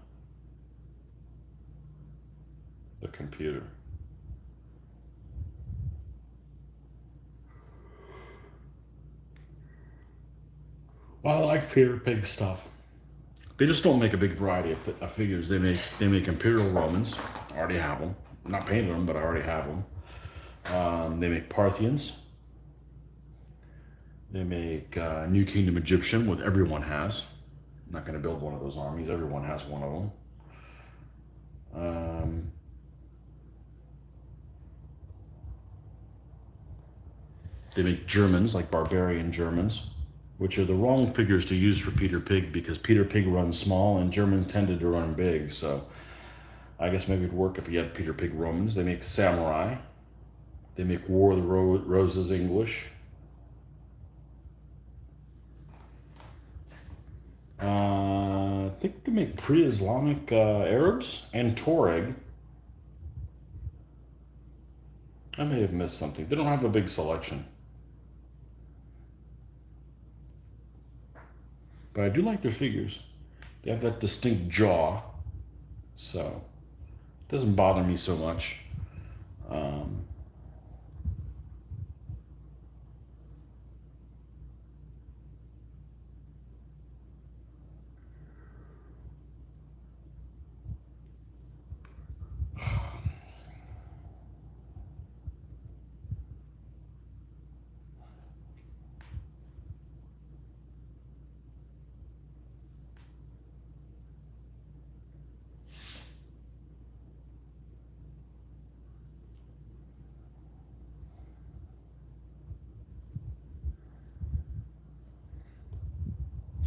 the computer. Well, I like Peter Pig stuff. They just don't make a big variety of figures. They make Imperial Romans. I already have them. I'm not painted them, but I already have them. They make Parthians. They make New Kingdom Egyptian, what everyone has. I'm not going to build one of those armies. Everyone has one of them. They make Germans, like barbarian Germans, which are the wrong figures to use for Peter Pig because Peter Pig runs small and Germans tended to run big. So I guess maybe it'd work if you had Peter Pig Romans. They make Samurai. They make War of the Roses English. I think they make pre-Islamic Arabs and Tuareg. I may have missed something. They don't have a big selection. But I do like their figures. They have that distinct jaw, so it doesn't bother me so much.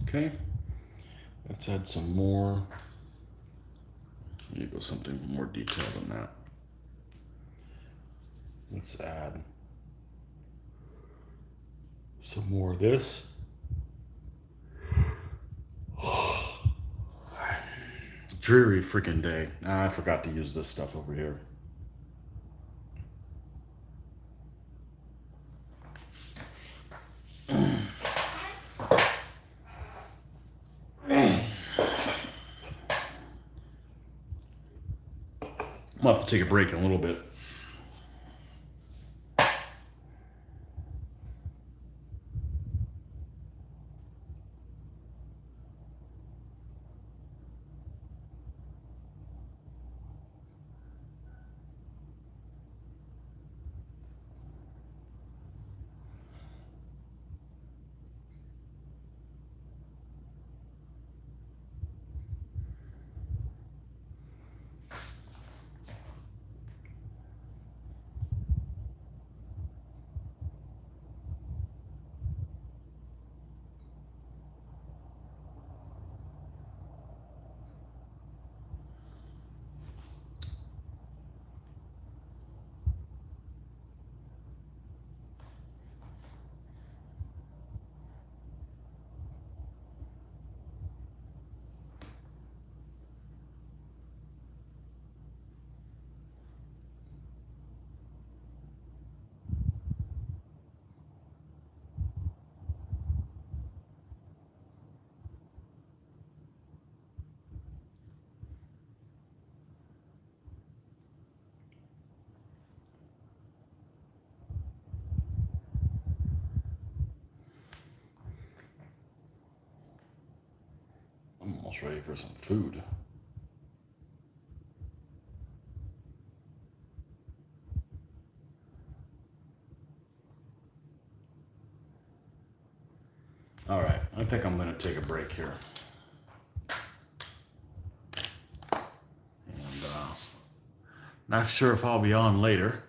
Okay, let's add some more. There you go, something more detailed than that. Let's add some more of this. Dreary freaking day. I forgot to use this stuff over here. I'll have to take a break in a little bit. I'm almost ready for some food. All right, I think I'm going to take a break here. And not sure if I'll be on later,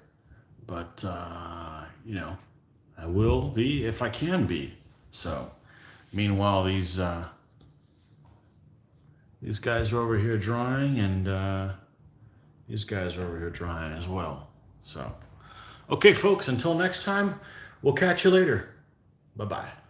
but you know, I will be if I can be. So, meanwhile, these guys are over here drawing, and these guys are over here drawing as well. So, okay, folks, until next time, we'll catch you later. Bye-bye.